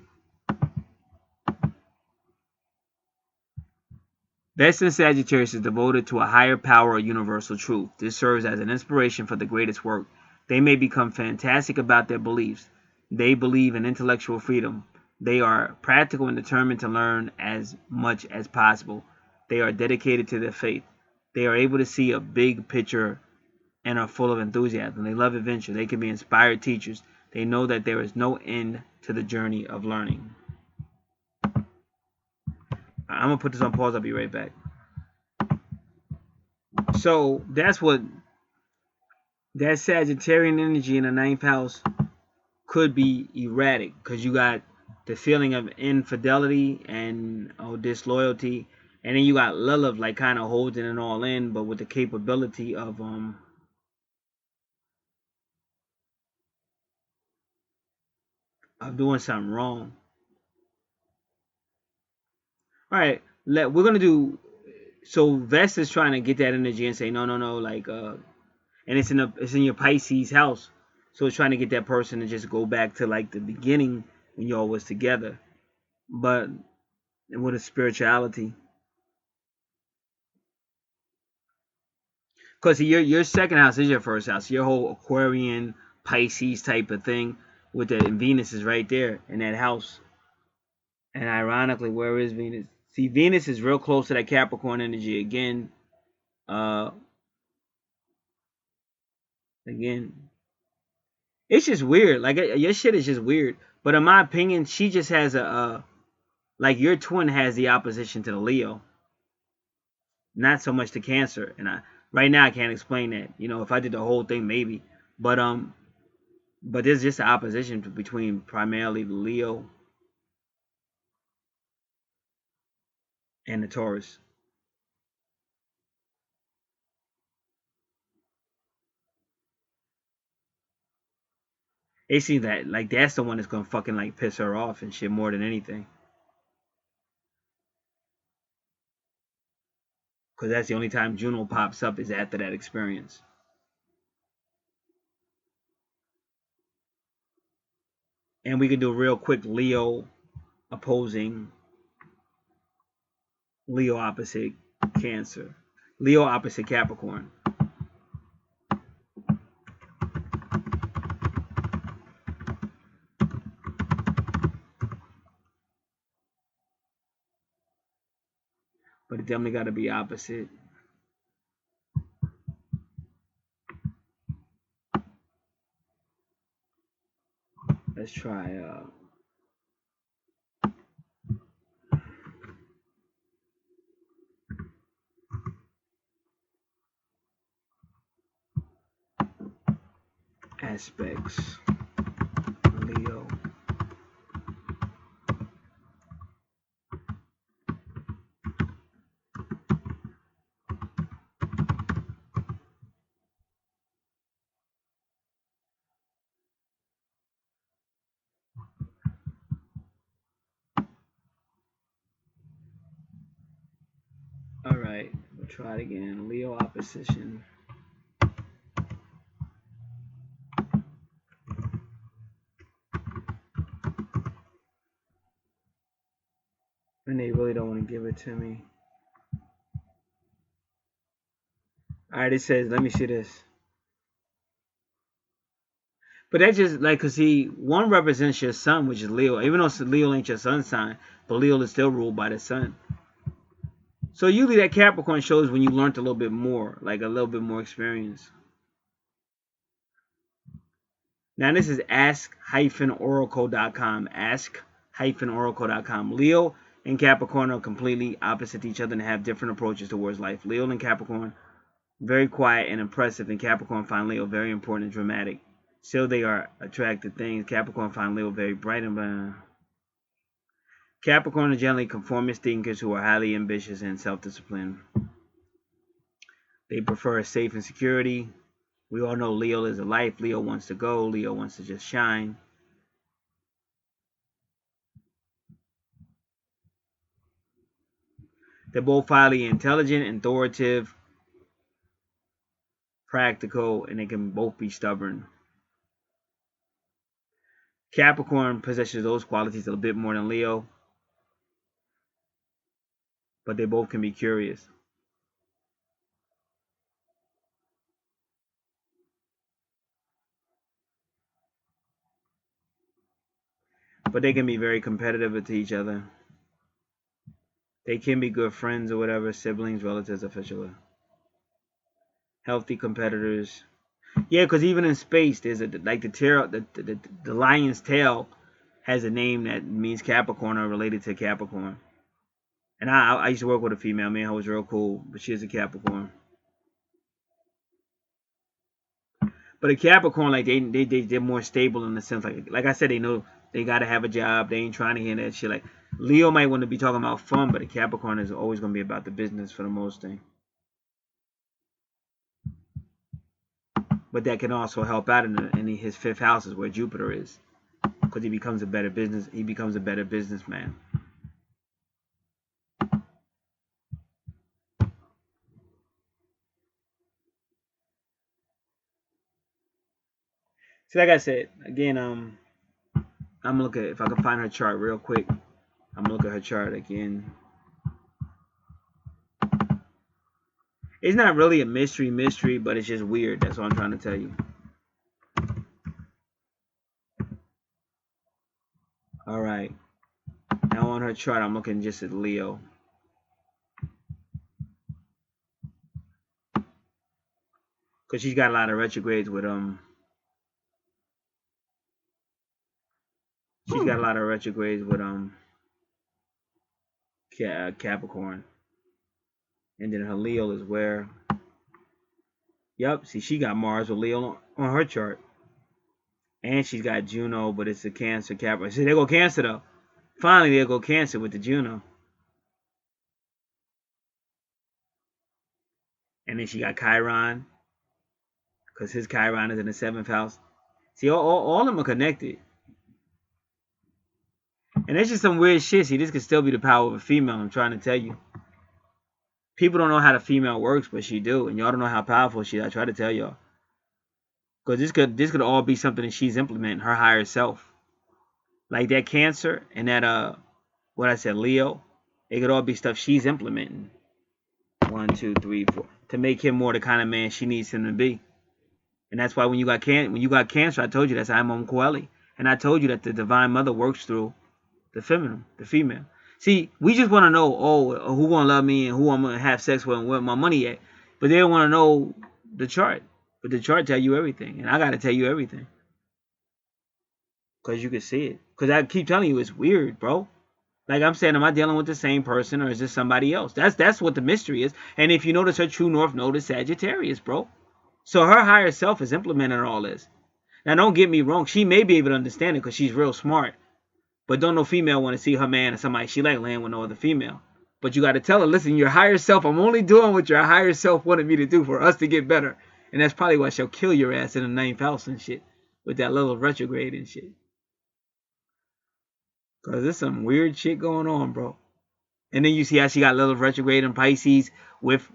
Speaker 1: Vesta and Sagittarius is devoted to a higher power or universal truth. This serves as an inspiration for the greatest work. They may become fantastic about their beliefs. They believe in intellectual freedom. They are practical and determined to learn as much as possible. They are dedicated to their faith. They are able to see a big picture and are full of enthusiasm. They love adventure. They can be inspired teachers. They know that there is no end to the journey of learning. I'm going to put this on pause. I'll be right back. So that's what that Sagittarian energy in the ninth house could be erratic because you got the feeling of infidelity and disloyalty, and then you got Lilith like kind of holding it all in, but with the capability of doing something wrong. All right, we're gonna do. So Vesta's trying to get that energy and say no, like and it's in your Pisces house, so it's trying to get that person to just go back to like the beginning when y'all was together, but with a spirituality. Because your second house is your first house. Your whole Aquarian, Pisces type of thing with that, and Venus is right there in that house. And ironically, where is Venus? See, Venus is real close to that Capricorn energy again. Uh, again, it's just weird. Like your shit is just weird. But in my opinion, she just has like your twin has the opposition to the Leo, not so much to Cancer. And right now I can't explain that. If I did the whole thing, maybe. But there's just an opposition between primarily the Leo and the Taurus. They see that like that's the one that's gonna fucking like piss her off and shit more than anything. Cause that's the only time Juno pops up is after that experience. And we can do a real quick Leo opposing Leo opposite Cancer. Leo opposite Capricorn. But it definitely gotta be opposite. Let's try aspects Leo. All right, we'll try it again. Leo opposition. And they really don't want to give it to me. All right, it says, let me see this. But that's just like, because see, one represents your sun, which is Leo. Even though Leo ain't your sun sign, but Leo is still ruled by the sun. So usually that Capricorn shows when you learned a little bit more, like a little bit more experience. Now this is ask-oracle.com. Ask-oracle.com. Leo and Capricorn are completely opposite to each other and have different approaches towards life. Leo and Capricorn, very quiet and impressive, and Capricorn find Leo very important and dramatic. Still, they are attractive things. Capricorn find Leo very bright and Capricorn are generally conformist thinkers who are highly ambitious and self-disciplined. They prefer safe and security. We all know Leo is a life. Leo wants to go. Leo wants to just shine. They're both highly intelligent, authoritative, practical, and they can both be stubborn. Capricorn possesses those qualities a bit more than Leo, but they both can be curious. But they can be very competitive to each other. They can be good friends or whatever, siblings, relatives, officially. Healthy competitors. Yeah, because even in space, there's like the lion's tail has a name that means Capricorn or related to Capricorn. And I used to work with a female, man, who was real cool, but she's a Capricorn. But a Capricorn, like they're more stable in the sense, like I said, they know they gotta have a job. They ain't trying to hear that shit. Like Leo might want to be talking about fun, but a Capricorn is always gonna be about the business for the most thing. But that can also help out in his fifth house is where Jupiter is, because he becomes a better businessman. See, like I said, again, I'm gonna look at if I can find her chart real quick. I'm gonna look at her chart again. It's not really a mystery, but it's just weird. That's what I'm trying to tell you. All right. Now on her chart, I'm looking just at Leo. Because she's got a lot of retrogrades with she's got a lot of retrogrades with Capricorn. And then her Leo is where, yep, see, she got Mars with Leo on her chart. And she's got Juno, but it's a Cancer, Capricorn. See, there go Cancer, though. Finally, there go Cancer with the Juno. And then she got Chiron, because his Chiron is in the 7th house. See, all of them are connected. And that's just some weird shit. See, this could still be the power of a female, I'm trying to tell you. People don't know how the female works, but she do. And y'all don't know how powerful she is. I try to tell y'all. Because this could all be something that she's implementing, her higher self. Like that Cancer and that, what I said, Leo. It could all be stuff she's implementing. 1, 2, 3, 4. To make him more the kind of man she needs him to be. And that's why when you got Cancer, I told you that's Imam Coeli. And I told you that the Divine Mother works through the feminine, the female. See, we just want to know, who gonna love me and who I'm gonna have sex with and where my money at. But they don't want to know the chart. But the chart tell you everything, and I gotta tell you everything. Because you can see it. Because I keep telling you, it's weird, bro. Like I'm saying, am I dealing with the same person or is this somebody else? That's what the mystery is. And if you notice, her true north node is Sagittarius, bro. So her higher self is implementing all this. Now, don't get me wrong. She may be able to understand it because she's real smart. But don't no female want to see her man or somebody she like laying with no other female. But you got to tell her, listen, your higher self, I'm only doing what your higher self wanted me to do for us to get better. And that's probably why she'll kill your ass in the ninth house and shit. With that little retrograde and shit. Because there's some weird shit going on, bro. And then you see how she got little retrograde in Pisces with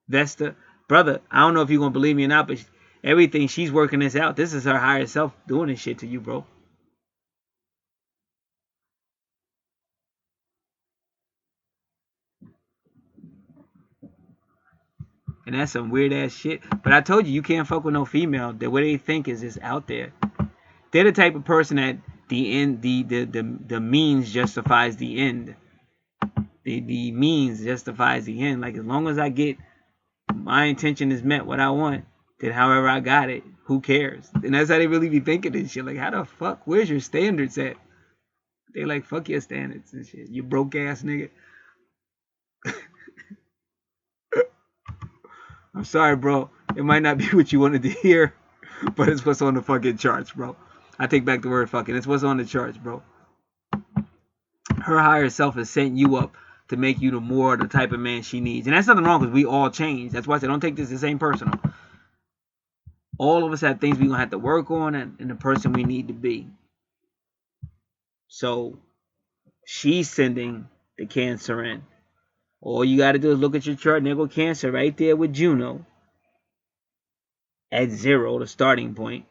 Speaker 1: Vesta. Brother, I don't know if you're going to believe me or not, but everything, she's working this out. This is her higher self doing this shit to you, bro. And that's some weird ass shit. But I told you, you can't fuck with no female. The way they think is just out there. They're the type of person that the end, the means justifies the end. The means justifies the end. Like as long as I get my intention is met, what I want, then however I got it, who cares? And that's how they really be thinking and shit. Like how the fuck? Where's your standards at? They like fuck your standards and shit. You broke ass nigga. I'm sorry, bro. It might not be what you wanted to hear, but it's what's on the fucking charts, bro. I take back the word fucking. It's what's on the charts, bro. Her higher self has sent you up to make you the type of man she needs. And that's nothing wrong because we all change. That's why I said don't take this the same personal. All of us have things we're going to have to work on and the person we need to be. So she's sending the Cancer in. All you got to do is look at your chart and there go Cancer right there with Juno at 0, the starting point.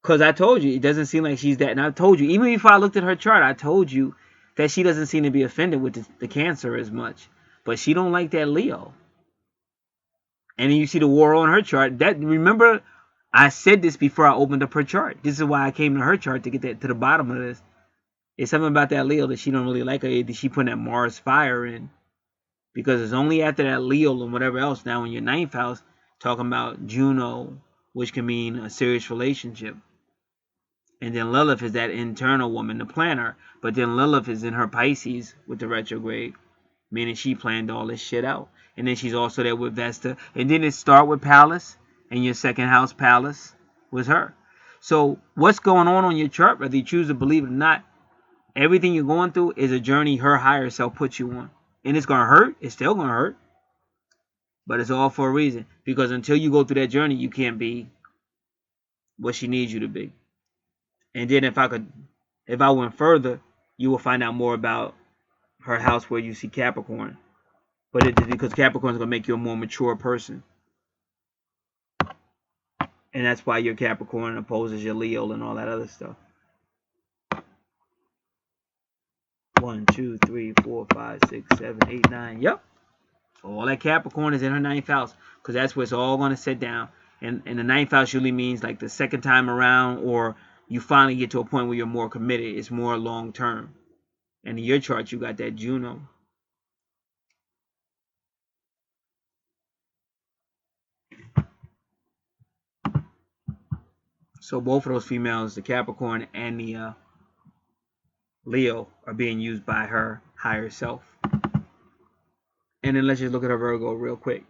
Speaker 1: Because I told you, it doesn't seem like she's that. And I told you, even before I looked at her chart, I told you that she doesn't seem to be offended with the Cancer as much. But she don't like that Leo. And then you see the war on her chart. Remember, I said this before I opened up her chart. This is why I came to her chart to get that to the bottom of this. It's something about that Leo that she don't really like. She put that Mars fire in. Because it's only after that Leo and whatever else now in your ninth house talking about Juno, which can mean a serious relationship. And then Lilith is that internal woman, the planner. But then Lilith is in her Pisces with the retrograde, meaning she planned all this shit out. And then she's also there with Vesta. And then it start with Pallas, and your second house Pallas was her. So what's going on your chart, whether you choose to believe it or not, everything you're going through is a journey her higher self puts you on. And it's going to hurt. It's still going to hurt. But it's all for a reason. Because until you go through that journey, you can't be what she needs you to be. And then if I went further, you will find out more about her house where you see Capricorn. But it's because Capricorn is going to make you a more mature person. And that's why your Capricorn opposes your Leo and all that other stuff. 1, 2, 3, 4, 5, 6, 7, 8, 9. Yep. All that Capricorn is in her ninth house. Because that's where it's all going to sit down. And the ninth house usually means like the second time around, or you finally get to a point where you're more committed. It's more long term. And in your chart, you got that Juno. So both of those females, the Capricorn and the Leo, are being used by her higher self. And then let's just look at her Virgo real quick.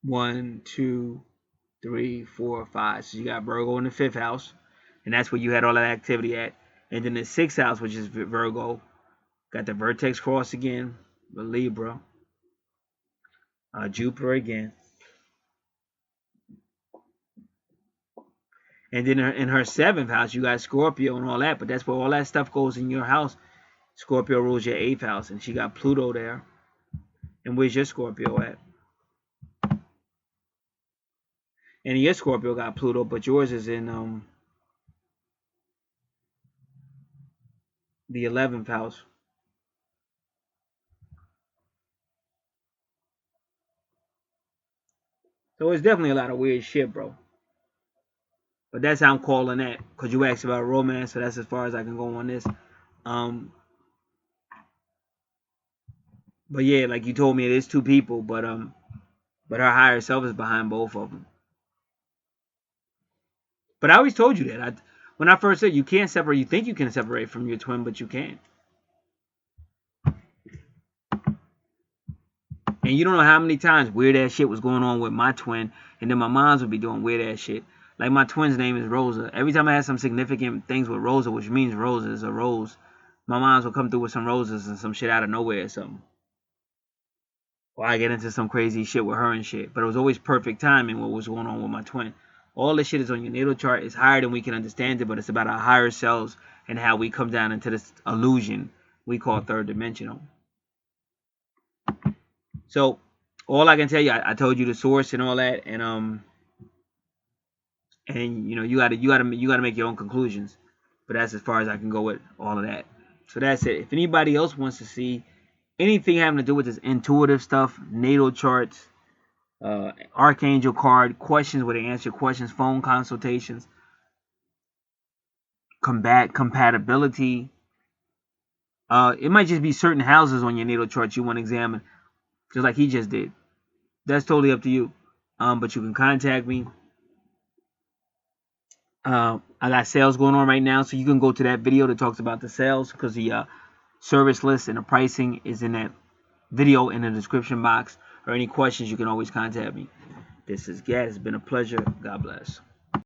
Speaker 1: 1, 2, 3, 4, 5. So you got Virgo in the 5th house. And that's where you had all that activity at. And then the 6th house, which is Virgo, got the vertex cross again with Libra. Jupiter again. And then in her 7th house, you got Scorpio and all that. But that's where all that stuff goes in your house. Scorpio rules your 8th house. And she got Pluto there. And where's your Scorpio at? And your Scorpio got Pluto, but yours is in the 11th house. So it's definitely a lot of weird shit, bro. But that's how I'm calling that. Because you asked about romance, so that's as far as I can go on this. But yeah, like you told me, it is 2 people, but her higher self is behind both of them. But I always told you that. When I first said you can't separate, you think you can separate from your twin, but you can't. And you don't know how many times weird ass shit was going on with my twin, and then my moms would be doing weird ass shit. Like my twin's name is Rosa. Every time I had some significant things with Rosa, which means Rosa is a rose, my moms would come through with some roses and some shit out of nowhere or something. Or I get into some crazy shit with her and shit. But it was always perfect timing what was going on with my twin. All this shit is on your natal chart. It's higher than we can understand it, but it's about our higher selves and how we come down into this illusion we call third dimensional. So all I can tell you, I told you the source and all that, and you know you gotta make your own conclusions. But that's as far as I can go with all of that. So that's it. If anybody else wants to see anything having to do with this intuitive stuff, natal charts, Archangel card, questions where they answer questions, phone consultations, compatibility. It might just be certain houses on your natal chart you want to examine, just like he just did. That's totally up to you. But you can contact me. I got sales going on right now, so you can go to that video that talks about the sales, because the service list and the pricing is in that video in the description box. Or any questions, you can always contact me. This is Gad. It's been a pleasure. God bless.